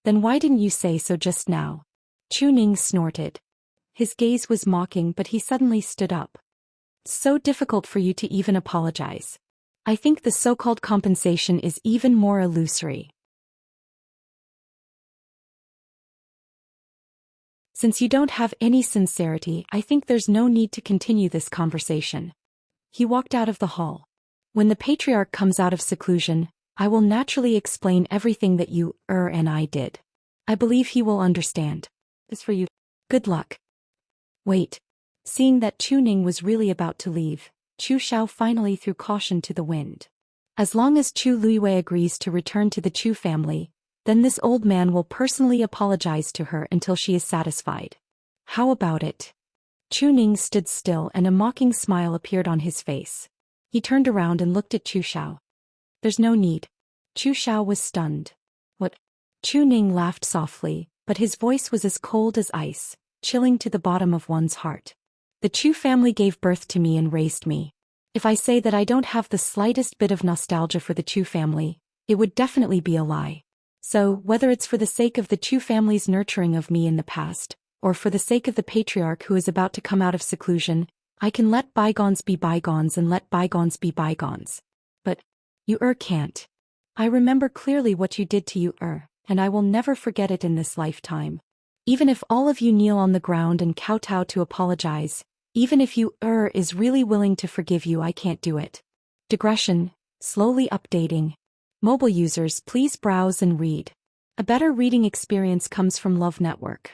Then why didn't you say so just now? Chu Ning snorted. His gaze was mocking, but he suddenly stood up. So difficult for you to even apologize. I think the so-called compensation is even more illusory. Since you don't have any sincerity, I think there's no need to continue this conversation. He walked out of the hall. When the patriarch comes out of seclusion, I will naturally explain everything that you, and I did. I believe he will understand. This for you. Good luck. Wait. Seeing that Chu Ning was really about to leave, Chu Xiao finally threw caution to the wind. As long as Chu Luiyue agrees to return to the Chu family, then this old man will personally apologize to her until she is satisfied. How about it? Chu Ning stood still and a mocking smile appeared on his face. He turned around and looked at Chu Xiao. There's no need. Chu Xiao was stunned. What? Chu Ning laughed softly, but his voice was as cold as ice, chilling to the bottom of one's heart. The Chu family gave birth to me and raised me. If I say that I don't have the slightest bit of nostalgia for the Chu family, it would definitely be a lie. So, whether it's for the sake of the Chu family's nurturing of me in the past, or for the sake of the patriarch who is about to come out of seclusion, I can let bygones be bygones and let bygones be bygones. But you can't. I remember clearly what you did to you and I will never forget it in this lifetime. Even if all of you kneel on the ground and kowtow to apologize, even if you is really willing to forgive you, I can't do it. Digression, slowly updating. Mobile users, please browse and read. A better reading experience comes from Love Network.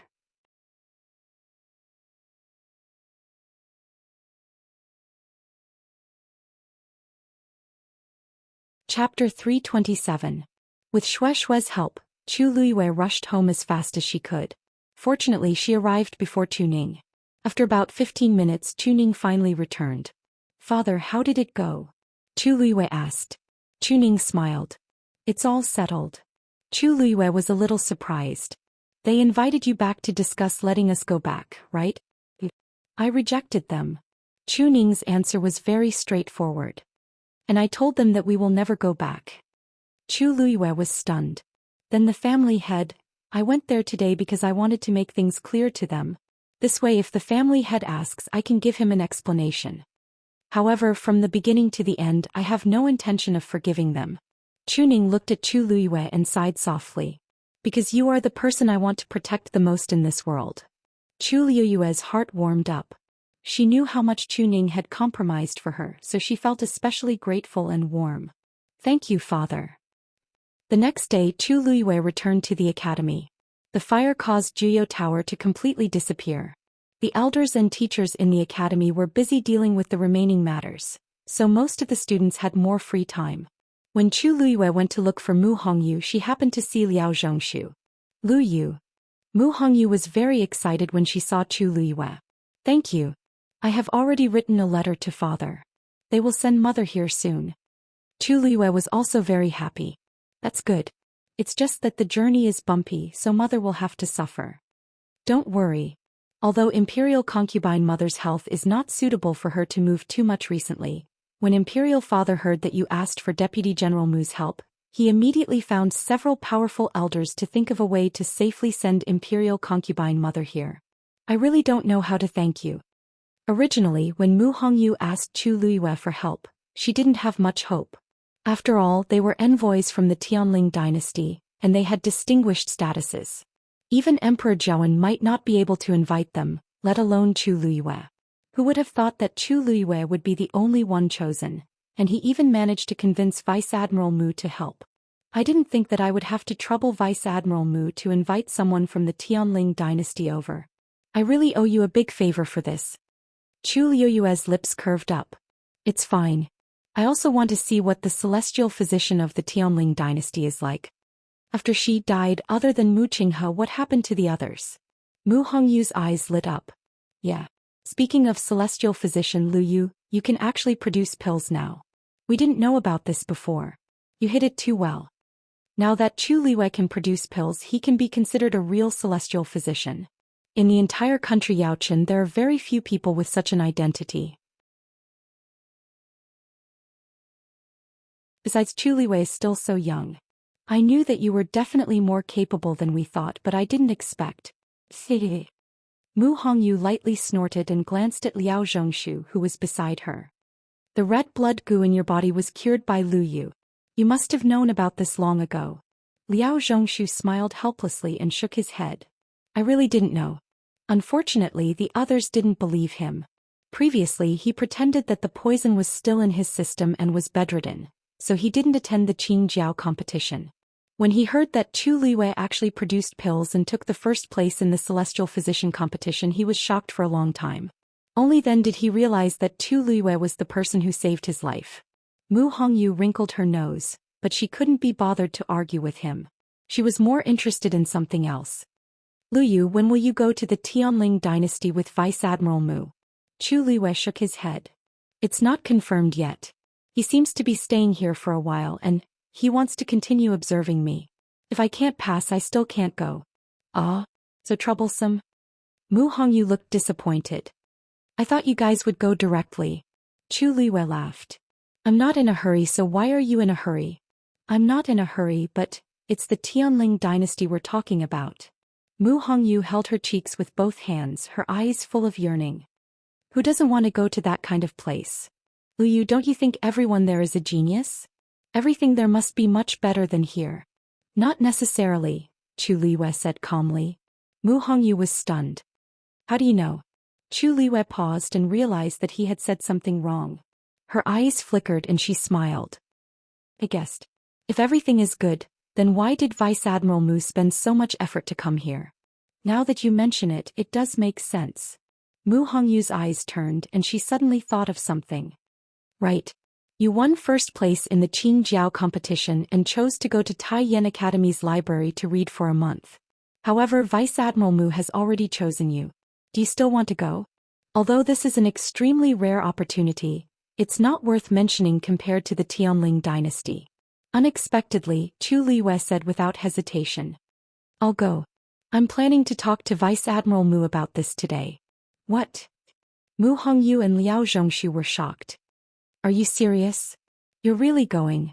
Chapter 327. With Shue's help, Chu Luiyue rushed home as fast as she could. Fortunately, she arrived before Chu Ning. After about 15 minutes, Chu Ning finally returned. Father, how did it go? Chu Luiyue asked. Chu Ning smiled. It's all settled. Chu Luiyue was a little surprised. They invited you back to discuss letting us go back, right? I rejected them. Chu Ning's answer was very straightforward. And I told them that we will never go back. Chu Luiyue was stunned. Then the family head, I went there today because I wanted to make things clear to them. This way if the family head asks, I can give him an explanation. However, from the beginning to the end, I have no intention of forgiving them. Chu Ning looked at Chu Luiyue and sighed softly. Because you are the person I want to protect the most in this world. Chu Luiyue's heart warmed up. She knew how much Chu Ning had compromised for her, so she felt especially grateful and warm. Thank you, father. The next day, Chu Luiyue returned to the academy. The fire caused Juyo Tower to completely disappear. The elders and teachers in the academy were busy dealing with the remaining matters. so most of the students had more free time. When Chu Luyue went to look for Mu Hongyu, she happened to see Liao Zhongshu. Luyu. Mu Hongyu was very excited when she saw Chu Luyue. Thank you. I have already written a letter to father. They will send mother here soon. Chu Luyue was also very happy. That's good. It's just that the journey is bumpy, so mother will have to suffer. Don't worry. Although Imperial concubine mother's health is not suitable for her to move too much recently, when Imperial father heard that you asked for Deputy General Mu's help, he immediately found several powerful elders to think of a way to safely send Imperial concubine mother here. I really don't know how to thank you. Originally, when Mu Hongyu asked Chu Luyue for help, she didn't have much hope. After all, they were envoys from the Tianling dynasty, and they had distinguished statuses. Even Emperor Zhaowen might not be able to invite them, let alone Chu Luyue. Who would have thought that Chu Luyue would be the only one chosen, and he even managed to convince Vice Admiral Mu to help. I didn't think that I would have to trouble Vice Admiral Mu to invite someone from the Tianling dynasty over. I really owe you a big favor for this. Chu Luyue's lips curved up. It's fine. I also want to see what the celestial physician of the Tianling dynasty is like. After she died, other than Mu Qinghe, what happened to the others? Mu Hongyu's eyes lit up. Yeah. Speaking of celestial physician Lu Yu, you can actually produce pills now. We didn't know about this before. You hit it too well. Now that Chu Liyue can produce pills, he can be considered a real celestial physician. In the entire country Yaochen, there are very few people with such an identity. Besides, Chu Liyue is still so young. I knew that you were definitely more capable than we thought, but I didn't expect. Mu Hongyu lightly snorted and glanced at Liao Zhongshu, who was beside her. The red blood goo in your body was cured by Lu Yu. You must have known about this long ago. Liao Zhongshu smiled helplessly and shook his head. I really didn't know. Unfortunately, the others didn't believe him. Previously, he pretended that the poison was still in his system and was bedridden, so he didn't attend the Qingjiao competition. When he heard that Chu Liyue actually produced pills and took the first place in the celestial physician competition, he was shocked for a long time. Only then did he realize that Chu Liyue was the person who saved his life. Mu Hongyu wrinkled her nose, but she couldn't be bothered to argue with him. She was more interested in something else. Lu Yu, when will you go to the Tianling dynasty with Vice Admiral Mu? Chu Liyue shook his head. It's not confirmed yet. He seems to be staying here for a while and he wants to continue observing me. If I can't pass, I still can't go. Ah, so troublesome. Mu Hongyu looked disappointed. I thought you guys would go directly. Chu Liyue laughed. I'm not in a hurry, so why are you in a hurry? I'm not in a hurry, but it's the Tianling dynasty we're talking about. Mu Hongyu held her cheeks with both hands, her eyes full of yearning. Who doesn't want to go to that kind of place? Lu Yu, don't you think everyone there is a genius? Everything there must be much better than here. Not necessarily, Chu Liyue said calmly. Mu Hongyu was stunned. How do you know? Chu Liyue paused and realized that he had said something wrong. Her eyes flickered and she smiled. I guessed. If everything is good, then why did Vice Admiral Mu spend so much effort to come here? Now that you mention it, it does make sense. Mu Hongyu's eyes turned and she suddenly thought of something. Right. You won first place in the Qingjiao competition and chose to go to Taiyan Academy's library to read for a month. However, Vice Admiral Mu has already chosen you. Do you still want to go? Although this is an extremely rare opportunity, it's not worth mentioning compared to the Tianling dynasty. Unexpectedly, Chu Liyue said without hesitation. I'll go. I'm planning to talk to Vice Admiral Mu about this today. What? Mu Hongyu and Liao Zhongshu were shocked. Are you serious? You're really going?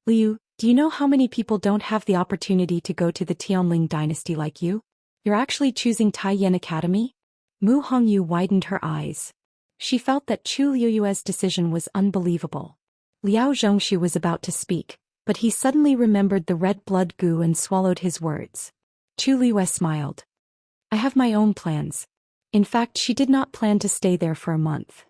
Liu, do you know how many people don't have the opportunity to go to the Tianling dynasty like you? You're actually choosing Taiyan Academy? Mu Hongyu widened her eyes. She felt that Chu Liyue's decision was unbelievable. Liao Zhongshu was about to speak, but he suddenly remembered the red blood goo and swallowed his words. Chu Liyue smiled. I have my own plans. In fact, she did not plan to stay there for a month.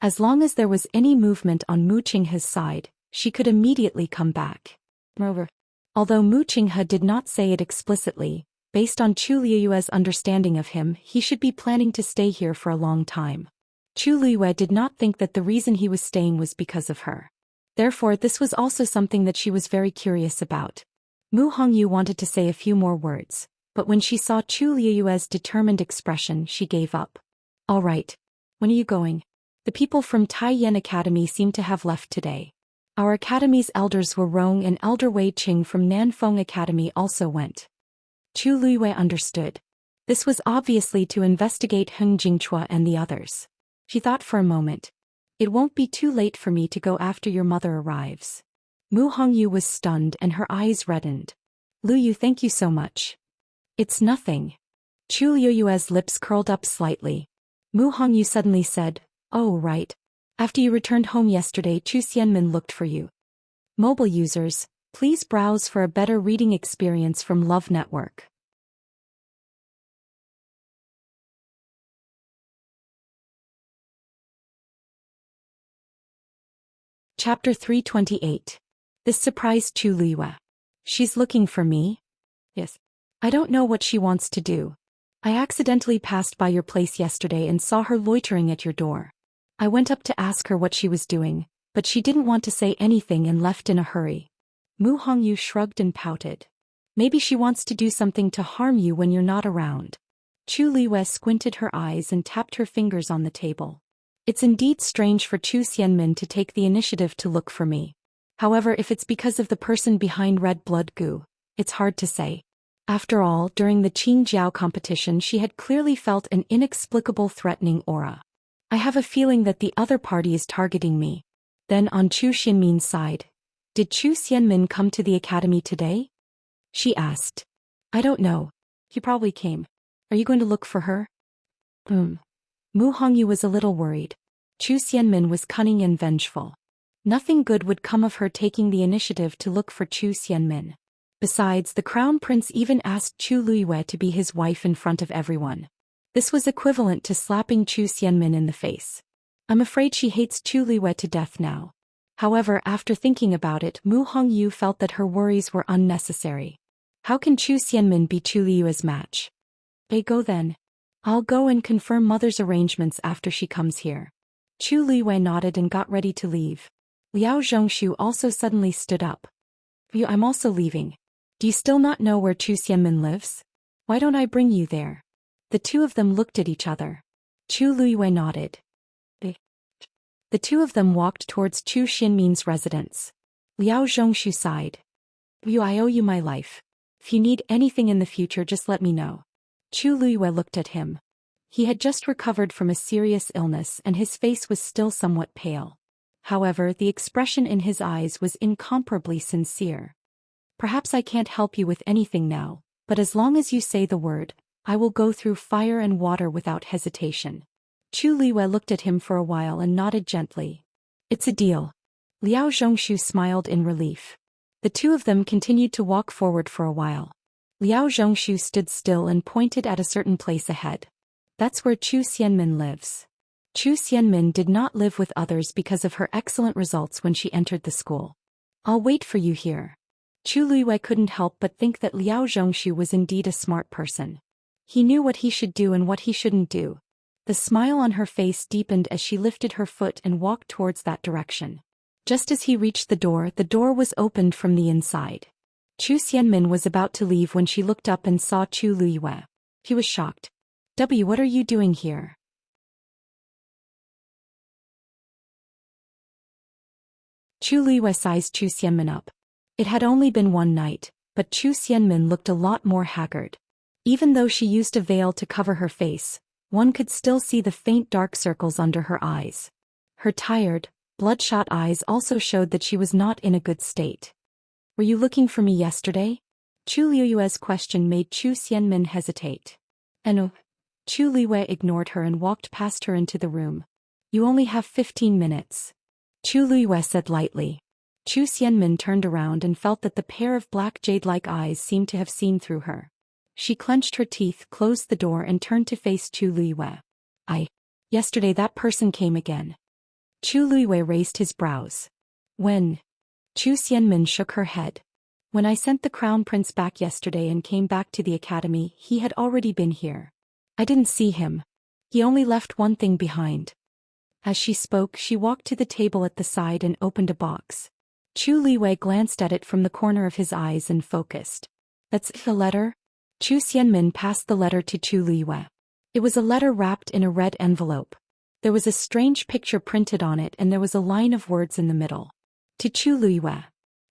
As long as there was any movement on Mu Qinghe's side, she could immediately come back. Moreover, although Mu Qinghe did not say it explicitly, Based on Chu Liyue's understanding of him, he should be planning to stay here for a long time. Chu Liyue did not think that the reason he was staying was because of her. Therefore, this was also something that she was very curious about. Mu Hongyu wanted to say a few more words, but when she saw Chu Liyue's determined expression, she gave up. All right. When are you going? The people from Taiyan Academy seem to have left today. Our academy's elders were Rong and Elder Wei Qing from Nanfeng Academy also went. Chu Liyue understood. This was obviously to investigate Heng Jingchua and the others. She thought for a moment. It won't be too late for me to go after your mother arrives. Mu Hongyu was stunned and her eyes reddened. Lu Yu, thank you so much. It's nothing. Chu Liyue's lips curled up slightly. Mu Hongyu suddenly said, oh right. After you returned home yesterday, Chu Xianmin looked for you. Mobile users, please browse for a better reading experience from Love Network. Chapter 328. This surprised Chu Liyue. She's looking for me? Yes. I don't know what she wants to do. I accidentally passed by your place yesterday and saw her loitering at your door. I went up to ask her what she was doing, but she didn't want to say anything and left in a hurry. Mu Hongyu shrugged and pouted. Maybe she wants to do something to harm you when you're not around. Chu Liyue squinted her eyes and tapped her fingers on the table. It's indeed strange for Chu Xianmin to take the initiative to look for me. However, if it's because of the person behind Red Blood Goo, it's hard to say. After all, during the Qingjiao competition she had clearly felt an inexplicable threatening aura. I have a feeling that the other party is targeting me. Then on Chu Xianmin's side, did Chu Xianmin come to the academy today? She asked. I don't know. He probably came. Are you going to look for her? Mu Hongyu was a little worried. Chu Xianmin was cunning and vengeful. Nothing good would come of her taking the initiative to look for Chu Xianmin. Besides, the crown prince even asked Chu Liyue to be his wife in front of everyone. This was equivalent to slapping Chu Xianmin in the face. I'm afraid she hates Chu Liyue to death now. However, after thinking about it, Mu Hongyu felt that her worries were unnecessary. How can Chu Xianmin be Chu Liyue's match? Go then. I'll go and confirm mother's arrangements after she comes here. Chu Liyue nodded and got ready to leave. Liao Zhongshu also suddenly stood up. I'm also leaving. Do you still not know where Chu Xianmin lives? Why don't I bring you there? The two of them looked at each other. Chu Liyue nodded. The two of them walked towards Chu Xianmin's residence. Liao Zhongshu sighed. I owe you my life. If you need anything in the future, just let me know. Chu Liyue looked at him. He had just recovered from a serious illness and his face was still somewhat pale. However, the expression in his eyes was incomparably sincere. Perhaps I can't help you with anything now, but as long as you say the word, I will go through fire and water without hesitation. Chu Liyue looked at him for a while and nodded gently. It's a deal. Liao Zhongshu smiled in relief. The two of them continued to walk forward for a while. Liao Zhongshu stood still and pointed at a certain place ahead. That's where Chu Xianmin lives. Chu Xianmin did not live with others because of her excellent results when she entered the school. I'll wait for you here. Chu Liyue couldn't help but think that Liao Zhongshu was indeed a smart person. He knew what he should do and what he shouldn't do. The smile on her face deepened as she lifted her foot and walked towards that direction. Just as he reached the door was opened from the inside. Chu Xianmin was about to leave when she looked up and saw Chu Liyue. He was shocked. What are you doing here? Chu Liyue sized Chu Xianmin up. It had only been one night, but Chu Xianmin looked a lot more haggard. Even though she used a veil to cover her face, one could still see the faint dark circles under her eyes. Her tired, bloodshot eyes also showed that she was not in a good state. Were you looking for me yesterday? Chu Liyue's question made Chu Xianmin hesitate. Chu Liyue ignored her and walked past her into the room. You only have 15 minutes. Chu Liyue said lightly. Chu Xianmin turned around and felt that the pair of black jade-like eyes seemed to have seen through her. She clenched her teeth, closed the door and turned to face Chu Liyue. Yesterday that person came again. Chu Liyue raised his brows. When? Chu Xianmin shook her head. When I sent the crown prince back yesterday and came back to the academy, he had already been here. I didn't see him. He only left one thing behind. As she spoke, she walked to the table at the side and opened a box. Chu Liwei glanced at it from the corner of his eyes and focused. That's a letter? Chu Xianmin passed the letter to Chu Liwei. It was a letter wrapped in a red envelope. There was a strange picture printed on it and there was a line of words in the middle. To Chu Liwei.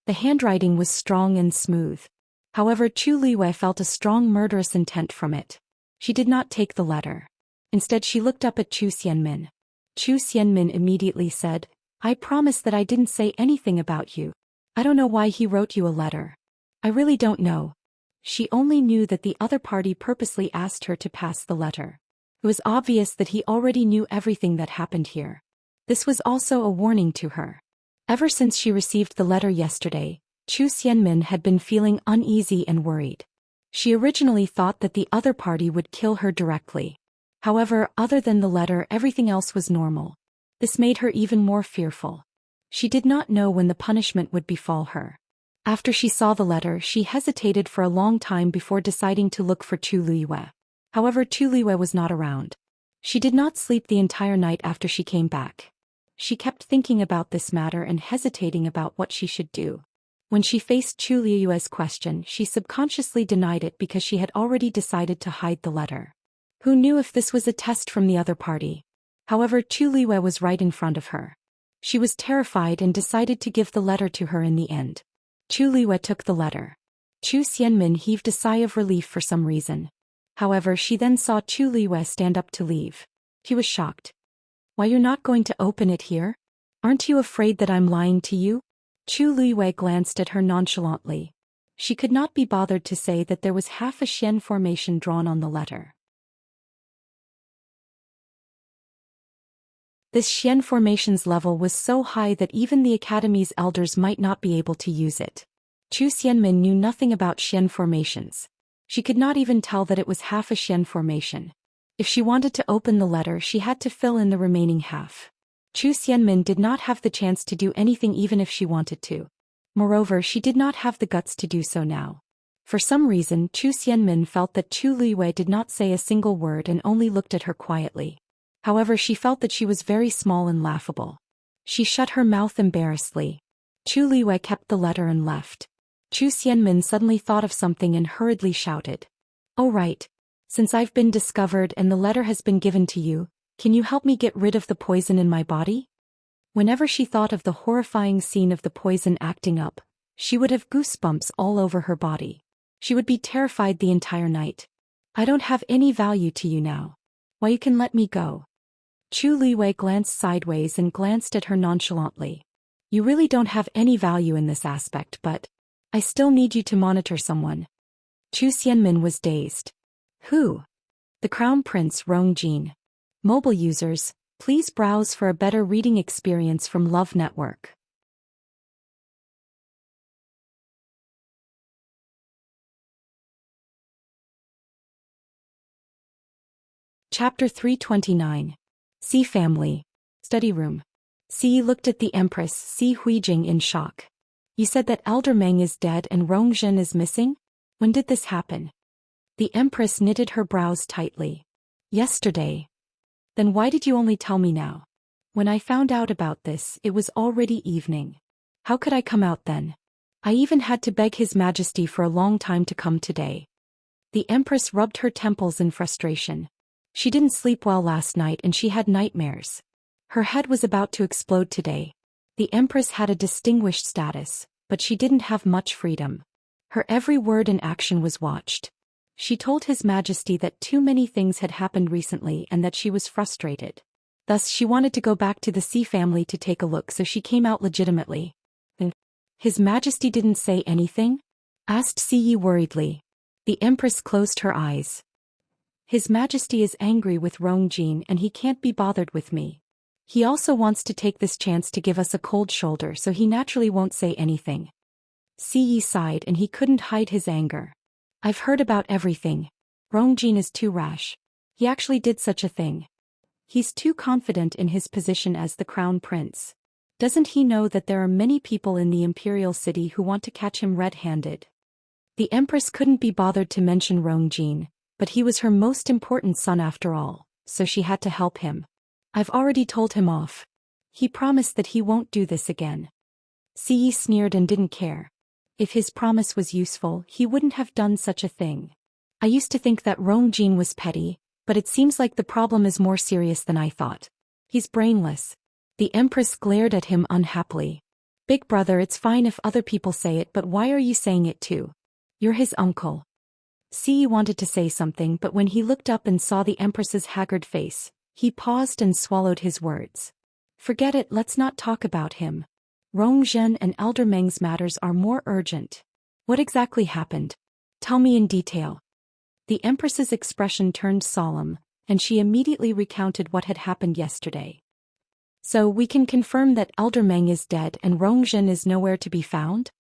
The handwriting was strong and smooth. However, Chu Liwei felt a strong murderous intent from it. She did not take the letter. Instead, she looked up at Chu Xianmin. Chu Xianmin immediately said, I promise that I didn't say anything about you. I don't know why he wrote you a letter. I really don't know. She only knew that the other party purposely asked her to pass the letter. It was obvious that he already knew everything that happened here. This was also a warning to her. Ever since she received the letter yesterday, Chu Xianmin had been feeling uneasy and worried. She originally thought that the other party would kill her directly. However, other than the letter, everything else was normal. This made her even more fearful. She did not know when the punishment would befall her. After she saw the letter, she hesitated for a long time before deciding to look for Chu Liwei. However, Chu Liwei was not around. She did not sleep the entire night after she came back. She kept thinking about this matter and hesitating about what she should do. When she faced Chu Liue's question, she subconsciously denied it because she had already decided to hide the letter. Who knew if this was a test from the other party? However, Chu Liwei was right in front of her. She was terrified and decided to give the letter to her in the end. Chu Liwei took the letter. Chu Xianmin heaved a sigh of relief for some reason. However, she then saw Chu Liwei stand up to leave. He was shocked. Why, you're not going to open it here? Aren't you afraid that I'm lying to you? Chu Liwei glanced at her nonchalantly. She could not be bothered to say that there was half a Xian formation drawn on the letter. This Xian formation's level was so high that even the Academy's elders might not be able to use it. Chu Xianmin knew nothing about Xian formations. She could not even tell that it was half a Xian formation. If she wanted to open the letter, she had to fill in the remaining half. Chu Xianmin did not have the chance to do anything even if she wanted to. Moreover, she did not have the guts to do so now. For some reason, Chu Xianmin felt that Chu Liwei did not say a single word and only looked at her quietly. However, she felt that she was very small and laughable. She shut her mouth embarrassedly. Chu Liwei kept the letter and left. Chu Xianmin suddenly thought of something and hurriedly shouted. Oh right. Since I've been discovered and the letter has been given to you, can you help me get rid of the poison in my body? Whenever she thought of the horrifying scene of the poison acting up, she would have goosebumps all over her body. She would be terrified the entire night. I don't have any value to you now. Why, you can let me go. Chu Liwei glanced sideways and glanced at her nonchalantly. You really don't have any value in this aspect, but I still need you to monitor someone. Chu Xianmin was dazed. Who? The Crown Prince Rongjin. Mobile users, please browse for a better reading experience from Love Network. Chapter 329. Si Family. Study Room. Si looked at the Empress Si Huijing in shock. You said that Elder Meng is dead and Rongjin is missing? When did this happen? The Empress knitted her brows tightly. Yesterday. Then why did you only tell me now? When I found out about this, it was already evening. How could I come out then? I even had to beg His Majesty for a long time to come today. The Empress rubbed her temples in frustration. She didn't sleep well last night and she had nightmares. Her head was about to explode today. The Empress had a distinguished status, but she didn't have much freedom. Her every word and action was watched. She told His Majesty that too many things had happened recently and that she was frustrated. Thus she wanted to go back to the Si family to take a look, so she came out legitimately. His Majesty didn't say anything? Asked Si Yi worriedly. The Empress closed her eyes. His Majesty is angry with Rongjin and he can't be bothered with me. He also wants to take this chance to give us a cold shoulder, so he naturally won't say anything. Si Yi sighed and he couldn't hide his anger. I've heard about everything. Rongjin is too rash. He actually did such a thing. He's too confident in his position as the Crown Prince. Doesn't he know that there are many people in the imperial city who want to catch him red-handed? The Empress couldn't be bothered to mention Rongjin, but he was her most important son after all, so she had to help him. I've already told him off. He promised that he won't do this again. Yi sneered and didn't care. If his promise was useful, he wouldn't have done such a thing. I used to think that Rongjin was petty, but it seems like the problem is more serious than I thought. He's brainless. The Empress glared at him unhappily. Big brother, it's fine if other people say it, but why are you saying it too? You're his uncle. Yi wanted to say something, but when he looked up and saw the Empress's haggard face, he paused and swallowed his words. Forget it, let's not talk about him. Rongjin and Elder Meng's matters are more urgent. What exactly happened? Tell me in detail. The Empress's expression turned solemn, and she immediately recounted what had happened yesterday. So we can confirm that Elder Meng is dead and Rongjin is nowhere to be found?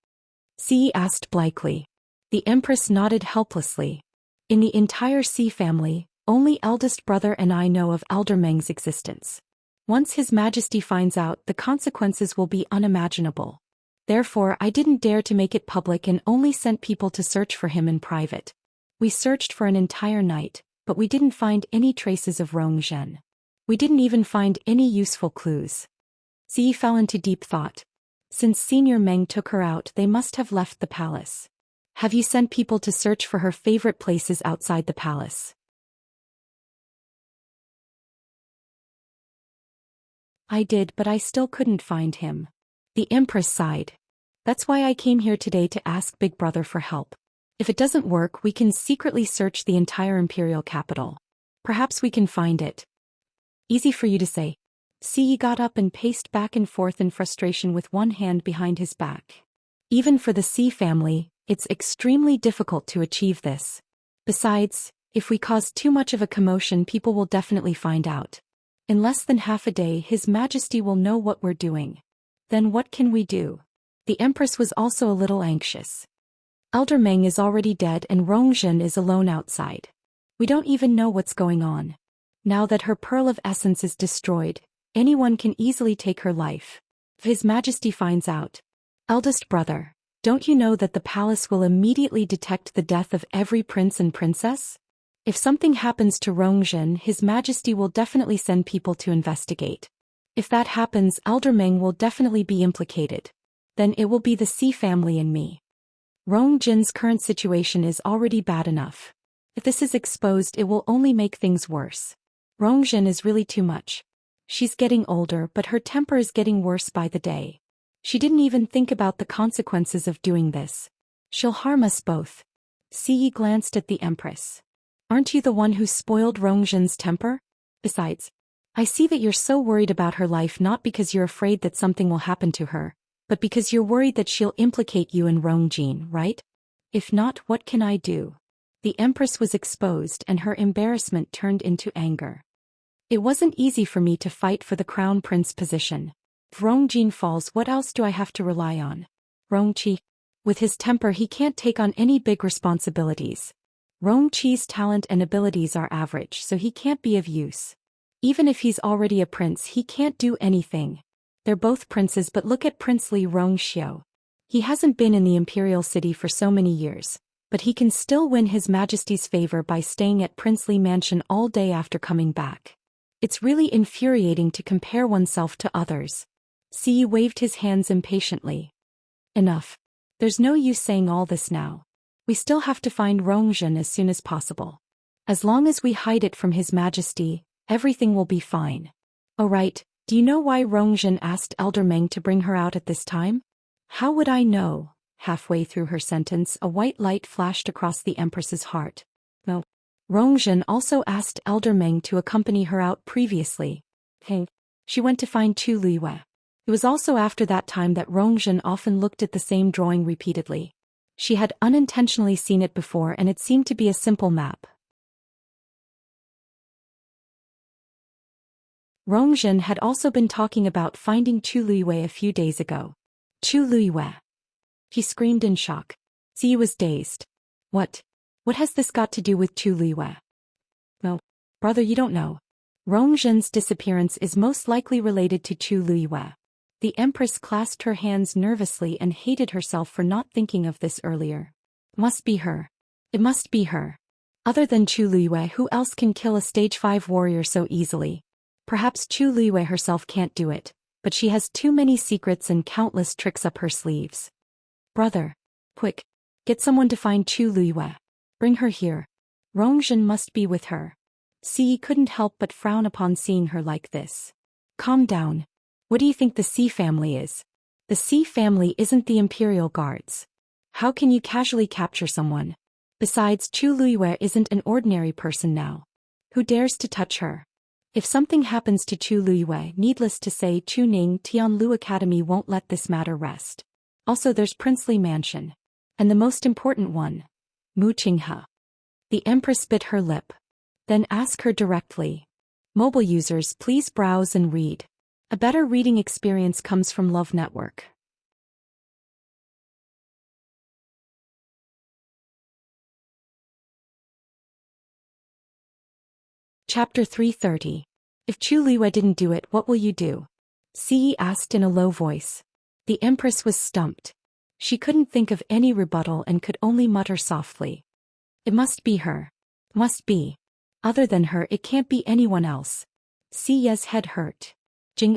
Yi asked blankly. The Empress nodded helplessly. In the entire Xi family, only eldest brother and I know of Elder Meng's existence. Once His Majesty finds out, the consequences will be unimaginable. Therefore, I didn't dare to make it public and only sent people to search for him in private. We searched for an entire night, but we didn't find any traces of Rongjin. We didn't even find any useful clues. Yi fell into deep thought. Since Senior Meng took her out, they must have left the palace. Have you sent people to search for her favorite places outside the palace? I did, but I still couldn't find him. The Empress sighed. That's why I came here today to ask Big Brother for help. If it doesn't work, we can secretly search the entire imperial capital. Perhaps we can find it. Easy for you to say. Yi got up and paced back and forth in frustration with one hand behind his back. Even for the Xi family, it's extremely difficult to achieve this. Besides, if we cause too much of a commotion, people will definitely find out. In less than half a day, His Majesty will know what we're doing. Then what can we do? The Empress was also a little anxious. Elder Meng is already dead and Rongjin is alone outside. We don't even know what's going on. Now that her Pearl of Essence is destroyed, anyone can easily take her life. If His Majesty finds out. Eldest brother, don't you know that the palace will immediately detect the death of every prince and princess? If something happens to Rongjin, His Majesty will definitely send people to investigate. If that happens, Elder Meng will definitely be implicated. Then it will be the Xi family and me. Rongjin's current situation is already bad enough. If this is exposed, it will only make things worse. Rongjin is really too much. She's getting older, but her temper is getting worse by the day. She didn't even think about the consequences of doing this. She'll harm us both. Yi glanced at the Empress. Aren't you the one who spoiled Rongjin's temper? Besides, I see that you're so worried about her life not because you're afraid that something will happen to her, but because you're worried that she'll implicate you in Rongjin, right? If not, what can I do? The Empress was exposed and her embarrassment turned into anger. It wasn't easy for me to fight for the crown prince position. If Rongjin falls, what else do I have to rely on? Rongqi. With his temper, he can't take on any big responsibilities. Rongqi's talent and abilities are average, so he can't be of use. Even if he's already a prince, he can't do anything. They're both princes, but look at Princely Rongxiu. He hasn't been in the imperial city for so many years, but he can still win His Majesty's favor by staying at Princely Mansion all day after coming back. It's really infuriating to compare oneself to others. Yi waved his hands impatiently. Enough. There's no use saying all this now. We still have to find Rongjin as soon as possible. As long as we hide it from His Majesty, everything will be fine. Oh right, do you know why Rongjin asked Elder Meng to bring her out at this time? How would I know? Halfway through her sentence, a white light flashed across the Empress's heart. No. Rongjin also asked Elder Meng to accompany her out previously. Hey. She went to find Chu Liyue. It was also after that time that Rongjin often looked at the same drawing repeatedly. She had unintentionally seen it before and it seemed to be a simple map. Rongjin had also been talking about finding Chu Liyue a few days ago. Chu Liyue. He screamed in shock. Yi was dazed. What? What has this got to do with Chu Liyue? No, brother, you don't know. Rongjin's disappearance is most likely related to Chu Liyue. The Empress clasped her hands nervously and hated herself for not thinking of this earlier. Must be her. It must be her. Other than Chu Liyue, who else can kill a stage 5 warrior so easily? Perhaps Chu Liyue herself can't do it, but she has too many secrets and countless tricks up her sleeves. Brother. Quick. Get someone to find Chu Liyue. Bring her here. Rongzhen must be with her. Xi couldn't help but frown upon seeing her like this. Calm down. What do you think the Xi family is? The Xi family isn't the Imperial Guards. How can you casually capture someone? Besides, Chu Liyue isn't an ordinary person now. Who dares to touch her? If something happens to Chu Liyue, needless to say, Chuning Tianlu Academy won't let this matter rest. Also, there's Princely Mansion. And the most important one, Mu Qinghe. The Empress bit her lip. Then ask her directly. Mobile users, please browse and read. A better reading experience comes from Love Network. Chapter 330. If Chu Liyue didn't do it, what will you do? Xi asked in a low voice. The Empress was stumped. She couldn't think of any rebuttal and could only mutter softly. It must be her. Must be. Other than her, it can't be anyone else. Xi's head hurt.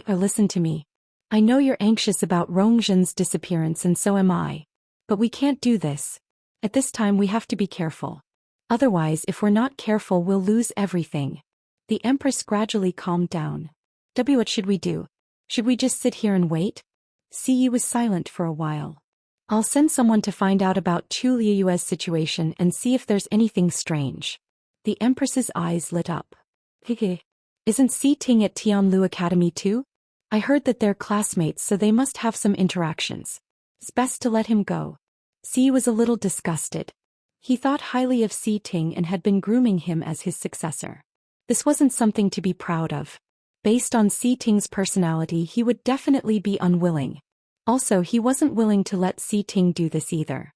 Listen to me. I know you're anxious about Rongzhen's disappearance and so am I. But we can't do this. At this time we have to be careful. Otherwise, if we're not careful, we'll lose everything. The Empress gradually calmed down. What should we do? Should we just sit here and wait? Xi was silent for a while. I'll send someone to find out about Chu Liyue's situation and see if there's anything strange. The Empress's eyes lit up. Hehe. Isn't Xi Ting at Tianlu Academy too? I heard that they're classmates, so they must have some interactions. It's best to let him go. Xi was a little disgusted. He thought highly of Xi Ting and had been grooming him as his successor. This wasn't something to be proud of. Based on Xi Ting's personality, he would definitely be unwilling. Also, he wasn't willing to let Xi Ting do this either.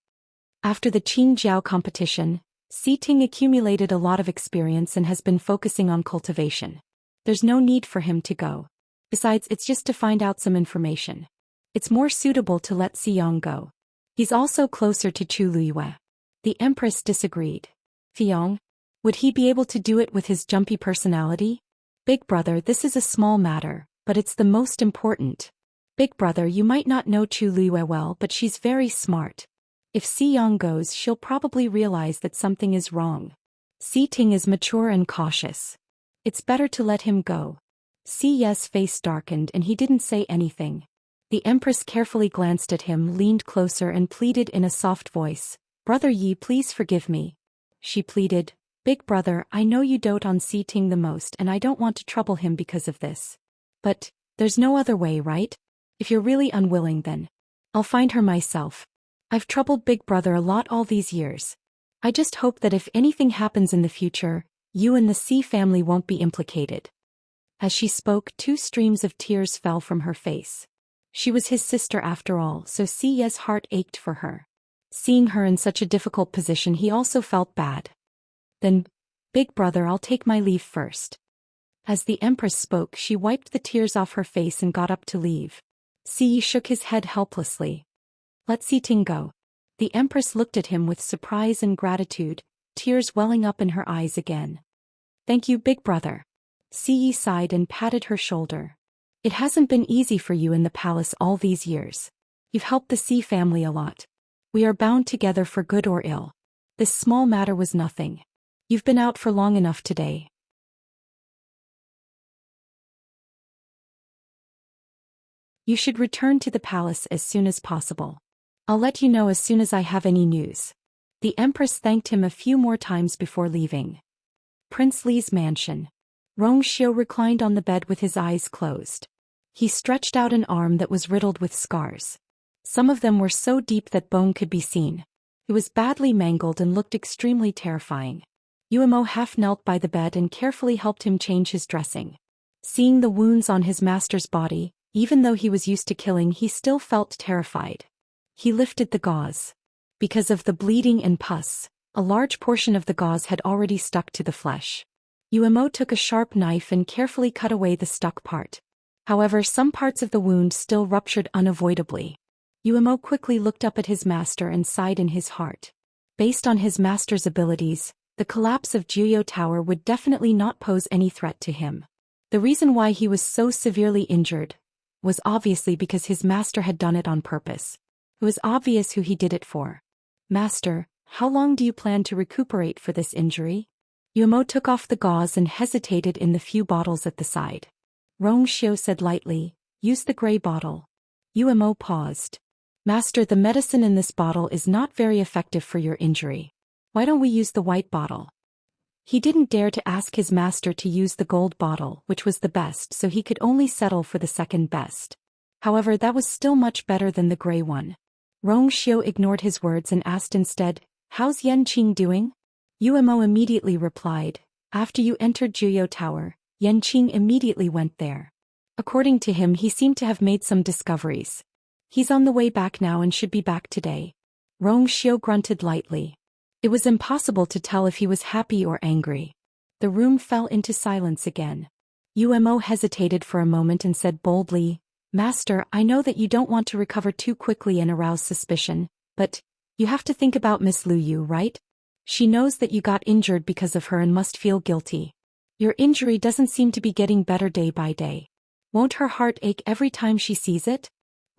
After the Qingjiao competition, Xi Ting accumulated a lot of experience and has been focusing on cultivation. There's no need for him to go. Besides, it's just to find out some information. It's more suitable to let Xiyang go. He's also closer to Chu Liyue. The Empress disagreed. Fiyong? Would he be able to do it with his jumpy personality? Big brother, this is a small matter, but it's the most important. Big brother, you might not know Chu Liyue well, but she's very smart. If Xiyang goes, she'll probably realize that something is wrong. Xi Ting is mature and cautious. It's better to let him go. Xi's face darkened and he didn't say anything. The Empress carefully glanced at him, leaned closer and pleaded in a soft voice. Brother Yi, please forgive me. She pleaded. Big brother, I know you dote on Xi Ting the most and I don't want to trouble him because of this. But, there's no other way, right? If you're really unwilling, then I'll find her myself. I've troubled Big brother a lot all these years. I just hope that if anything happens in the future, you and the Xi family won't be implicated. As she spoke, 2 streams of tears fell from her face. She was his sister after all, so Xi's heart ached for her. Seeing her in such a difficult position, he also felt bad. Then, Big brother, I'll take my leave first. As the Empress spoke, she wiped the tears off her face and got up to leave. Xi shook his head helplessly. Let Xi Ting go. The Empress looked at him with surprise and gratitude, tears welling up in her eyes again. Thank you, Big brother. Xi sighed and patted her shoulder. It hasn't been easy for you in the palace all these years. You've helped the Xi family a lot. We are bound together for good or ill. This small matter was nothing. You've been out for long enough today. You should return to the palace as soon as possible. I'll let you know as soon as I have any news. The Empress thanked him a few more times before leaving. Prince Li's mansion. Rongxiu reclined on the bed with his eyes closed. He stretched out an arm that was riddled with scars. Some of them were so deep that bone could be seen. It was badly mangled and looked extremely terrifying. Umo half knelt by the bed and carefully helped him change his dressing. Seeing the wounds on his master's body, even though he was used to killing, he still felt terrified. He lifted the gauze. Because of the bleeding and pus, a large portion of the gauze had already stuck to the flesh. Umo took a sharp knife and carefully cut away the stuck part. However, some parts of the wound still ruptured unavoidably. Uemo quickly looked up at his master and sighed in his heart. Based on his master's abilities, the collapse of Juyo Tower would definitely not pose any threat to him. The reason why he was so severely injured was obviously because his master had done it on purpose. It was obvious who he did it for. Master, how long do you plan to recuperate for this injury? Uemo took off the gauze and hesitated in the few bottles at the side. Rongxiu said lightly, use the gray bottle. Uemo paused. Master, the medicine in this bottle is not very effective for your injury. Why don't we use the white bottle? He didn't dare to ask his master to use the gold bottle, which was the best, so he could only settle for the second best. However, that was still much better than the gray one. Rongxiu ignored his words and asked instead, how's Yanqing doing? Uemo immediately replied, after you entered Juyo Tower, Yanqing immediately went there. According to him, he seemed to have made some discoveries. He's on the way back now and should be back today. Rongxiu grunted lightly. It was impossible to tell if he was happy or angry. The room fell into silence again. Uemo hesitated for a moment and said boldly, Master, I know that you don't want to recover too quickly and arouse suspicion, but you have to think about Miss Lu Yu, right? She knows that you got injured because of her and must feel guilty. Your injury doesn't seem to be getting better day by day. Won't her heart ache every time she sees it?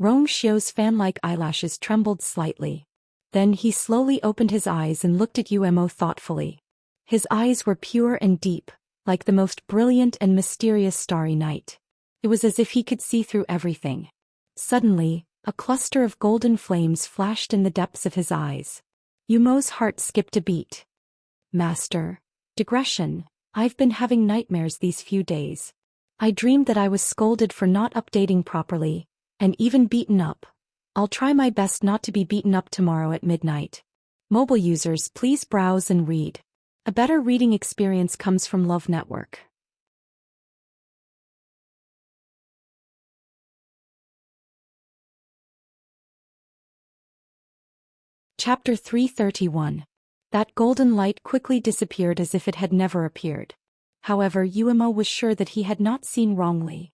Rongxiu's fan-like eyelashes trembled slightly. Then he slowly opened his eyes and looked at Uemo thoughtfully. His eyes were pure and deep, like the most brilliant and mysterious starry night. It was as if he could see through everything. Suddenly, a cluster of golden flames flashed in the depths of his eyes. Uemo's heart skipped a beat. Master, digression, I've been having nightmares these few days. I dreamed that I was scolded for not updating properly, and even beaten up. I'll try my best not to be beaten up tomorrow at midnight. Mobile users, please browse and read. A better reading experience comes from Love Network. Chapter 331. That golden light quickly disappeared as if it had never appeared. However, Uemo was sure that he had not seen wrongly.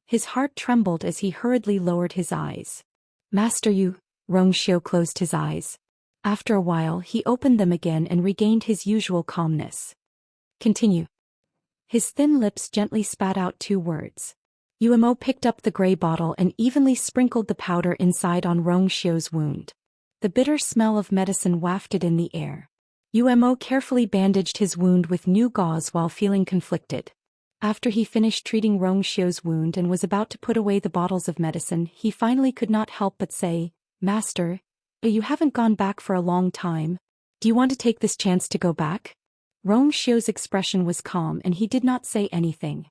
His heart trembled as he hurriedly lowered his eyes. Master Yu, Rongxiu closed his eyes. After a while he opened them again and regained his usual calmness. Continue. His thin lips gently spat out 2 words. Uemo picked up the gray bottle and evenly sprinkled the powder inside on Rongxiu's wound. The bitter smell of medicine wafted in the air. Uemo carefully bandaged his wound with new gauze while feeling conflicted. After he finished treating Rongxiu's wound and was about to put away the bottles of medicine, he finally could not help but say, Master, you haven't gone back for a long time. Do you want to take this chance to go back? Rongxiu's expression was calm and he did not say anything.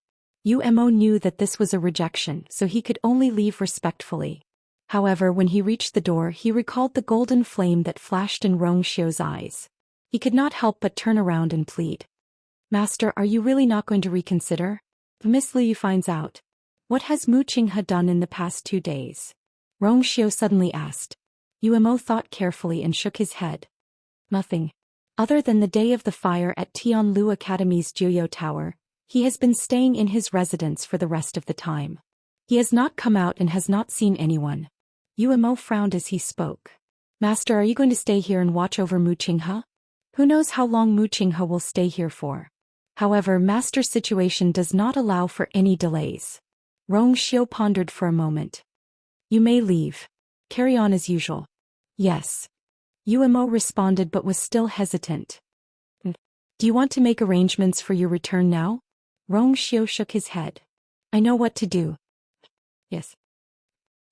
Uemo knew that this was a rejection, so he could only leave respectfully. However, when he reached the door, he recalled the golden flame that flashed in Rongxiu's eyes. He could not help but turn around and plead. Master, are you really not going to reconsider? If Miss Liu finds out. What has Mu Qinghe done in the past 2 days? Rongxiu suddenly asked. Uemo thought carefully and shook his head. Nothing. Other than the day of the fire at Tianlu Academy's Juyo Tower, he has been staying in his residence for the rest of the time. He has not come out and has not seen anyone. Uemo frowned as he spoke. Master, are you going to stay here and watch over Mu Qinghe? Who knows how long Mu Qinghe will stay here for? However, Master's situation does not allow for any delays. Rongxiu pondered for a moment. You may leave. Carry on as usual. Yes. Uemo responded but was still hesitant. Do you want to make arrangements for your return now? Rongxiu shook his head. I know what to do. Yes.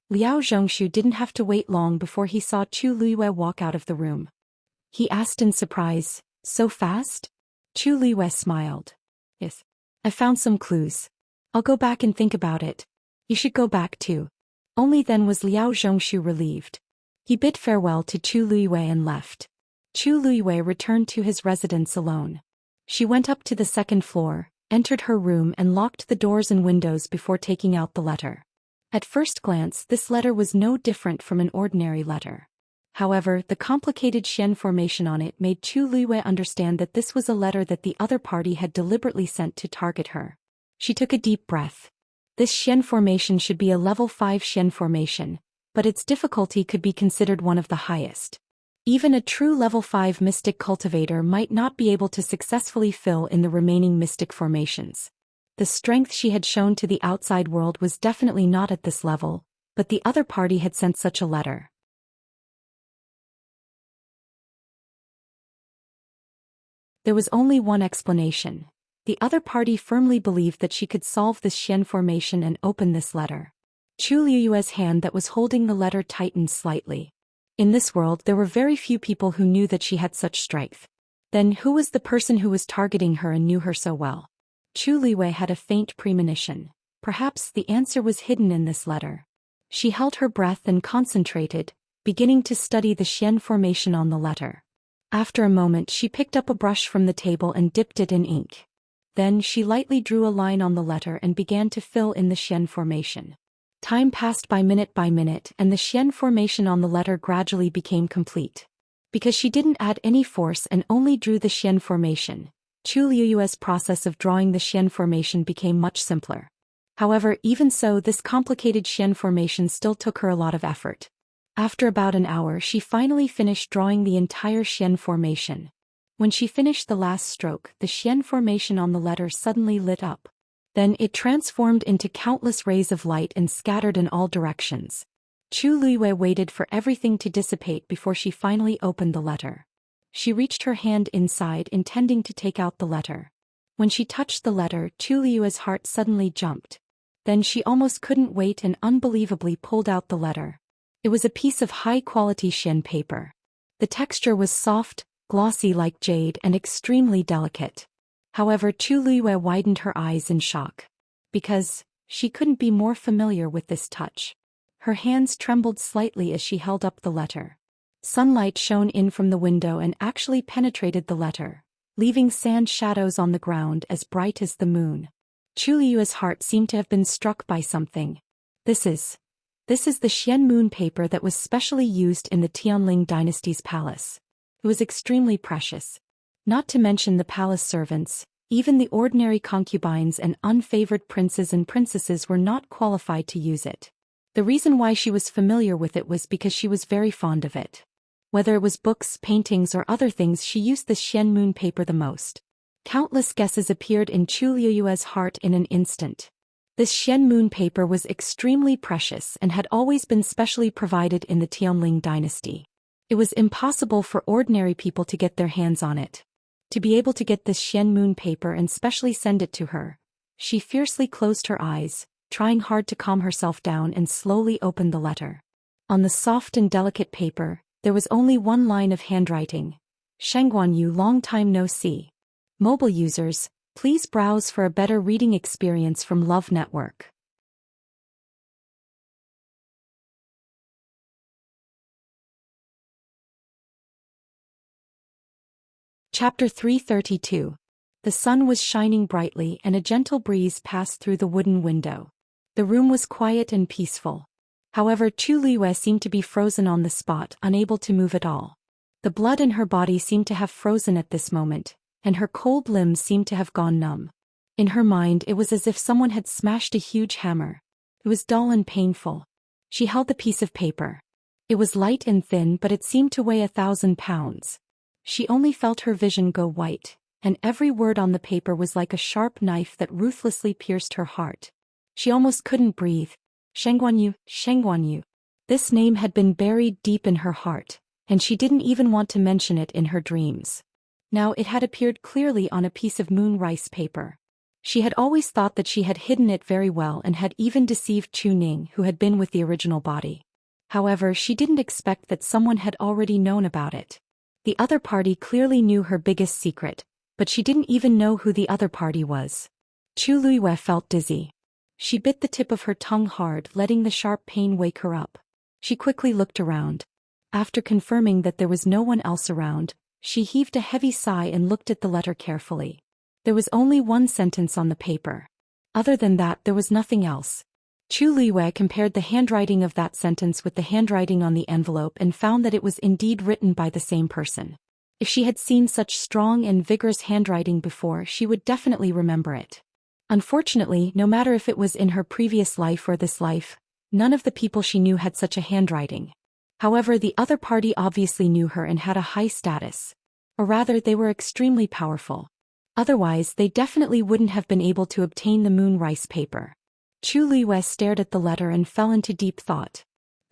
Liao Zhongshu didn't have to wait long before he saw Chu Luiyue walk out of the room. He asked in surprise, so fast? Chu Luiyue smiled. Yes. I found some clues. I'll go back and think about it. You should go back too. Only then was Liao Zhongshu relieved. He bid farewell to Chu Luiyue and left. Chu Luiyue returned to his residence alone. She went up to the 2nd floor, entered her room and locked the doors and windows before taking out the letter. At first glance, this letter was no different from an ordinary letter. However, the complicated Xian formation on it made Chu Luiyue understand that this was a letter that the other party had deliberately sent to target her. She took a deep breath. This Xian formation should be a level 5 Xian formation, but its difficulty could be considered one of the highest. Even a true level 5 mystic cultivator might not be able to successfully fill in the remaining mystic formations. The strength she had shown to the outside world was definitely not at this level, but the other party had sent such a letter. There was only one explanation. The other party firmly believed that she could solve this Xian formation and open this letter. Chu Liyue's hand that was holding the letter tightened slightly. In this world there were very few people who knew that she had such strength. Then who was the person who was targeting her and knew her so well? Chu Liyue had a faint premonition. Perhaps the answer was hidden in this letter. She held her breath and concentrated, beginning to study the Xian formation on the letter. After a moment she picked up a brush from the table and dipped it in ink. Then she lightly drew a line on the letter and began to fill in the Xian formation. Time passed by minute and the Xian formation on the letter gradually became complete. Because she didn't add any force and only drew the Xian formation, Chu Liyue's process of drawing the Xian formation became much simpler. However, even so, this complicated Xian formation still took her a lot of effort. After about an hour she finally finished drawing the entire Xian formation. When she finished the last stroke, the Xian formation on the letter suddenly lit up. Then it transformed into countless rays of light and scattered in all directions. Chu Liyue waited for everything to dissipate before she finally opened the letter. She reached her hand inside intending to take out the letter. When she touched the letter, Chu Liyue's heart suddenly jumped. Then she almost couldn't wait and unbelievably pulled out the letter. It was a piece of high-quality Xian paper. The texture was soft, glossy like jade and extremely delicate. However, Chu Liyue widened her eyes in shock. Because she couldn't be more familiar with this touch. Her hands trembled slightly as she held up the letter. Sunlight shone in from the window and actually penetrated the letter, leaving sand shadows on the ground as bright as the moon. Chu Liyue's heart seemed to have been struck by something. This is the Xian moon paper that was specially used in the Tianling dynasty's palace. It was extremely precious. Not to mention the palace servants, even the ordinary concubines and unfavored princes and princesses were not qualified to use it. The reason why she was familiar with it was because she was very fond of it. Whether it was books, paintings or other things, she used the Xian moon paper the most. Countless guesses appeared in Chu Liyue's heart in an instant. This Xian moon paper was extremely precious and had always been specially provided in the Tianling dynasty. It was impossible for ordinary people to get their hands on it. To be able to get this Xian moon paper and specially send it to her, she fiercely closed her eyes, trying hard to calm herself down, and slowly opened the letter. On the soft and delicate paper, there was only one line of handwriting. Shengguanyu, long time no see. Mobile users, please browse for a better reading experience from Love Network. Chapter 332. The sun was shining brightly and a gentle breeze passed through the wooden window. The room was quiet and peaceful. However, Chu Liyue seemed to be frozen on the spot, unable to move at all. The blood in her body seemed to have frozen at this moment, and her cold limbs seemed to have gone numb. In her mind it was as if someone had smashed a huge hammer. It was dull and painful. She held the piece of paper. It was light and thin, but it seemed to weigh 1,000 pounds. She only felt her vision go white, and every word on the paper was like a sharp knife that ruthlessly pierced her heart. She almost couldn't breathe. Shengguanyu, Shengguanyu. This name had been buried deep in her heart, and she didn't even want to mention it in her dreams. Now it had appeared clearly on a piece of moon rice paper. She had always thought that she had hidden it very well and had even deceived Chu Ning, who had been with the original body. However, she didn't expect that someone had already known about it. The other party clearly knew her biggest secret, but she didn't even know who the other party was. Chu Liyue felt dizzy. She bit the tip of her tongue hard, letting the sharp pain wake her up. She quickly looked around. After confirming that there was no one else around, she heaved a heavy sigh and looked at the letter carefully. There was only one sentence on the paper. Other than that, there was nothing else. Chu Liyue compared the handwriting of that sentence with the handwriting on the envelope and found that it was indeed written by the same person. If she had seen such strong and vigorous handwriting before, she would definitely remember it. Unfortunately, no matter if it was in her previous life or this life, none of the people she knew had such a handwriting. However, the other party obviously knew her and had a high status. Or rather, they were extremely powerful. Otherwise, they definitely wouldn't have been able to obtain the moon rice paper. Chu Liwei stared at the letter and fell into deep thought.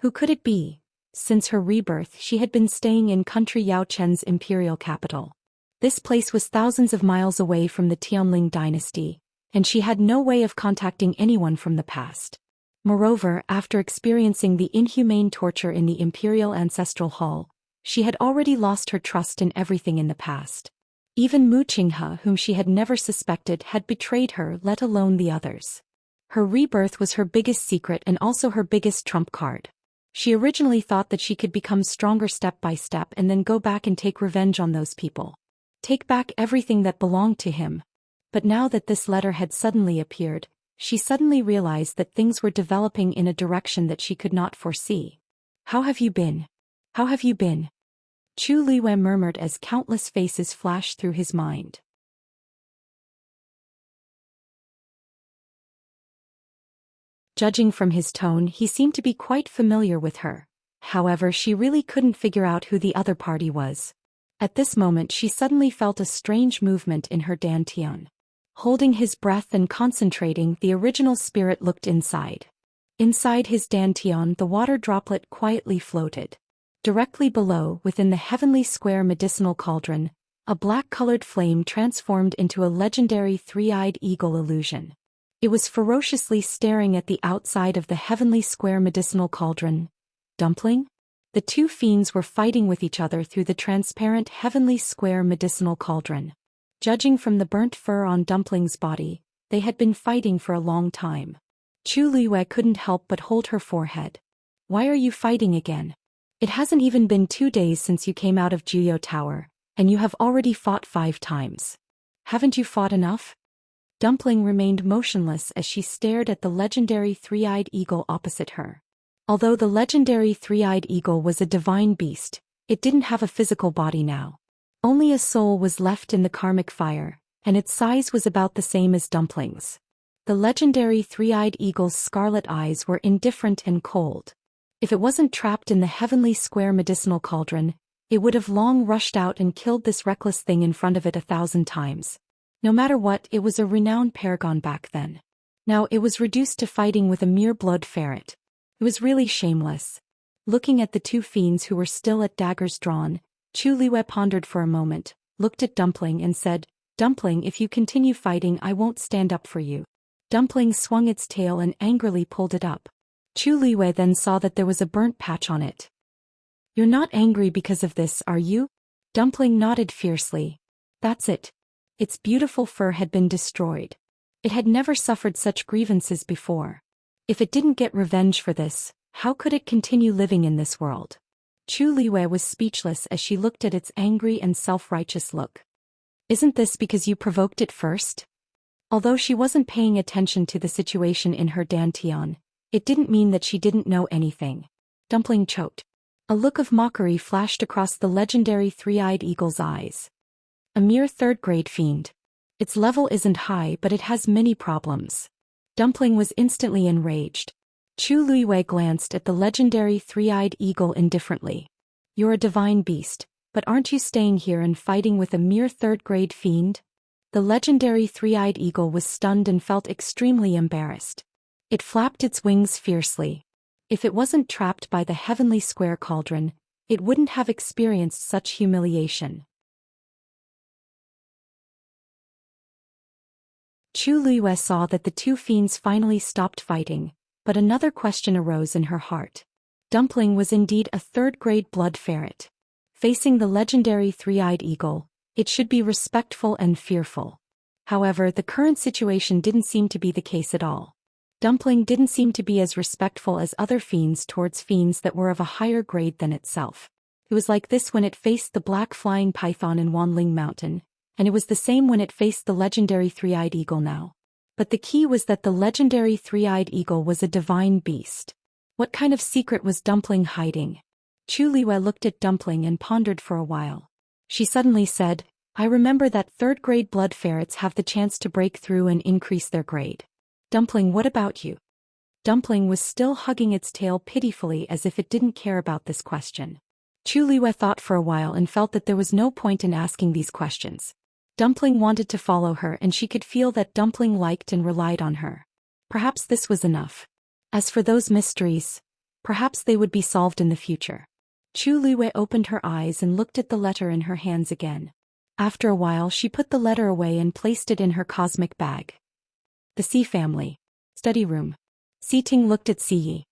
Who could it be? Since her rebirth, she had been staying in country Yao Chen's imperial capital. This place was thousands of miles away from the Tianling dynasty, and she had no way of contacting anyone from the past. Moreover, after experiencing the inhumane torture in the imperial ancestral hall, she had already lost her trust in everything in the past. Even Mu Qinghe, whom she had never suspected, had betrayed her, let alone the others. Her rebirth was her biggest secret and also her biggest trump card. She originally thought that she could become stronger step by step and then go back and take revenge on those people. Take back everything that belonged to him. But now that this letter had suddenly appeared, she suddenly realized that things were developing in a direction that she could not foresee. How have you been? How have you been? Chu Liwei murmured as countless faces flashed through his mind. Judging from his tone, he seemed to be quite familiar with her. However, she really couldn't figure out who the other party was. At this moment, she suddenly felt a strange movement in her dantian. Holding his breath and concentrating, the original spirit looked inside. Inside his dantian, the water droplet quietly floated. Directly below, within the heavenly square medicinal cauldron, a black-colored flame transformed into a legendary three-eyed eagle illusion. It was ferociously staring at the outside of the heavenly square medicinal cauldron. Dumpling? The two fiends were fighting with each other through the transparent heavenly square medicinal cauldron. Judging from the burnt fur on Dumpling's body, they had been fighting for a long time. Chu Liwei couldn't help but hold her forehead. Why are you fighting again? It hasn't even been 2 days since you came out of Juyo Tower, and you have already fought 5 times. Haven't you fought enough? Dumpling remained motionless as she stared at the legendary three-eyed eagle opposite her. Although the legendary three-eyed eagle was a divine beast, it didn't have a physical body now. Only a soul was left in the karmic fire, and its size was about the same as Dumpling's. The legendary three-eyed eagle's scarlet eyes were indifferent and cold. If it wasn't trapped in the heavenly square medicinal cauldron, it would have long rushed out and killed this reckless thing in front of it 1,000 times. No matter what, it was a renowned paragon back then. Now it was reduced to fighting with a mere blood ferret. It was really shameless. Looking at the two fiends who were still at daggers drawn, Chu Liwei pondered for a moment, looked at Dumpling and said, "Dumpling, if you continue fighting, I won't stand up for you." Dumpling swung its tail and angrily pulled it up. Chu Liwei then saw that there was a burnt patch on it. "You're not angry because of this, are you?" Dumpling nodded fiercely. "That's it. Its beautiful fur had been destroyed. It had never suffered such grievances before. If it didn't get revenge for this, how could it continue living in this world?" Chu Liwei was speechless as she looked at its angry and self-righteous look. "Isn't this because you provoked it first?" Although she wasn't paying attention to the situation in her dantian, it didn't mean that she didn't know anything. Dumpling choked. A look of mockery flashed across the legendary three-eyed eagle's eyes. "A mere third-grade fiend. Its level isn't high, but it has many problems." Dumpling was instantly enraged. Chu Liwei glanced at the legendary three-eyed eagle indifferently. "You're a divine beast, but aren't you staying here and fighting with a mere third-grade fiend?" The legendary three-eyed eagle was stunned and felt extremely embarrassed. It flapped its wings fiercely. If it wasn't trapped by the heavenly square cauldron, it wouldn't have experienced such humiliation. Chu Liwei saw that the two fiends finally stopped fighting, but another question arose in her heart. Dumpling was indeed a third-grade blood ferret. Facing the legendary three-eyed eagle, it should be respectful and fearful. However, the current situation didn't seem to be the case at all. Dumpling didn't seem to be as respectful as other fiends towards fiends that were of a higher grade than itself. It was like this when it faced the black flying python in Wanling Mountain, and it was the same when it faced the legendary three-eyed eagle now. But the key was that the legendary three-eyed eagle was a divine beast. What kind of secret was Dumpling hiding? Chu Liwei looked at Dumpling and pondered for a while. She suddenly said, I remember that third-grade blood ferrets have the chance to break through and increase their grade. Dumpling, what about you? Dumpling was still hugging its tail pitifully as if it didn't care about this question. Chu Liwei thought for a while and felt that there was no point in asking these questions. Dumpling wanted to follow her and she could feel that Dumpling liked and relied on her. Perhaps this was enough. As for those mysteries, perhaps they would be solved in the future. Chu Liwei opened her eyes and looked at the letter in her hands again. After a while she put the letter away and placed it in her cosmic bag. The Xi family. Study room. Xi Ting looked at Xi Yi.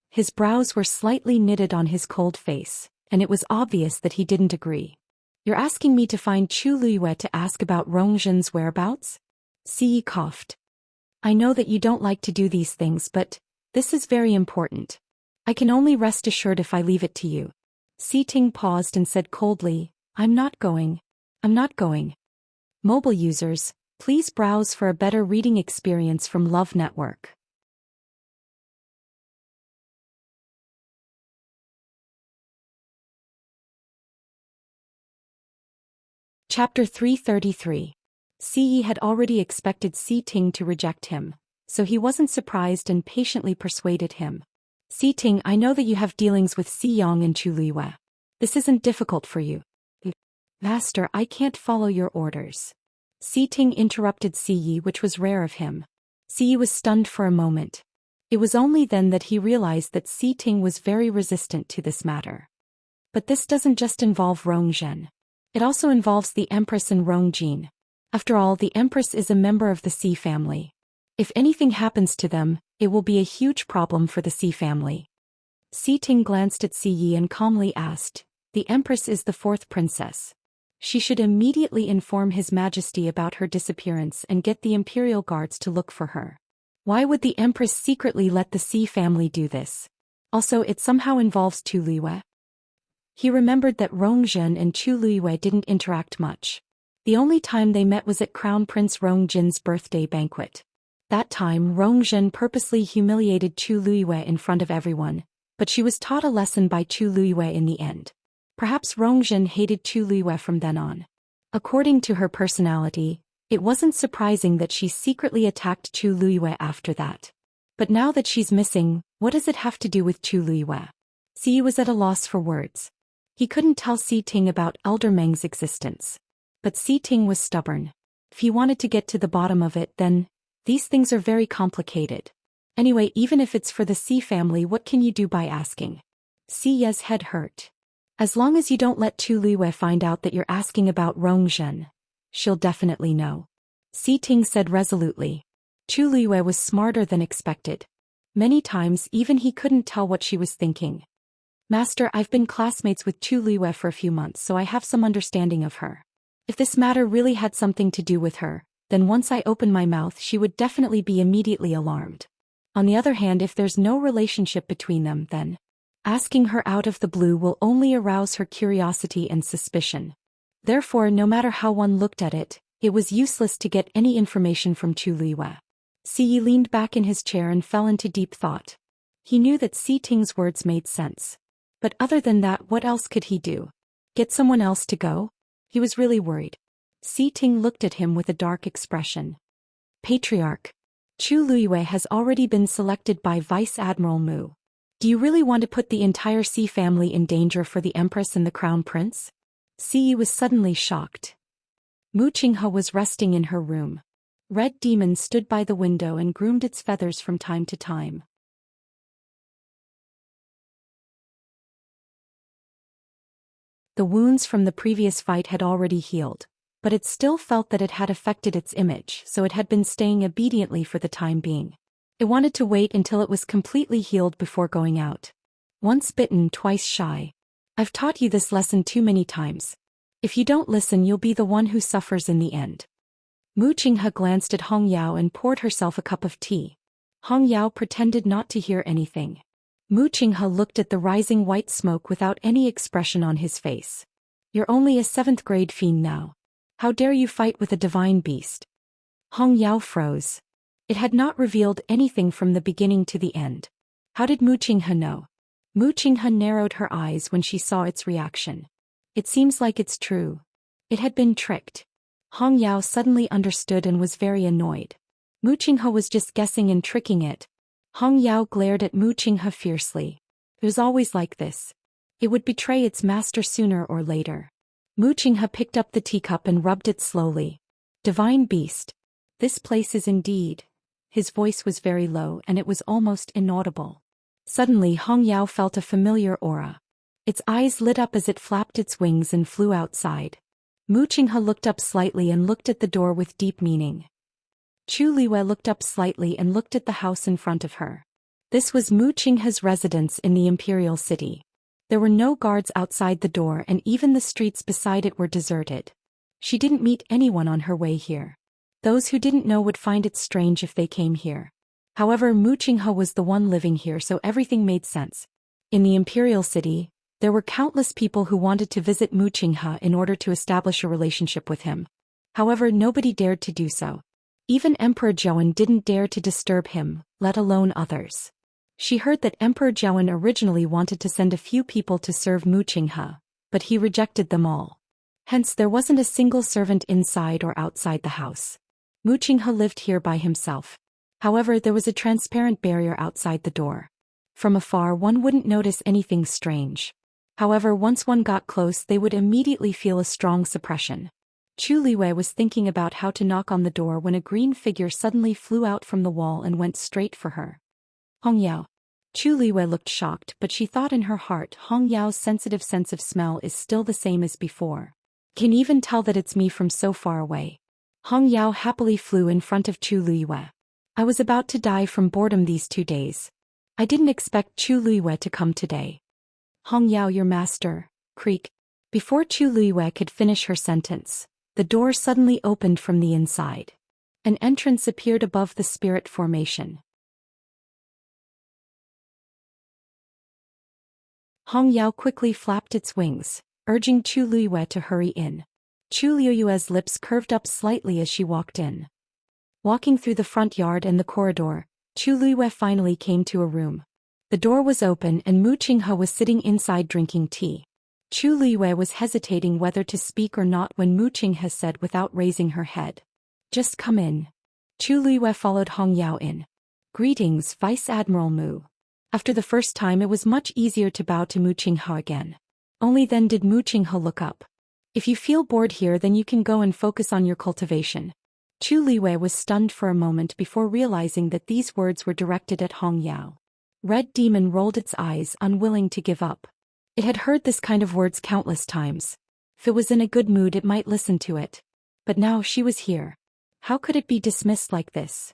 His brows were slightly knitted on his cold face, and it was obvious that he didn't agree. You're asking me to find Chu Liwei to ask about Rongzhen's whereabouts? Xi Yi coughed. I know that you don't like to do these things, but this is very important. I can only rest assured if I leave it to you. Xi Ting paused and said coldly, I'm not going. Mobile users, please browse for a better reading experience from Love Network. Chapter 333. Xi Yi had already expected Xi Ting to reject him, so he wasn't surprised and patiently persuaded him. Xi Ting, I know that you have dealings with Xi Yang and Chu Liwei. This isn't difficult for you. Master, I can't follow your orders. Xi Ting interrupted Xi Yi, which was rare of him. Xi Yi was stunned for a moment. It was only then that he realized that Xi Ting was very resistant to this matter. But this doesn't just involve Rongzhen. It also involves the Empress and Rongjin. After all, the Empress is a member of the Xi family. If anything happens to them, it will be a huge problem for the Xi family. Xi Ting glanced at Xi Yi and calmly asked, the Empress is the fourth princess. She should immediately inform His Majesty about her disappearance and get the Imperial Guards to look for her. Why would the Empress secretly let the Xi family do this? Also, it somehow involves Chu Liwei. He remembered that Rongzhen and Chu Liwei didn't interact much. The only time they met was at Crown Prince Rongjin's birthday banquet. That time, Rongzhen purposely humiliated Chu Liwei in front of everyone, but she was taught a lesson by Chu Liwei in the end. Perhaps Rongzhen hated Chu Liwei from then on. According to her personality, it wasn't surprising that she secretly attacked Chu Liwei after that. But now that she's missing, what does it have to do with Chu Liwei? Xi was at a loss for words. He couldn't tell Xi Ting about Elder Meng's existence. But Xi Ting was stubborn. If he wanted to get to the bottom of it, then these things are very complicated. Anyway, even if it's for the Xi family, what can you do by asking? Xi Ye's head hurt. As long as you don't let Chu Liwei find out that you're asking about Rongzhen, she'll definitely know. Xi Ting said resolutely. Chu Liwei was smarter than expected. Many times even he couldn't tell what she was thinking. Master, I've been classmates with Chu Liwei for a few months, so I have some understanding of her. If this matter really had something to do with her, then once I open my mouth she would definitely be immediately alarmed. On the other hand, if there's no relationship between them, then asking her out of the blue will only arouse her curiosity and suspicion. Therefore, no matter how one looked at it, it was useless to get any information from Chu Liwei. Xi Yi leaned back in his chair and fell into deep thought. He knew that Xi Ting's words made sense. But other than that, what else could he do? Get someone else to go? He was really worried. Xi Ting looked at him with a dark expression. Patriarch. Chu Liwei has already been selected by Vice Admiral Mu. Do you really want to put the entire Xi family in danger for the Empress and the Crown Prince? Xi Yi was suddenly shocked. Mu Qinghe was resting in her room. Red Demon stood by the window and groomed its feathers from time to time. The wounds from the previous fight had already healed, but it still felt that it had affected its image, so it had been staying obediently for the time being. It wanted to wait until it was completely healed before going out. Once bitten, twice shy. I've taught you this lesson too many times. If you don't listen, you'll be the one who suffers in the end. Mu Qinghe glanced at Hong Yao and poured herself a cup of tea. Hong Yao pretended not to hear anything. Mu Qinghe looked at the rising white smoke without any expression on his face. You're only a 7th grade fiend now. How dare you fight with a divine beast? Hong Yao froze. It had not revealed anything from the beginning to the end. How did Mu Qinghe know? Mu Qinghe narrowed her eyes when she saw its reaction. It seems like it's true. It had been tricked. Hong Yao suddenly understood and was very annoyed. Mu Qinghe was just guessing and tricking it. Hong Yao glared at Mu Qinghe fiercely. It was always like this. It would betray its master sooner or later. Mu Qinghe picked up the teacup and rubbed it slowly. Divine beast. This place is indeed. His voice was very low and it was almost inaudible. Suddenly Hong Yao felt a familiar aura. Its eyes lit up as it flapped its wings and flew outside. Mu Qinghe looked up slightly and looked at the door with deep meaning. Chu Liwei looked up slightly and looked at the house in front of her. This was Mu Qinghe's residence in the imperial city. There were no guards outside the door and even the streets beside it were deserted. She didn't meet anyone on her way here. Those who didn't know would find it strange if they came here. However, Mu Qinghe was the one living here, so everything made sense. In the imperial city, there were countless people who wanted to visit Mu Qinghe in order to establish a relationship with him. However, nobody dared to do so. Even Emperor Zhou didn't dare to disturb him, let alone others. She heard that Emperor Zhou originally wanted to send a few people to serve Mu Qinghe, but he rejected them all. Hence there wasn't a single servant inside or outside the house. Mu Qinghe lived here by himself. However, there was a transparent barrier outside the door. From afar one wouldn't notice anything strange. However, once one got close they would immediately feel a strong suppression. Chu Liwei was thinking about how to knock on the door when a green figure suddenly flew out from the wall and went straight for her. Hong Yao. Chu Liwei looked shocked, but she thought in her heart, Hong Yao's sensitive sense of smell is still the same as before. Can even tell that it's me from so far away. Hong Yao happily flew in front of Chu Liwei. I was about to die from boredom these 2 days. I didn't expect Chu Liwei to come today. Hong Yao, your master, creak. Before Chu Liwei could finish her sentence, the door suddenly opened from the inside. An entrance appeared above the spirit formation. Hong Yao quickly flapped its wings, urging Chu Liwei to hurry in. Chu Liu's lips curved up slightly as she walked in. Walking through the front yard and the corridor, Chu Liwei finally came to a room. The door was open and Mu Qinghe was sitting inside drinking tea. Chu Liwei was hesitating whether to speak or not when Mu Qinghe said without raising her head. Just come in. Chu Liwei followed Hong Yao in. Greetings, Vice Admiral Mu. After the first time it was much easier to bow to Mu Qinghe again. Only then did Mu Qinghe look up. If you feel bored here then you can go and focus on your cultivation. Chu Liwei was stunned for a moment before realizing that these words were directed at Hong Yao. Red Demon rolled its eyes, unwilling to give up. It had heard this kind of words countless times. If it was in a good mood it might listen to it. But now she was here. How could it be dismissed like this?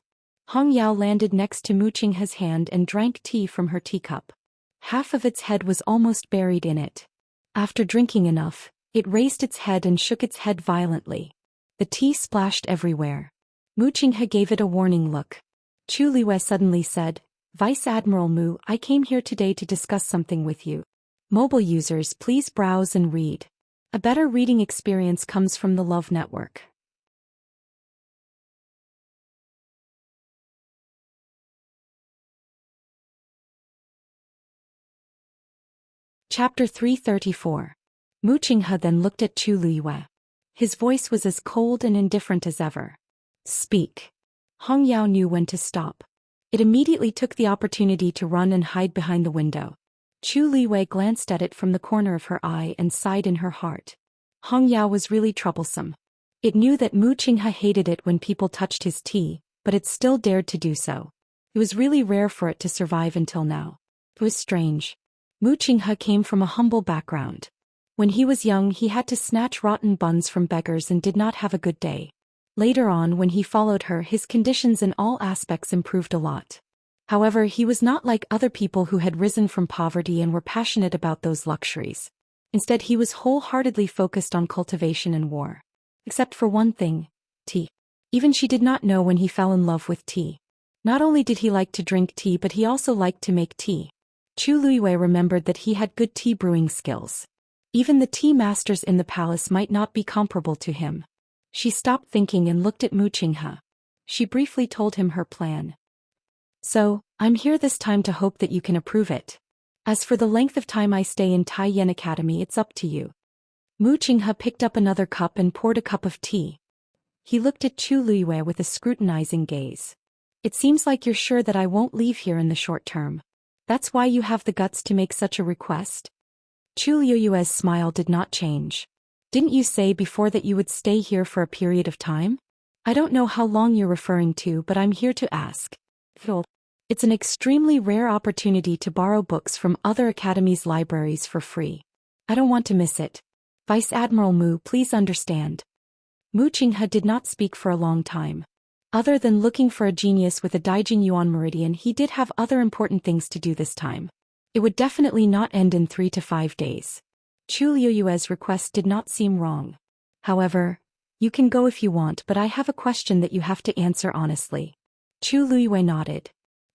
Hong Yao landed next to Mu Qinghe's hand and drank tea from her teacup. Half of its head was almost buried in it. After drinking enough, it raised its head and shook its head violently. The tea splashed everywhere. Mu Qinghe gave it a warning look. Chu Liwei suddenly said, Vice Admiral Mu, I came here today to discuss something with you. Mobile users, please browse and read. A better reading experience comes from the Love Network. Chapter 334. Mu Qinghe then looked at Chu Liwei. His voice was as cold and indifferent as ever. Speak. Hong Yao knew when to stop. It immediately took the opportunity to run and hide behind the window. Chu Liwei glanced at it from the corner of her eye and sighed in her heart. Hong Yao was really troublesome. It knew that Mu Qinghe hated it when people touched his tea, but it still dared to do so. It was really rare for it to survive until now. It was strange. Mu Qinghe came from a humble background. When he was young he had to snatch rotten buns from beggars and did not have a good day. Later on when he followed her his conditions in all aspects improved a lot. However, he was not like other people who had risen from poverty and were passionate about those luxuries. Instead he was wholeheartedly focused on cultivation and war. Except for one thing, tea. Even she did not know when he fell in love with tea. Not only did he like to drink tea but he also liked to make tea. Chu Liwei remembered that he had good tea brewing skills. Even the tea masters in the palace might not be comparable to him. She stopped thinking and looked at Mu Qinghe. She briefly told him her plan. So, I'm here this time to hope that you can approve it. As for the length of time I stay in Tai Yen Academy it's up to you. Mu Qinghe picked up another cup and poured a cup of tea. He looked at Chu Liyue with a scrutinizing gaze. It seems like you're sure that I won't leave here in the short term. That's why you have the guts to make such a request? Chu Liyue's smile did not change. Didn't you say before that you would stay here for a period of time? I don't know how long you're referring to, but I'm here to ask. Phil. It's an extremely rare opportunity to borrow books from other academies' libraries for free. I don't want to miss it. Vice Admiral Mu, please understand. Mu Qinghe did not speak for a long time. Other than looking for a genius with a Daijing Yuan meridian, he did have other important things to do this time. It would definitely not end in 3 to 5 days. Chu Liyue's request did not seem wrong. However, you can go if you want, but I have a question that you have to answer honestly. Chu Liyue nodded.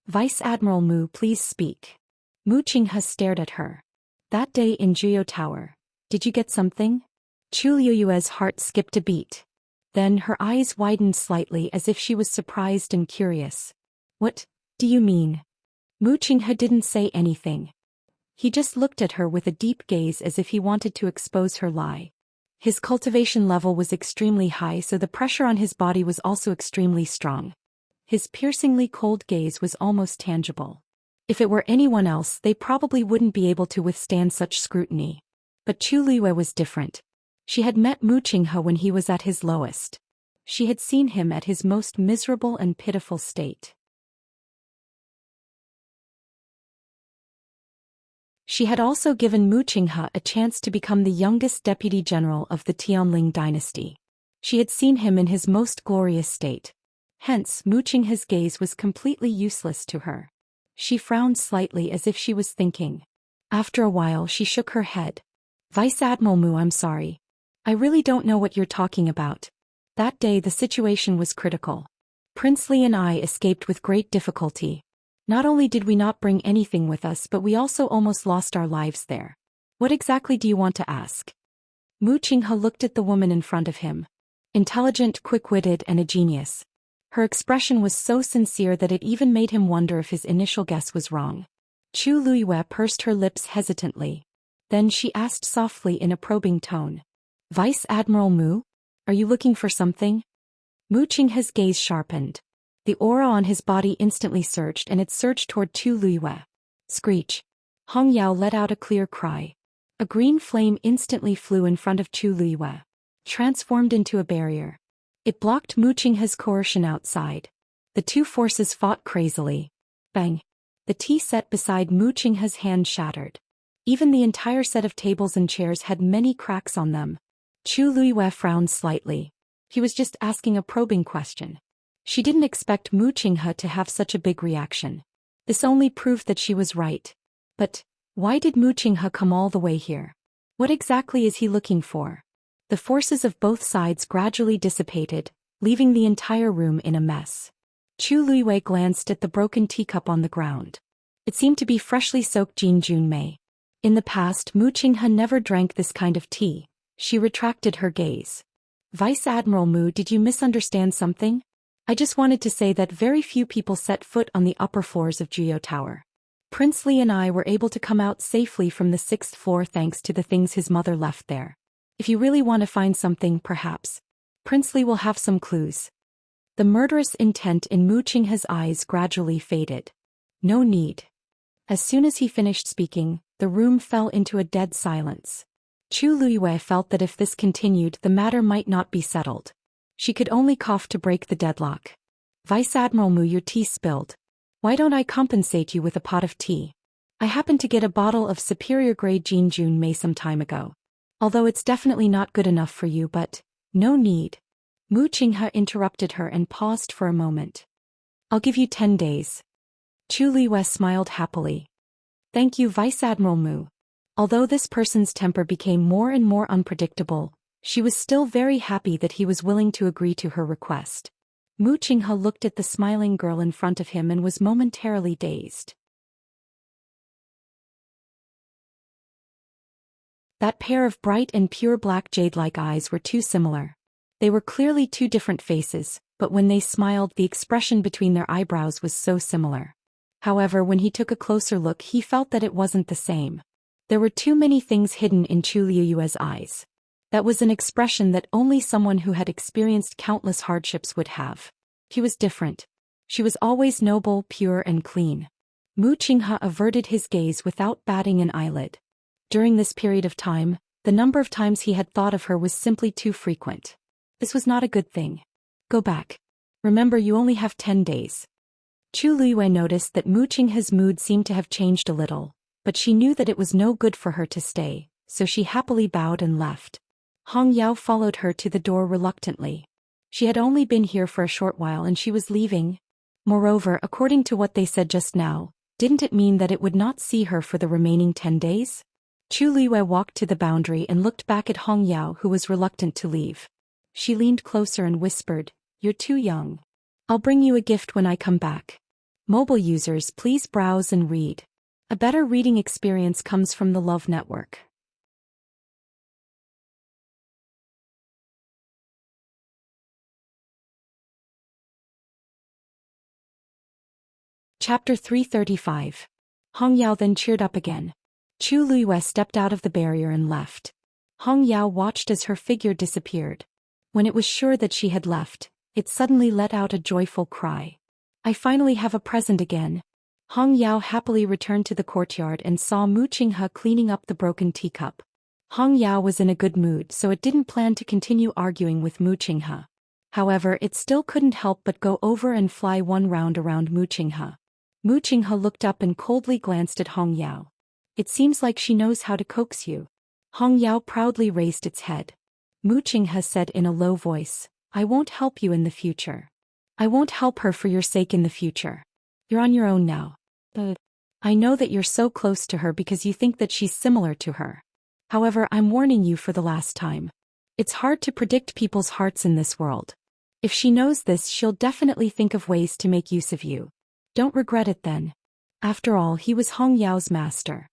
Vice Admiral Mu, please speak. Mu Qinghe stared at her. That day in Zhuyo Tower, did you get something? Chu Liyue's heart skipped a beat. Then her eyes widened slightly as if she was surprised and curious. What do you mean? Mu Qinghe didn't say anything. He just looked at her with a deep gaze as if he wanted to expose her lie. His cultivation level was extremely high, so the pressure on his body was also extremely strong. His piercingly cold gaze was almost tangible. If it were anyone else, they probably wouldn't be able to withstand such scrutiny. But Chu Liyue was different. She had met Mu Qinghe when he was at his lowest. She had seen him at his most miserable and pitiful state. She had also given Mu Qinghe a chance to become the youngest deputy general of the Tianling dynasty. She had seen him in his most glorious state. Hence, Mu Qinghe's gaze was completely useless to her. She frowned slightly as if she was thinking. After a while, she shook her head. Vice Admiral Mu, I'm sorry. I really don't know what you're talking about. That day the situation was critical. Prince Li and I escaped with great difficulty. Not only did we not bring anything with us, but we also almost lost our lives there. What exactly do you want to ask? Mu Qinghe looked at the woman in front of him. Intelligent, quick-witted, and a genius. Her expression was so sincere that it even made him wonder if his initial guess was wrong. Chu Liyue pursed her lips hesitantly. Then she asked softly in a probing tone. Vice Admiral Mu? Are you looking for something? Mu Qinghe's gaze sharpened. The aura on his body instantly surged, and it surged toward Chu Liyue. Screech. Hong Yao let out a clear cry. A green flame instantly flew in front of Chu Liyue, transformed into a barrier. It blocked Mu Qinghe's coercion outside. The two forces fought crazily. Bang. The tea set beside Mu Qinghe's hand shattered. Even the entire set of tables and chairs had many cracks on them. Chu Liyue frowned slightly. He was just asking a probing question. She didn't expect Mu Qinghe to have such a big reaction. This only proved that she was right. But why did Mu Qinghe come all the way here? What exactly is he looking for? The forces of both sides gradually dissipated, leaving the entire room in a mess. Chu Liyue glanced at the broken teacup on the ground. It seemed to be freshly soaked Jin Junmei. In the past, Mu Qinghe never drank this kind of tea. She retracted her gaze. Vice Admiral Mu, did you misunderstand something? I just wanted to say that very few people set foot on the upper floors of Zhuyo Tower. Prince Li and I were able to come out safely from the 6th floor thanks to the things his mother left there. If you really want to find something, perhaps Prince Li will have some clues. The murderous intent in Mu Qinghe's eyes gradually faded. No need. As soon as he finished speaking, the room fell into a dead silence. Chu Liyue felt that if this continued, the matter might not be settled. She could only cough to break the deadlock. Vice Admiral Mu, your tea spilled. Why don't I compensate you with a pot of tea? I happened to get a bottle of superior grade Jin Junmei some time ago. Although it's definitely not good enough for you, but no need. Mu Qinghe interrupted her and paused for a moment. I'll give you 10 days. Chu Liyue smiled happily. Thank you, Vice Admiral Mu. Although this person's temper became more and more unpredictable, she was still very happy that he was willing to agree to her request. Mu Qinghe looked at the smiling girl in front of him and was momentarily dazed. That pair of bright and pure black jade-like eyes were too similar. They were clearly two different faces, but when they smiled, the expression between their eyebrows was so similar. However, when he took a closer look, he felt that it wasn't the same. There were too many things hidden in Chu Liyue's eyes. That was an expression that only someone who had experienced countless hardships would have. She was different. She was always noble, pure and clean. Mu Qinghe averted his gaze without batting an eyelid. During this period of time, the number of times he had thought of her was simply too frequent. This was not a good thing. Go back. Remember, you only have 10 days. Chu Liyue noticed that Mu Qinghe's mood seemed to have changed a little, but she knew that it was no good for her to stay, so she happily bowed and left. Hong Yao followed her to the door reluctantly. She had only been here for a short while and she was leaving. Moreover, according to what they said just now, didn't it mean that it would not see her for the remaining 10 days? Chu Liyue walked to the boundary and looked back at Hong Yao, who was reluctant to leave. She leaned closer and whispered, "You're too young. I'll bring you a gift when I come back." Mobile users, please browse and read. A better reading experience comes from the Love Network. Chapter 335. Hong Yao then cheered up again. Chu Liyue stepped out of the barrier and left. Hong Yao watched as her figure disappeared. When it was sure that she had left, it suddenly let out a joyful cry. "I finally have a present again." Hong Yao happily returned to the courtyard and saw Mu Qinghe cleaning up the broken teacup. Hong Yao was in a good mood, so it didn't plan to continue arguing with Mu Qinghe. However, it still couldn't help but go over and fly one round around Mu Qinghe. Mu Qinghe looked up and coldly glanced at Hong Yao. "It seems like she knows how to coax you." Hong Yao proudly raised its head. Mu Qinghe said in a low voice, "I won't help you in the future. I won't help her for your sake in the future. You're on your own now. I know that you're so close to her because you think that she's similar to her. However, I'm warning you for the last time. It's hard to predict people's hearts in this world. If she knows this, she'll definitely think of ways to make use of you. Don't regret it then." After all, he was Hong Yao's master.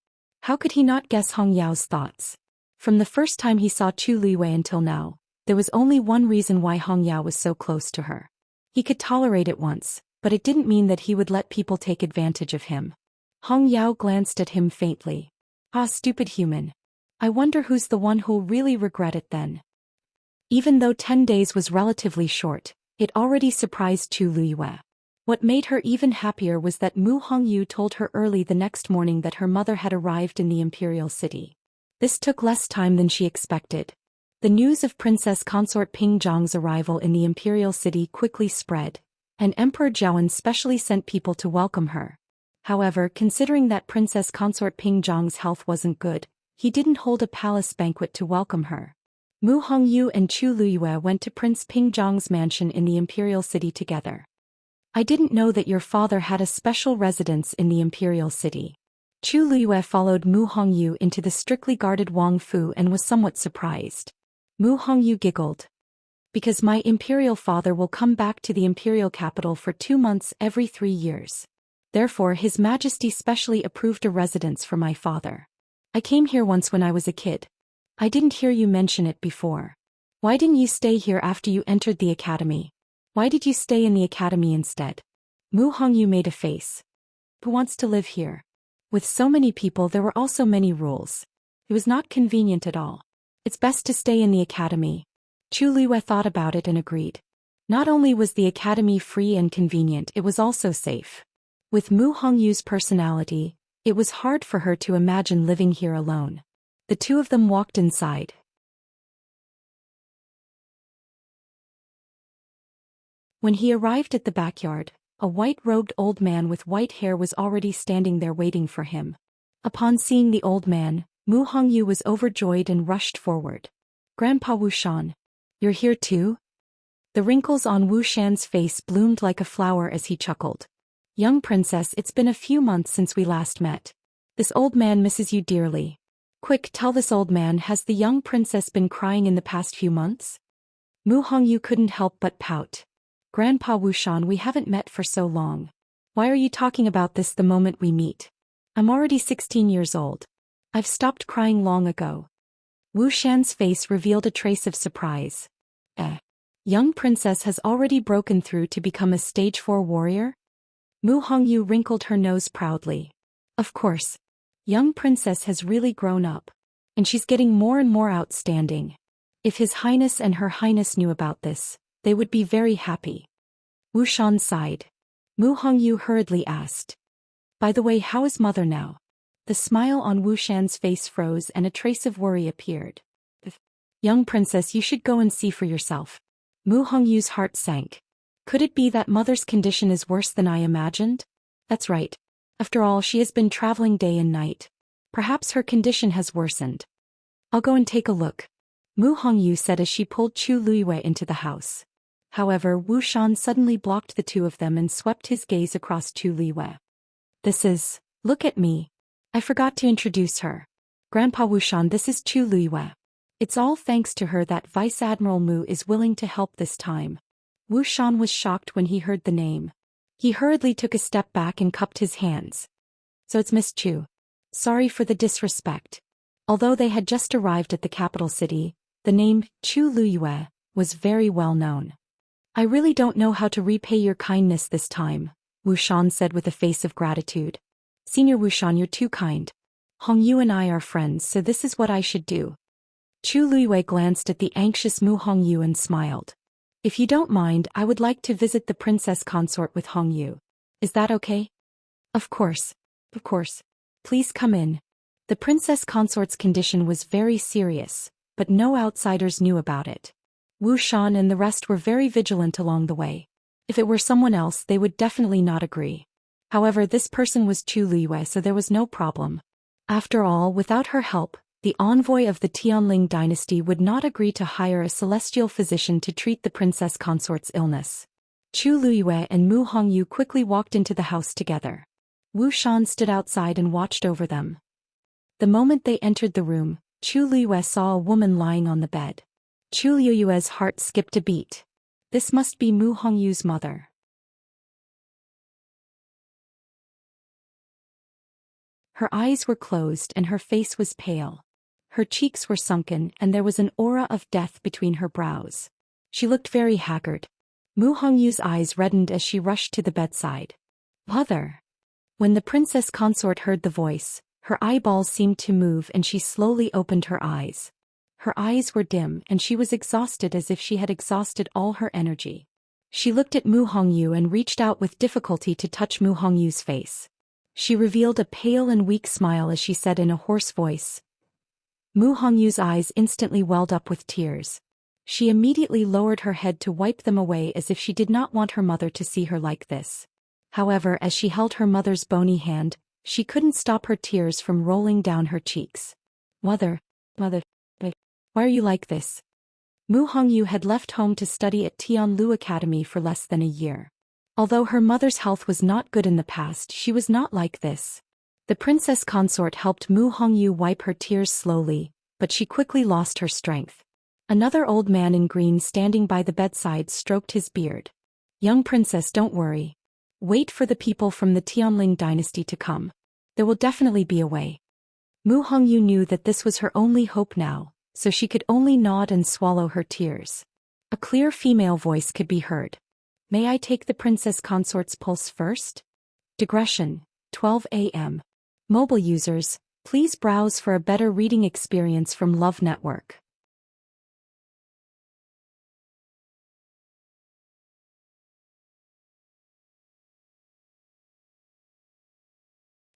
How could he not guess Hong Yao's thoughts? From the first time he saw Chu Liyue until now, there was only one reason why Hong Yao was so close to her. He could tolerate it once, but it didn't mean that he would let people take advantage of him. Hong Yao glanced at him faintly. "Ah, stupid human. I wonder who's the one who'll really regret it then." Even though 10 days was relatively short, it already surprised Chu Liyue. What made her even happier was that Mu Hongyu told her early the next morning that her mother had arrived in the imperial city. This took less time than she expected. The news of Princess Consort Ping Zhang's arrival in the imperial city quickly spread, and Emperor Zhaoan specially sent people to welcome her. However, considering that Princess Consort Ping Zhang's health wasn't good, he didn't hold a palace banquet to welcome her. Mu Hongyu and Chu Liyue went to Prince Ping Zhang's mansion in the imperial city together. "I didn't know that your father had a special residence in the imperial city." Chu Liyue followed Mu Hongyu into the strictly guarded Wang Fu and was somewhat surprised. Mu Hongyu giggled. "Because my imperial father will come back to the imperial capital for 2 months every 3 years. Therefore His Majesty specially approved a residence for my father. I came here once when I was a kid. I didn't hear you mention it before. Why didn't you stay here after you entered the academy? Why did you stay in the academy instead?" Mu Hongyu made a face. "Who wants to live here?" With so many people, there were also many rules. It was not convenient at all. "It's best to stay in the academy." Chu Liyue thought about it and agreed. Not only was the academy free and convenient, it was also safe. With Mu Hongyu's personality, it was hard for her to imagine living here alone. The two of them walked inside. When he arrived at the backyard, a white-robed old man with white hair was already standing there waiting for him. Upon seeing the old man, Mu Hongyu was overjoyed and rushed forward. "Grandpa Wu Shan, you're here too?" The wrinkles on Wu Shan's face bloomed like a flower as he chuckled. "Young princess, it's been a few months since we last met. This old man misses you dearly. Quick, tell this old man, has the young princess been crying in the past few months?" Mu Hongyu couldn't help but pout. "Grandpa Wu Shan, we haven't met for so long. Why are you talking about this the moment we meet? I'm already 16 years old. I've stopped crying long ago." Wu Shan's face revealed a trace of surprise. Young princess has already broken through to become a stage 4 warrior?" Mu Hongyu wrinkled her nose proudly. "Of course. Young princess has really grown up. And she's getting more and more outstanding. If His Highness and Her Highness knew about this, they would be very happy. Wu Shan sighed. Mu Hongyu hurriedly asked. By the way, how is mother now? The smile on Wu Shan's face froze and a trace of worry appeared. Young princess, you should go and see for yourself. Mu Hongyu's heart sank. Could it be that mother's condition is worse than I imagined? That's right. After all, she has been traveling day and night. Perhaps her condition has worsened. I'll go and take a look. Mu Hongyu said as she pulled Chu Luiyue into the house. However, Wu Shan suddenly blocked the two of them and swept his gaze across Chu Luiyue. Look at me. I forgot to introduce her. Grandpa Wu Shan, this is Chu Luiyue. It's all thanks to her that Vice Admiral Mu is willing to help this time. Wu Shan was shocked when he heard the name. He hurriedly took a step back and cupped his hands. So it's Miss Chu. Sorry for the disrespect. Although they had just arrived at the capital city, the name Chu Luiyue was very well known. I really don't know how to repay your kindness this time, Wu Shan said with a face of gratitude. Senior Wu Shan, you're too kind. Hongyu and I are friends, so this is what I should do. Chu Luiyue glanced at the anxious Mu Hongyu and smiled. If you don't mind, I would like to visit the princess consort with Hongyu. Is that okay? Of course. Of course. Please come in. The princess consort's condition was very serious, but no outsiders knew about it. Wu Shan and the rest were very vigilant along the way. If it were someone else, they would definitely not agree. However, this person was Chu Luiyue, so there was no problem. After all, without her help, the envoy of the Tianling dynasty would not agree to hire a celestial physician to treat the princess consort's illness. Chu Luiyue and Mu Hongyu quickly walked into the house together. Wu Shan stood outside and watched over them. The moment they entered the room, Chu Luiyue saw a woman lying on the bed. Chu Luiyue's heart skipped a beat. This must be Mu Hongyu's mother. Her eyes were closed and her face was pale. Her cheeks were sunken and there was an aura of death between her brows. She looked very haggard. Mu Hongyu's eyes reddened as she rushed to the bedside. Mother! When the princess consort heard the voice, her eyeballs seemed to move and she slowly opened her eyes. Her eyes were dim and she was exhausted as if she had exhausted all her energy. She looked at Mu Hongyu and reached out with difficulty to touch Mu Hongyu's face. She revealed a pale and weak smile as she said in a hoarse voice. Mu Hongyu's eyes instantly welled up with tears. She immediately lowered her head to wipe them away as if she did not want her mother to see her like this. However, as she held her mother's bony hand, she couldn't stop her tears from rolling down her cheeks. Mother, why are you like this? Mu Hongyu had left home to study at Tianlu Academy for less than a year. Although her mother's health was not good in the past, she was not like this. The princess consort helped Mu Hongyu wipe her tears slowly, but she quickly lost her strength. Another old man in green standing by the bedside stroked his beard. Young princess, don't worry. Wait for the people from the Tianling dynasty to come. There will definitely be a way. Mu Hongyu knew that this was her only hope now, so she could only nod and swallow her tears. A clear female voice could be heard. May I take the princess consort's pulse first? Digression, 12 a.m. Mobile users, please browse for a better reading experience from Love Network.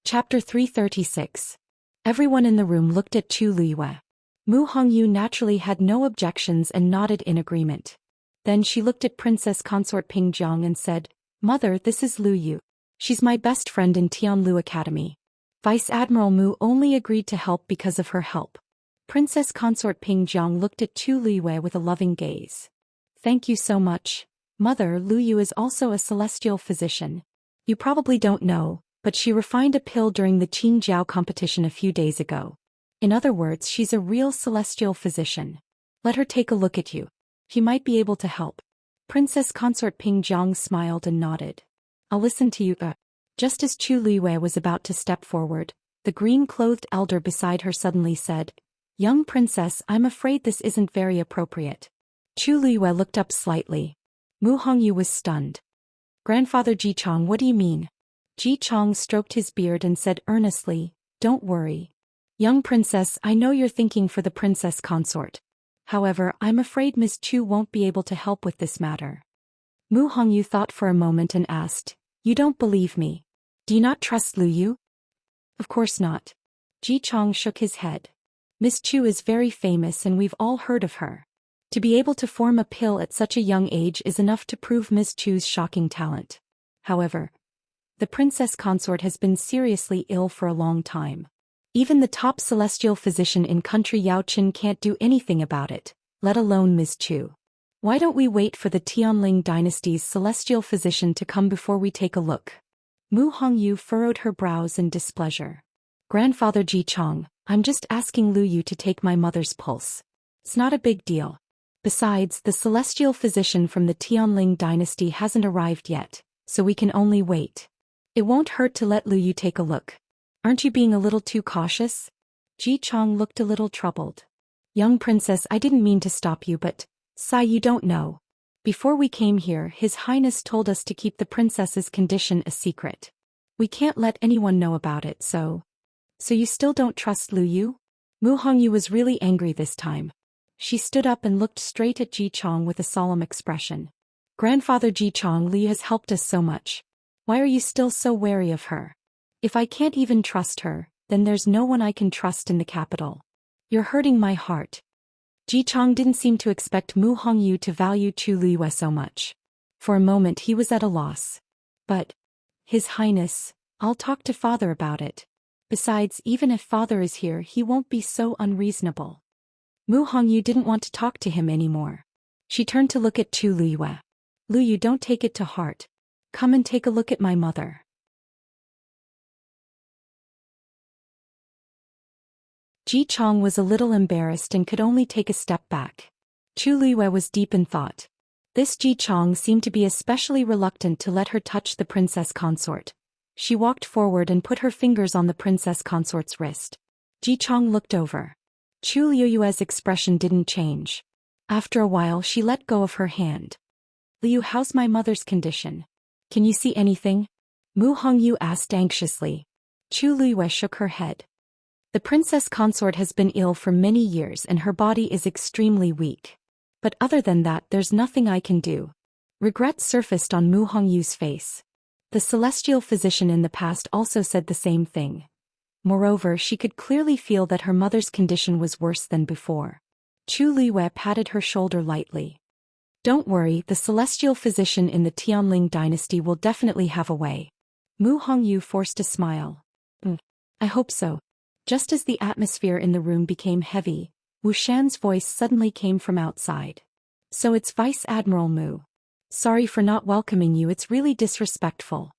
Chapter 336. Everyone in the room looked at Chu Luiyue. Mu Hongyu naturally had no objections and nodded in agreement. Then she looked at Princess Consort Pingjiang and said, Mother, this is Lu Yu. She's my best friend in Tianlu Academy. Vice Admiral Mu only agreed to help because of her help. Princess Consort Pingjiang looked at Chu Luiyue with a loving gaze. Thank you so much. Mother, Lu Yu is also a celestial physician. You probably don't know, but she refined a pill during the Qingjiao competition a few days ago. In other words, she's a real celestial physician. Let her take a look at you. She might be able to help. Princess Consort Pingjiang smiled and nodded. I'll listen to you. Just as Chu Luiyue was about to step forward, the green-clothed elder beside her suddenly said, Young princess, I'm afraid this isn't very appropriate. Chu Luiyue looked up slightly. Mu Hongyu was stunned. Grandfather Ji Chong, what do you mean? Ji Chong stroked his beard and said earnestly, Don't worry. Young princess, I know you're thinking for the princess consort. However, I'm afraid Ms. Chu won't be able to help with this matter. Mu Hongyu thought for a moment and asked, "You don't believe me? Do you not trust Lu Yu?" "Of course not." Ji Chong shook his head. "Miss Chu is very famous and we've all heard of her. To be able to form a pill at such a young age is enough to prove Miss Chu's shocking talent. However, the princess consort has been seriously ill for a long time. Even the top celestial physician in country Yaochen can't do anything about it, let alone Ms. Chu. Why don't we wait for the Tianling dynasty's celestial physician to come before we take a look?" Mu Hongyu furrowed her brows in displeasure. "Grandfather Ji Chong, I'm just asking Lu Yu to take my mother's pulse. It's not a big deal. Besides, the celestial physician from the Tianling dynasty hasn't arrived yet, so we can only wait. It won't hurt to let Lu Yu take a look. Aren't you being a little too cautious?" Ji Chong looked a little troubled. "Young princess, I didn't mean to stop you, but, you don't know. Before we came here, His Highness told us to keep the princess's condition a secret. We can't let anyone know about it, so you still don't trust Lu Yu?" Mu Hongyu was really angry this time. She stood up and looked straight at Ji Chong with a solemn expression. "Grandfather Ji Chong, Lu Yu has helped us so much. Why are you still so wary of her? If I can't even trust her, then there's no one I can trust in the capital. You're hurting my heart." Ji Chong didn't seem to expect Mu Hongyu to value Chu Liyue so much. For a moment he was at a loss. "But, His Highness, I'll talk to father about it. Besides, even if father is here, he won't be so unreasonable." Mu Hongyu didn't want to talk to him anymore. She turned to look at Chu Liyue. "Lu Yu, don't take it to heart. Come and take a look at my mother." Ji Chong was a little embarrassed and could only take a step back. Chu Liyue was deep in thought. This Ji Chong seemed to be especially reluctant to let her touch the princess consort. She walked forward and put her fingers on the princess consort's wrist. Ji Chong looked over. Chu Liyue's expression didn't change. After a while she let go of her hand. "Liu, how's my mother's condition? Can you see anything?" Mu Hongyu asked anxiously. Chu Liyue shook her head. "The princess consort has been ill for many years and her body is extremely weak. But other than that, there's nothing I can do." Regret surfaced on Mu Hongyu's face. The celestial physician in the past also said the same thing. Moreover, she could clearly feel that her mother's condition was worse than before. Chu Liyue patted her shoulder lightly. "Don't worry, the celestial physician in the Tianling dynasty will definitely have a way." Mu Hongyu forced a smile. "I hope so." Just as the atmosphere in the room became heavy, Wuxian's voice suddenly came from outside. "So it's Vice Admiral Mu. Sorry for not welcoming you, it's really disrespectful."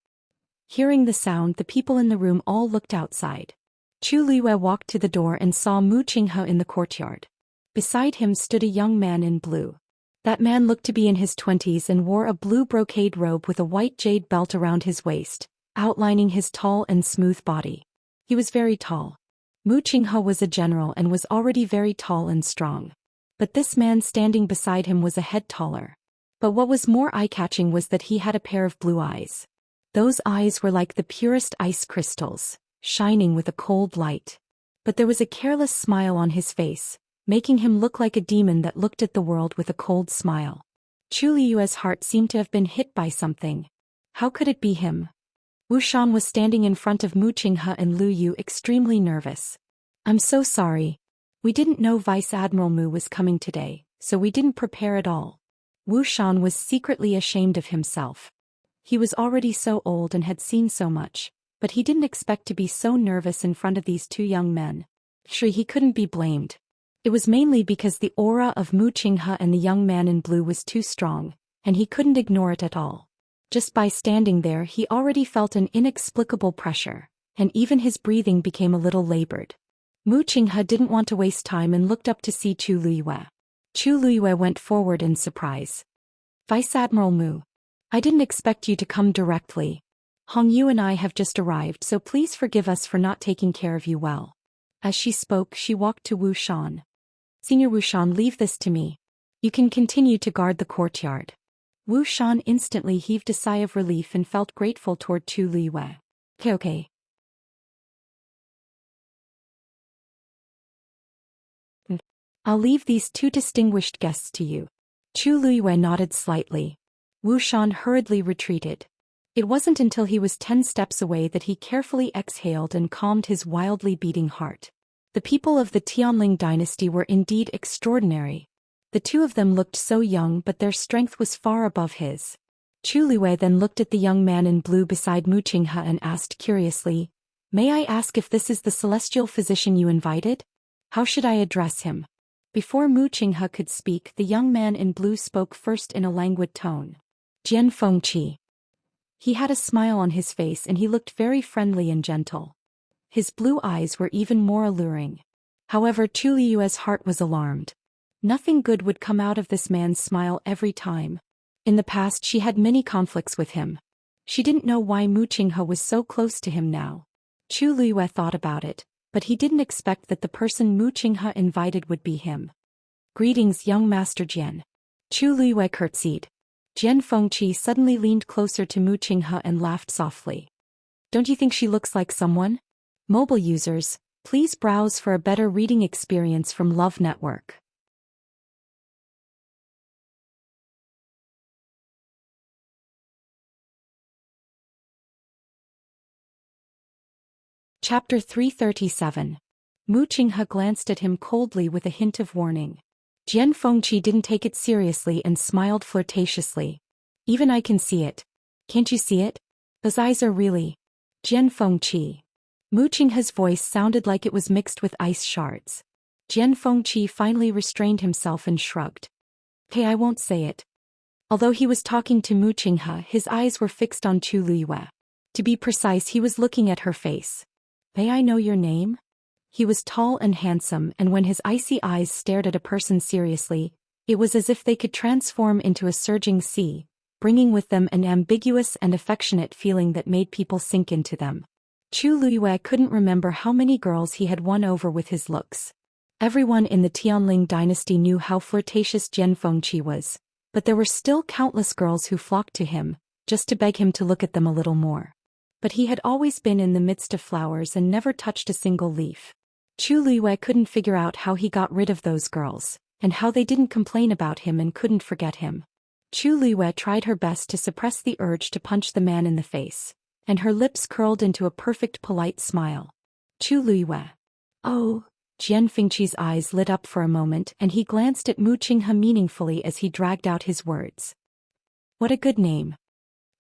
Hearing the sound, the people in the room all looked outside. Chu Liyue walked to the door and saw Mu Qinghe in the courtyard. Beside him stood a young man in blue. That man looked to be in his 20s and wore a blue brocade robe with a white jade belt around his waist, outlining his tall and smooth body. He was very tall. Mu Qinghe was a general and was already very tall and strong. But this man standing beside him was a head taller. But what was more eye-catching was that he had a pair of blue eyes. Those eyes were like the purest ice crystals, shining with a cold light. But there was a careless smile on his face, making him look like a demon that looked at the world with a cold smile. Chu Liyue's heart seemed to have been hit by something. How could it be him? Wu Shan was standing in front of Mu Qinghe and Lu Yu, extremely nervous. "I'm so sorry. We didn't know Vice Admiral Mu was coming today, so we didn't prepare at all." Wu Shan was secretly ashamed of himself. He was already so old and had seen so much, but he didn't expect to be so nervous in front of these two young men. Sure, he couldn't be blamed. It was mainly because the aura of Mu Qinghe and the young man in blue was too strong, and he couldn't ignore it at all. Just by standing there he already felt an inexplicable pressure, and even his breathing became a little labored. Mu Qinghe didn't want to waste time and looked up to see Chu Liyue. Chu Liyue went forward in surprise. "Vice Admiral Mu, I didn't expect you to come directly. Hongyu and I have just arrived, so please forgive us for not taking care of you well." As she spoke, she walked to Wu Shan. "Senior Wu Shan, leave this to me. You can continue to guard the courtyard." Wu Shan instantly heaved a sigh of relief and felt grateful toward Chu Liyue. Okay. I'll leave these two distinguished guests to you. Chu Luiyue nodded slightly. Wu Shan hurriedly retreated. It wasn't until he was 10 steps away that he carefully exhaled and calmed his wildly beating heart. The people of the Tianling dynasty were indeed extraordinary. The two of them looked so young, but their strength was far above his. Chu Luiyue then looked at the young man in blue beside Mu Qinghe and asked curiously, "May I ask if this is the celestial physician you invited? How should I address him?" Before Mu Qinghe could speak, the young man in blue spoke first in a languid tone. "Jian Fengqi." He had a smile on his face and he looked very friendly and gentle. His blue eyes were even more alluring. However, Chu Luiyue's heart was alarmed. Nothing good would come out of this man's smile every time. In the past she had many conflicts with him. She didn't know why Mu Qinghe was so close to him now. Chu Luiyue thought about it, but he didn't expect that the person Mu Qinghe invited would be him. "Greetings, young Master Jian." Chu Luiyue curtsied. Jian Fengqi suddenly leaned closer to Mu Qinghe and laughed softly. "Don't you think she looks like someone?" Mobile users, please browse for a better reading experience from Love Network. Chapter 337. Mu Qinghe glanced at him coldly with a hint of warning. Jian Fengqi didn't take it seriously and smiled flirtatiously. "Even I can see it. Can't you see it? Those eyes are really..." Jian Fengqi. Mu Qinghe's voice sounded like it was mixed with ice shards. Jian Fengqi finally restrained himself and shrugged. "Hey, I won't say it." Although he was talking to Mu Qinghe, his eyes were fixed on Chu Luiyue. To be precise, he was looking at her face. "May I know your name?" He was tall and handsome, and when his icy eyes stared at a person seriously, it was as if they could transform into a surging sea, bringing with them an ambiguous and affectionate feeling that made people sink into them. Chu Luiyue couldn't remember how many girls he had won over with his looks. Everyone in the Tianling dynasty knew how flirtatious Jian Fengqi was, but there were still countless girls who flocked to him, just to beg him to look at them a little more. But he had always been in the midst of flowers and never touched a single leaf. Chu Luiyue couldn't figure out how he got rid of those girls, and how they didn't complain about him and couldn't forget him. Chu Luiyue tried her best to suppress the urge to punch the man in the face, and her lips curled into a perfect polite smile. "Chu Luiyue." "Oh." Jian Fengqi's eyes lit up for a moment and he glanced at Mu Qinghe meaningfully as he dragged out his words. "What a good name."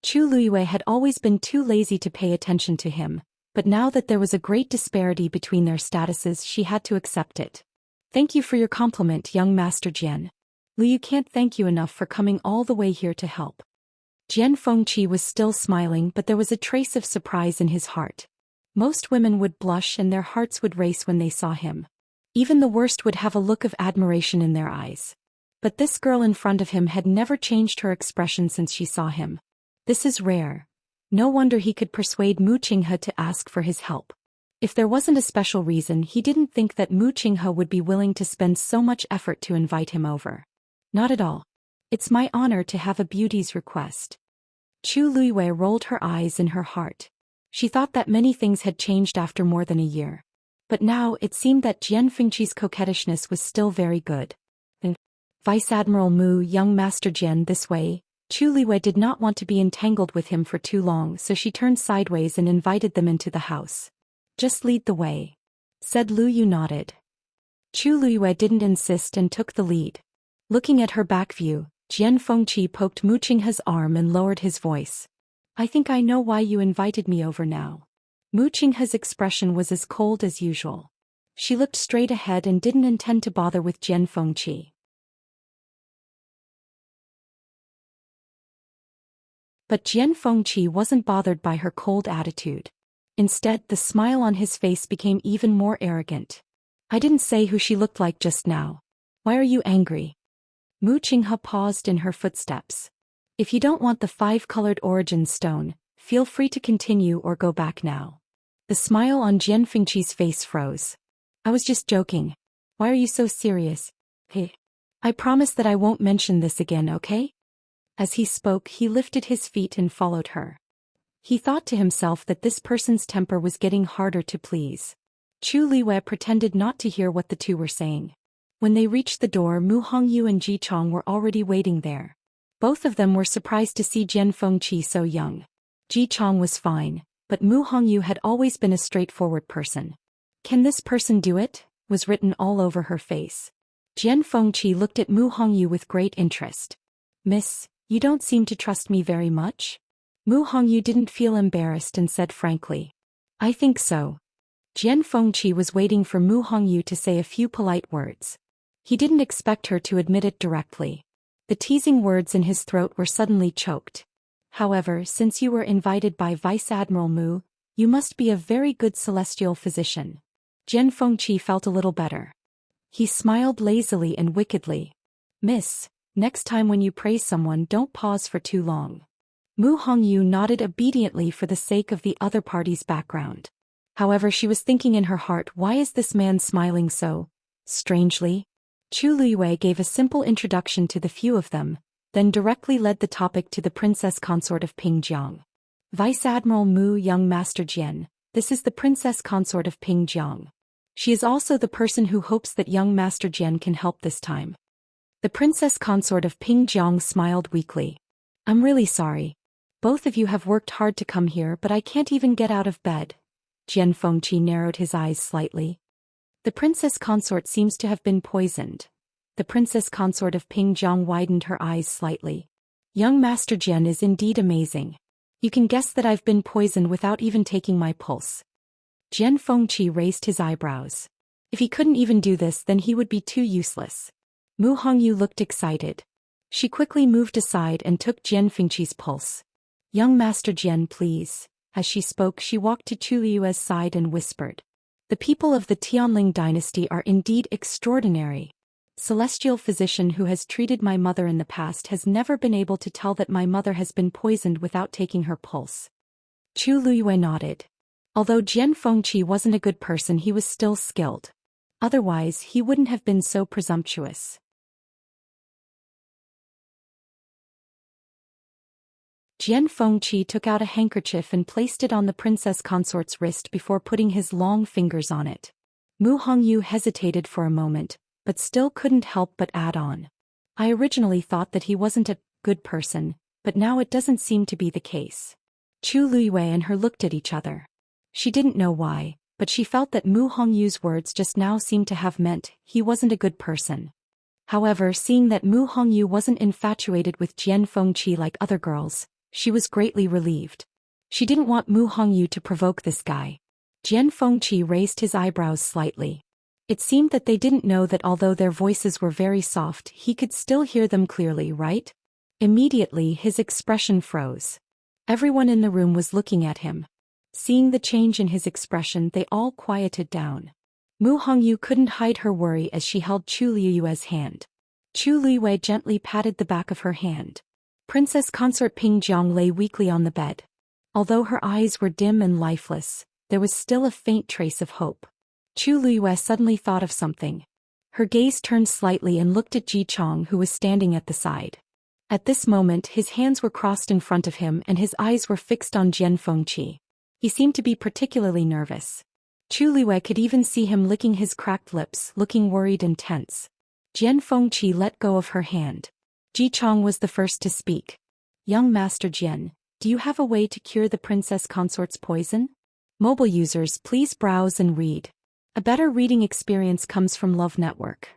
Chu Luiyue had always been too lazy to pay attention to him, but now that there was a great disparity between their statuses, she had to accept it. "Thank you for your compliment, young Master Jian. Liu can't thank you enough for coming all the way here to help." Jian Fengqi was still smiling, but there was a trace of surprise in his heart. Most women would blush and their hearts would race when they saw him. Even the worst would have a look of admiration in their eyes. But this girl in front of him had never changed her expression since she saw him. This is rare. No wonder he could persuade Mu Qinghe to ask for his help. If there wasn't a special reason, he didn't think that Mu Qinghe would be willing to spend so much effort to invite him over. "Not at all. It's my honor to have a beauty's request." Chu Luiyue rolled her eyes in her heart. She thought that many things had changed after more than a year. But now it seemed that Jian Fengqi's coquettishness was still very good. "Vice Admiral Mu, young Master Jian, this way." Chu Luiyue did not want to be entangled with him for too long, so she turned sideways and invited them into the house. "Just lead the way," said Lu Yu. Nodded. Chu Luiyue didn't insist and took the lead. Looking at her back view, Jian Fengqi poked Mu Qinghe's arm and lowered his voice. "I think I know why you invited me over now." Mu Qinghe's expression was as cold as usual. She looked straight ahead and didn't intend to bother with Jian Fengqi. But Jian Fengqi wasn't bothered by her cold attitude. Instead, the smile on his face became even more arrogant. "I didn't say who she looked like just now. Why are you angry?" Mu Qinghe paused in her footsteps. "If you don't want the 5-colored origin stone, feel free to continue or go back now." The smile on Jian Fengqi's face froze. "I was just joking. Why are you so serious?" "Hey. I promise that I won't mention this again, okay?" As he spoke, he lifted his feet and followed her. He thought to himself that this person's temper was getting harder to please. Chu Luiyue pretended not to hear what the two were saying. When they reached the door, Mu Hongyu and Ji Chong were already waiting there. Both of them were surprised to see Jian Fengqi so young. Ji Chong was fine, but Mu Hongyu had always been a straightforward person. "Can this person do it?" was written all over her face. Jian Fengqi looked at Mu Hongyu with great interest. "Miss, you don't seem to trust me very much?" Mu Hongyu didn't feel embarrassed and said frankly, "I think so." Jian Fengqi was waiting for Mu Hongyu to say a few polite words. He didn't expect her to admit it directly. The teasing words in his throat were suddenly choked. "However, since you were invited by Vice Admiral Mu, you must be a very good celestial physician." Jian Fengqi felt a little better. He smiled lazily and wickedly. "Miss, next time when you praise someone, don't pause for too long." Mu Hongyu nodded obediently for the sake of the other party's background. However, she was thinking in her heart, why is this man smiling so strangely? Chu Luiyue gave a simple introduction to the few of them, then directly led the topic to the princess consort of Pingjiang. "Vice Admiral Mu, young Master Jian, this is the princess consort of Pingjiang. She is also the person who hopes that young Master Jian can help this time." The princess consort of Pingjiang smiled weakly. "I'm really sorry. Both of you have worked hard to come here, but I can't even get out of bed." Jian Fengqi narrowed his eyes slightly. "The princess consort seems to have been poisoned." The princess consort of Pingjiang widened her eyes slightly. "Young Master Jian is indeed amazing. You can guess that I've been poisoned without even taking my pulse." Jian Fengqi raised his eyebrows. If he couldn't even do this, then he would be too useless. Mu Hongyu looked excited. She quickly moved aside and took Jian Fengqi's pulse. "Young Master Jian, please." As she spoke, she walked to Chu Liyue's side and whispered, "The people of the Tianling dynasty are indeed extraordinary. Celestial physician who has treated my mother in the past has never been able to tell that my mother has been poisoned without taking her pulse." Chu Liyue nodded. Although Jian Fengqi wasn't a good person, he was still skilled. Otherwise, he wouldn't have been so presumptuous. Jian Fengqi took out a handkerchief and placed it on the princess consort's wrist before putting his long fingers on it. Mu Hongyu hesitated for a moment, but still couldn't help but add on. "I originally thought that he wasn't a good person, but now it doesn't seem to be the case." Chu Liyue and her looked at each other. She didn't know why, but she felt that Mu Hongyu's words just now seemed to have meant he wasn't a good person. However, seeing that Mu Hongyu wasn't infatuated with Jian Fengqi like other girls, she was greatly relieved. She didn't want Mu Hongyu to provoke this guy. Jian Fengqi raised his eyebrows slightly. It seemed that they didn't know that although their voices were very soft, he could still hear them clearly, right? Immediately, his expression froze. Everyone in the room was looking at him. Seeing the change in his expression, they all quieted down. Mu Hongyu couldn't hide her worry as she held Chu Liyue's hand. Chu Liyue gently patted the back of her hand. Princess consort Pingjiang lay weakly on the bed. Although her eyes were dim and lifeless, there was still a faint trace of hope. Chu Liyue suddenly thought of something. Her gaze turned slightly and looked at Ji Chong, who was standing at the side. At this moment, his hands were crossed in front of him and his eyes were fixed on Jian Fengqi. He seemed to be particularly nervous. Chu Liyue could even see him licking his cracked lips, looking worried and tense. Jian Fengqi let go of her hand. Ji Chong was the first to speak. "Young Master Jian, do you have a way to cure the princess consort's poison?" Mobile users, please browse and read. A better reading experience comes from Love Network.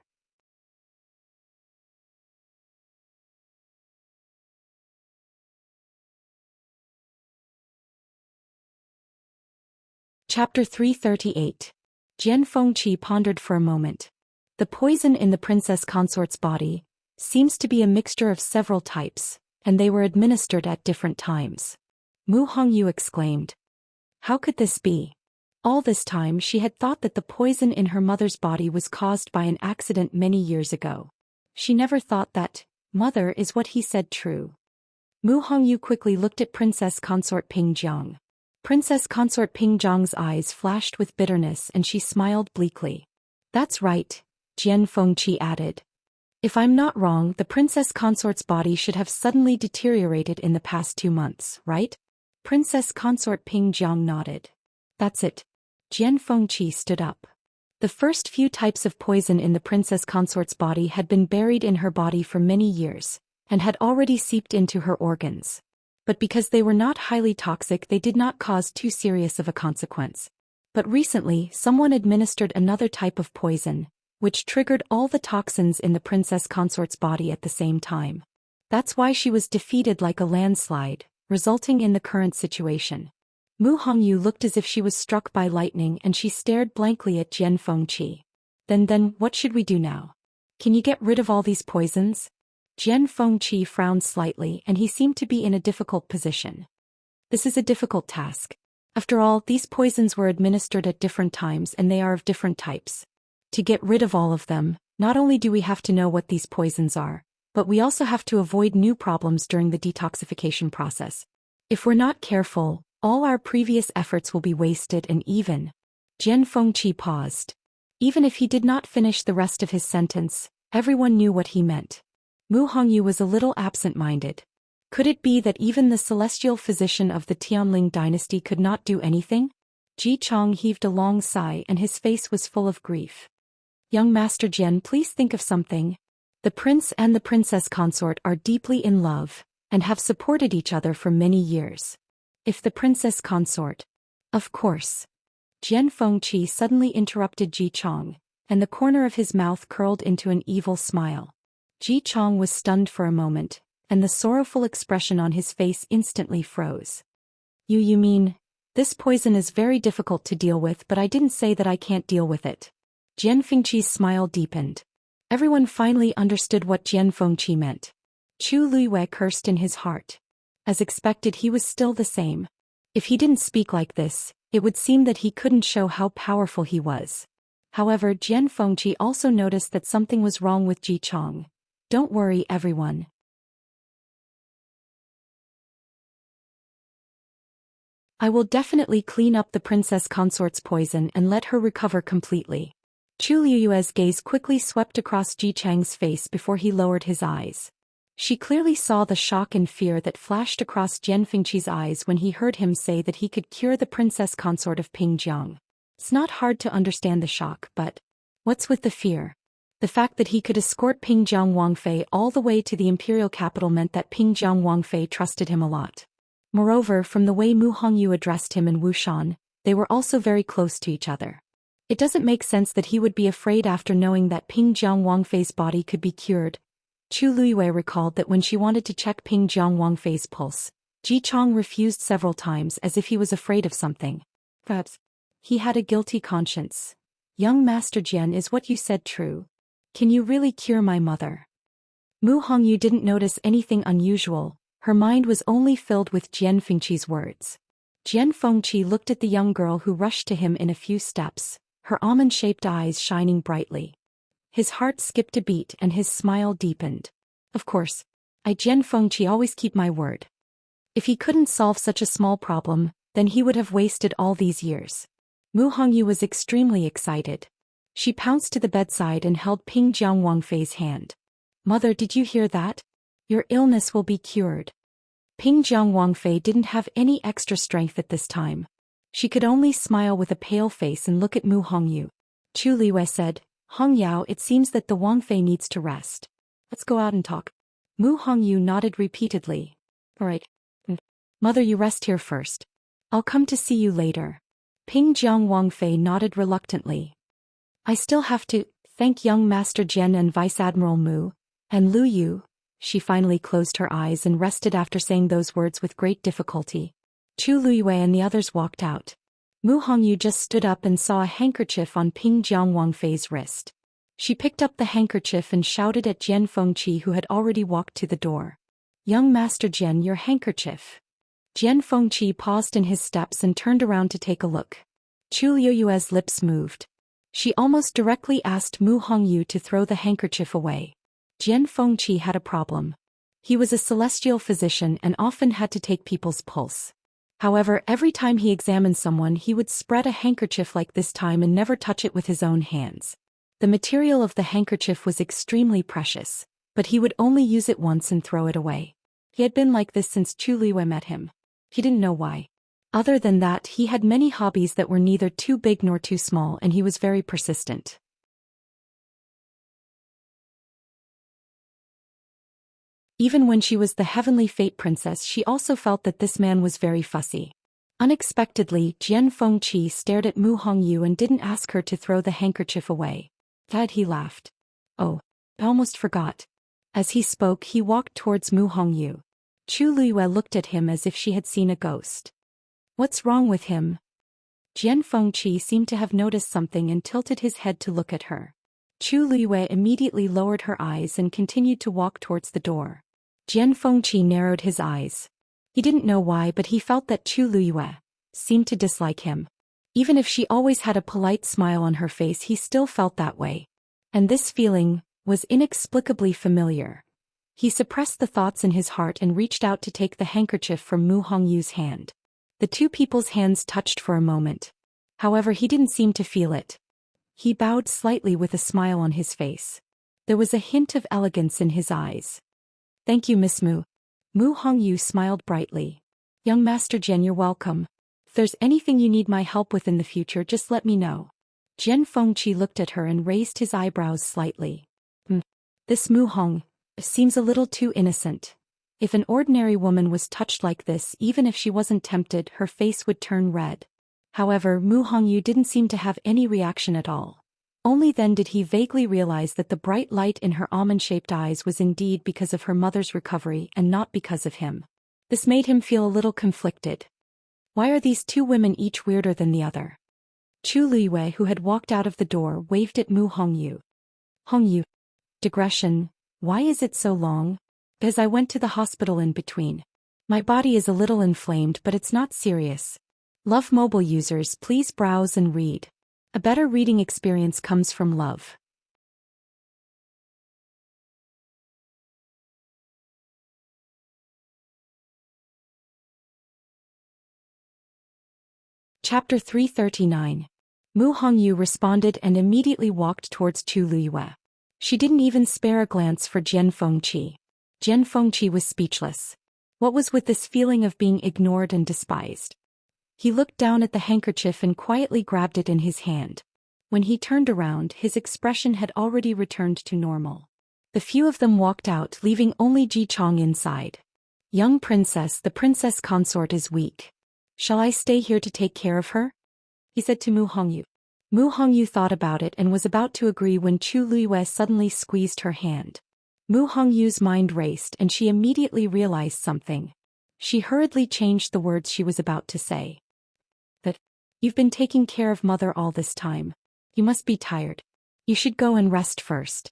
Chapter 338. Jian Fengqi pondered for a moment. The poison in the princess consort's body seems to be a mixture of several types, and they were administered at different times. Mu Hongyu exclaimed. How could this be? All this time she had thought that the poison in her mother's body was caused by an accident many years ago. She never thought that, mother, is what he said true. Mu Hongyu quickly looked at Princess Consort Pingjiang. Princess Consort Pingjiang's eyes flashed with bitterness and she smiled bleakly. That's right, Jian Fengqi added. If I'm not wrong, the princess consort's body should have suddenly deteriorated in the past 2 months, right? Princess Consort Pingjiang nodded. That's it. Jian Fengqi stood up. The first few types of poison in the princess consort's body had been buried in her body for many years, and had already seeped into her organs. But because they were not highly toxic, they did not cause too serious of a consequence. But recently, someone administered another type of poison, which triggered all the toxins in the princess consort's body at the same time. That's why she was defeated like a landslide, resulting in the current situation. Mu Hongyu looked as if she was struck by lightning, and she stared blankly at Jian Fengqi. Then, what should we do now? Can you get rid of all these poisons? Jian Fengqi frowned slightly, and he seemed to be in a difficult position. This is a difficult task. After all, these poisons were administered at different times and they are of different types. To get rid of all of them, not only do we have to know what these poisons are, but we also have to avoid new problems during the detoxification process. If we're not careful, all our previous efforts will be wasted and even. Jian Fengqi paused. Even if he did not finish the rest of his sentence, everyone knew what he meant. Mu Hongyu was a little absent-minded. Could it be that even the celestial physician of the Tianling dynasty could not do anything? Ji Chong heaved a long sigh and his face was full of grief. Young Master Jian, please think of something. The prince and the princess consort are deeply in love, and have supported each other for many years. If the princess consort... Of course. Jian Fengqi suddenly interrupted Ji Chong, and the corner of his mouth curled into an evil smile. Ji Chong was stunned for a moment, and the sorrowful expression on his face instantly froze. You mean, this poison is very difficult to deal with, but I didn't say that I can't deal with it. Jian Fengqi's smile deepened. Everyone finally understood what Jian Fengqi meant. Chu Luiwei cursed in his heart. As expected, he was still the same. If he didn't speak like this, it would seem that he couldn't show how powerful he was. However, Jian Fengqi also noticed that something was wrong with Ji Chong. Don't worry, everyone. I will definitely clean up the princess consort's poison and let her recover completely. Chu Liyue's gaze quickly swept across Ji Chang's face before he lowered his eyes. She clearly saw the shock and fear that flashed across Jian Fengqi's eyes when he heard him say that he could cure the princess consort of Pingjiang. It's not hard to understand the shock, but what's with the fear? The fact that he could escort Pingjiang Wangfei all the way to the imperial capital meant that Pingjiang Wangfei trusted him a lot. Moreover, from the way Mu Hongyu addressed him and Wu Shan, they were also very close to each other. It doesn't make sense that he would be afraid after knowing that Pingjiang Wangfei's body could be cured. Chu Luiwei recalled that when she wanted to check Pingjiang Wangfei's pulse, Ji Chong refused several times as if he was afraid of something. Perhaps he had a guilty conscience. Young Master Jian, is what you said true? Can you really cure my mother? Mu Hongyu didn't notice anything unusual. Her mind was only filled with Jian Fengqi's words. Jian Fengqi looked at the young girl who rushed to him in a few steps, her almond-shaped eyes shining brightly. His heart skipped a beat and his smile deepened. Of course, I Jian Fengqi always keep my word. If he couldn't solve such a small problem, then he would have wasted all these years. Mu Hongyu was extremely excited. She pounced to the bedside and held Pingjiang Wangfei's hand. Mother, did you hear that? Your illness will be cured. Pingjiang Wangfei didn't have any extra strength at this time. She could only smile with a pale face and look at Mu Hongyu. Chu Liwei said, Hong Yao, it seems that the Wangfei needs to rest. Let's go out and talk. Mu Hongyu nodded repeatedly. All right. Mother, you rest here first. I'll come to see you later. Pingjiang Wangfei nodded reluctantly. I still have to thank young Master Jian and Vice Admiral Mu, and Lu Yu. She finally closed her eyes and rested after saying those words with great difficulty. Chu Luiwei and the others walked out. Mu Hongyu just stood up and saw a handkerchief on Pingjiang Wangfei's wrist. She picked up the handkerchief and shouted at Jian Fengqi, who had already walked to the door. Young Master Jian, your handkerchief. Jian Fengqi paused in his steps and turned around to take a look. Chu Liyue's lips moved. She almost directly asked Mu Hongyu to throw the handkerchief away. Jian Fengqi had a problem. He was a celestial physician and often had to take people's pulse. However, every time he examined someone, he would spread a handkerchief like this time and never touch it with his own hands. The material of the handkerchief was extremely precious, but he would only use it once and throw it away. He had been like this since Chu Liwei met him. He didn't know why. Other than that, he had many hobbies that were neither too big nor too small, and he was very persistent. Even when she was the heavenly fate princess, she also felt that this man was very fussy. Unexpectedly, Jian Fengqi stared at Mu Hongyu and didn't ask her to throw the handkerchief away. Instead, he laughed. Oh, I almost forgot. As he spoke, he walked towards Mu Hongyu. Chu Liyue looked at him as if she had seen a ghost. What's wrong with him? Jian Fengqi seemed to have noticed something and tilted his head to look at her. Chu Liyue immediately lowered her eyes and continued to walk towards the door. Jian Fengqi narrowed his eyes. He didn't know why, but he felt that Chu Liyue seemed to dislike him. Even if she always had a polite smile on her face, he still felt that way. And this feeling was inexplicably familiar. He suppressed the thoughts in his heart and reached out to take the handkerchief from Mu Hongyu's hand. The two people's hands touched for a moment. However, he didn't seem to feel it. He bowed slightly with a smile on his face. There was a hint of elegance in his eyes. Thank you, Miss Mu. Mu Hongyu smiled brightly. Young Master Jian, you're welcome. If there's anything you need my help with in the future, just let me know. Jian Fengqi looked at her and raised his eyebrows slightly. This Mu Hong seems a little too innocent. If an ordinary woman was touched like this, even if she wasn't tempted, her face would turn red. However, Mu Hongyu didn't seem to have any reaction at all. Only then did he vaguely realize that the bright light in her almond-shaped eyes was indeed because of her mother's recovery and not because of him. This made him feel a little conflicted. Why are these two women each weirder than the other? Chu Liyue, who had walked out of the door, waved at Mu Hongyu. Hongyu. Digression. Why is it so long? Because I went to the hospital in between. My body is a little inflamed, but it's not serious. Love mobile users, please browse and read. A better reading experience comes from love. Chapter 339. Mu Hongyu responded and immediately walked towards Chu Liyue. She didn't even spare a glance for Jian Fengqi. Jian Fengqi was speechless. What was with this feeling of being ignored and despised? He looked down at the handkerchief and quietly grabbed it in his hand. When he turned around, his expression had already returned to normal. The few of them walked out, leaving only Ji Chong inside. Young princess, the princess consort is weak. Shall I stay here to take care of her? He said to Mu Hongyu. Mu Hongyu thought about it and was about to agree when Chu Liyue suddenly squeezed her hand. Mu Hongyu's mind raced and she immediately realized something. She hurriedly changed the words she was about to say. That, you've been taking care of mother all this time. You must be tired. You should go and rest first.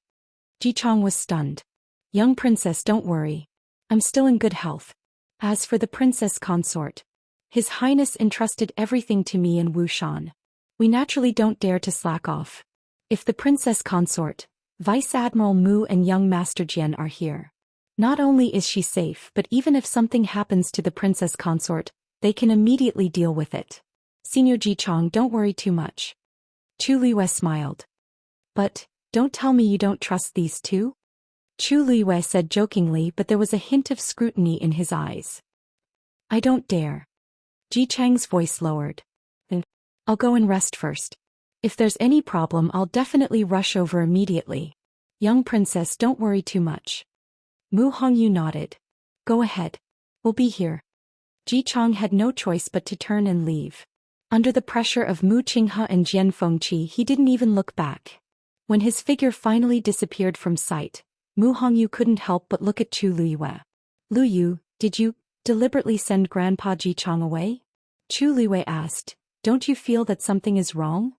Ji Chong was stunned. Young princess, don't worry. I'm still in good health. As for the princess consort, His Highness entrusted everything to me and Wu Shan. We naturally don't dare to slack off. If the princess consort, Vice Admiral Mu and young Master Jian are here, not only is she safe, but even if something happens to the princess consort, they can immediately deal with it. Senior Ji Chong, don't worry too much. Chu Liyue smiled. But, don't tell me you don't trust these two? Chu Liyue said jokingly, but there was a hint of scrutiny in his eyes. I don't dare. Ji Chang's voice lowered. Then, I'll go and rest first. If there's any problem, I'll definitely rush over immediately. Young princess, don't worry too much. Mu Hongyu nodded. Go ahead. We'll be here. Ji Chong had no choice but to turn and leave. Under the pressure of Mu Qinghe and Jian Fengqi, he didn't even look back. When his figure finally disappeared from sight, Mu Hongyu couldn't help but look at Chu Liyue. Luyu, did you deliberately send Grandpa Ji Chong away? Chu Liyue asked. Don't you feel that something is wrong?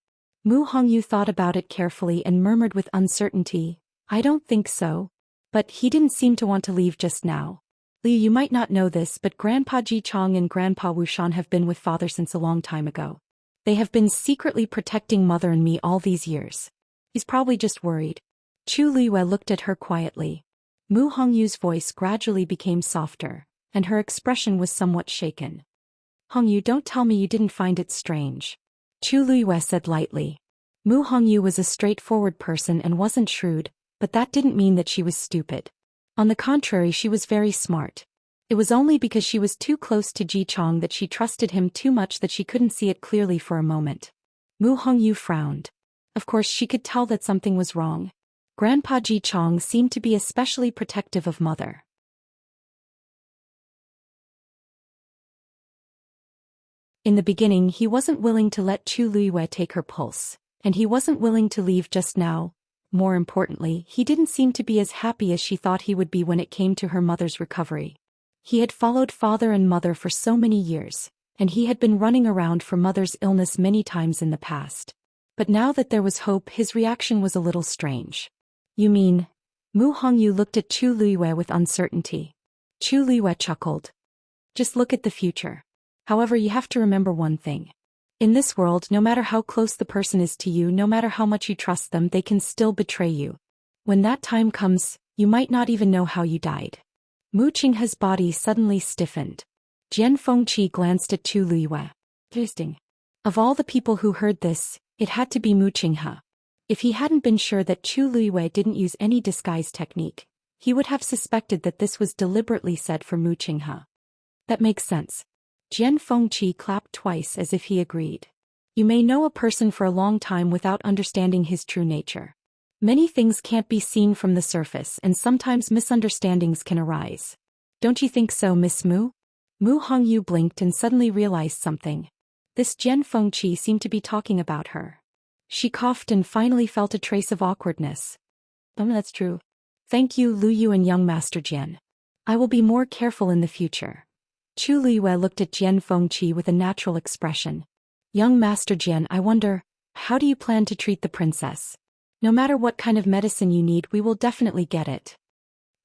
Mu Hongyu thought about it carefully and murmured with uncertainty. I don't think so. But he didn't seem to want to leave just now. Liu, you might not know this, but Grandpa Ji Chong and Grandpa Wu Shan have been with father since a long time ago. They have been secretly protecting mother and me all these years. He's probably just worried. Chu Liyue looked at her quietly. Mu Hongyu's voice gradually became softer, and her expression was somewhat shaken. Hongyu, don't tell me you didn't find it strange. Chu Liyue said lightly. Mu Hongyu was a straightforward person and wasn't shrewd, but that didn't mean that she was stupid. On the contrary, she was very smart. It was only because she was too close to Ji Chong that she trusted him too much that she couldn't see it clearly for a moment. Mu Hongyu frowned. Of course she could tell that something was wrong. Grandpa Ji Chong seemed to be especially protective of mother. In the beginning he wasn't willing to let Chu Luiyue take her pulse, and he wasn't willing to leave just now. More importantly, he didn't seem to be as happy as she thought he would be when it came to her mother's recovery. He had followed father and mother for so many years, and he had been running around for mother's illness many times in the past. But now that there was hope, his reaction was a little strange. You mean? Mu Hongyu looked at Chu Luiyue with uncertainty. Chu Luiyue chuckled. Just look at the future. However, you have to remember one thing. In this world, no matter how close the person is to you, no matter how much you trust them, they can still betray you. When that time comes, you might not even know how you died. Mu Qinghe's body suddenly stiffened. Jian Fengqi glanced at Chu Luiyue. Interesting. Of all the people who heard this, it had to be Mu Qinghe. If he hadn't been sure that Chu Luiyue didn't use any disguise technique, he would have suspected that this was deliberately said for Mu Qinghe. That makes sense. Jian Fengqi clapped twice as if he agreed. You may know a person for a long time without understanding his true nature. Many things can't be seen from the surface, and sometimes misunderstandings can arise. Don't you think so, Miss Mu? Mu Hongyu blinked and suddenly realized something. This Jian Fengqi seemed to be talking about her. She coughed and finally felt a trace of awkwardness. That's true. Thank you, Lu Yu and young Master Jian. I will be more careful in the future. Chu Luiyue looked at Jian Fengqi with a natural expression. Young Master Jian, I wonder, how do you plan to treat the princess? No matter what kind of medicine you need, we will definitely get it.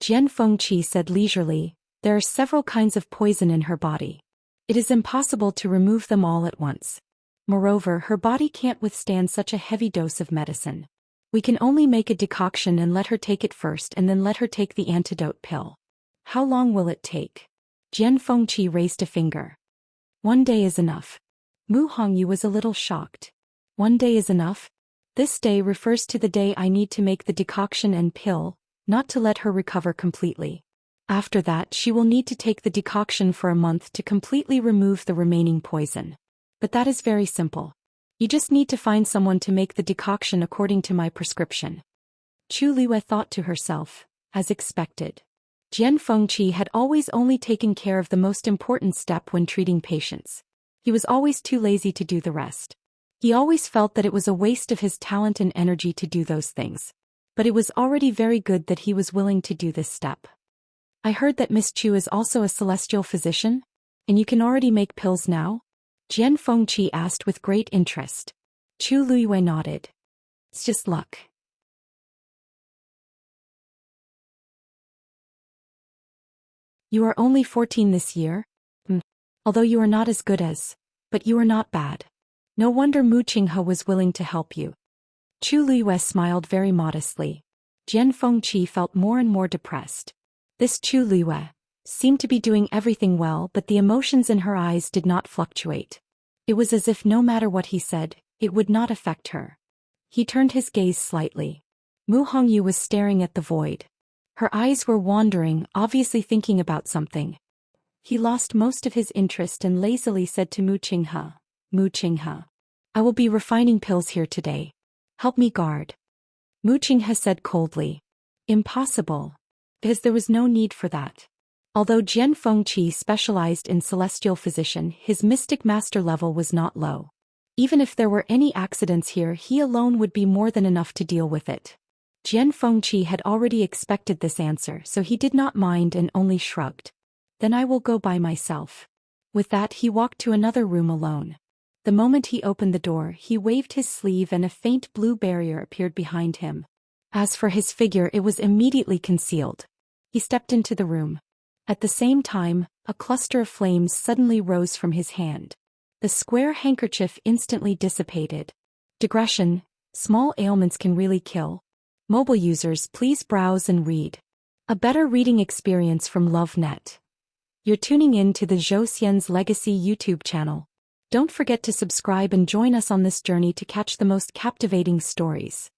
Jian Fengqi said leisurely, there are several kinds of poison in her body. It is impossible to remove them all at once. Moreover, her body can't withstand such a heavy dose of medicine. We can only make a decoction and let her take it first and then let her take the antidote pill. How long will it take? Jian Fengqi raised a finger. 1 day is enough. Mu Hongyu was a little shocked. 1 day is enough? This day refers to the day I need to make the decoction and pill, not to let her recover completely. After that, she will need to take the decoction for a month to completely remove the remaining poison. But that is very simple. You just need to find someone to make the decoction according to my prescription. Chu Luiyue thought to herself, as expected. Jian Fengqi had always only taken care of the most important step when treating patients. He was always too lazy to do the rest. He always felt that it was a waste of his talent and energy to do those things. But it was already very good that he was willing to do this step. I heard that Miss Chu is also a celestial physician? And you can already make pills now? Jian Fengqi asked with great interest. Chu Luiyue nodded. It's just luck. You are only 14 this year? Although you are not as good as, but you are not bad. No wonder Mu Qinghe was willing to help you. Chu Luiyue smiled very modestly. Jian Fengqi felt more and more depressed. This Chu Luiyue seemed to be doing everything well, but the emotions in her eyes did not fluctuate. It was as if no matter what he said, it would not affect her. He turned his gaze slightly. Mu Hongyu was staring at the void. Her eyes were wandering, obviously thinking about something. He lost most of his interest and lazily said to Mu Qinghe, Mu Qinghe, I will be refining pills here today. Help me guard. Mu Qinghe said coldly. Impossible. Because there was no need for that. Although Jian Fengqi specialized in celestial physician, his mystic master level was not low. Even if there were any accidents here, he alone would be more than enough to deal with it. Jian Fengqi had already expected this answer, so he did not mind and only shrugged. Then I will go by myself. With that, he walked to another room alone. The moment he opened the door, he waved his sleeve and a faint blue barrier appeared behind him. As for his figure, it was immediately concealed. He stepped into the room. At the same time, a cluster of flames suddenly rose from his hand. The square handkerchief instantly dissipated. Digression: small ailments can really kill. Mobile users, please browse and read. A better reading experience from LoveNet. You're tuning in to the Zhou Xian's Legacy YouTube channel. Don't forget to subscribe and join us on this journey to catch the most captivating stories.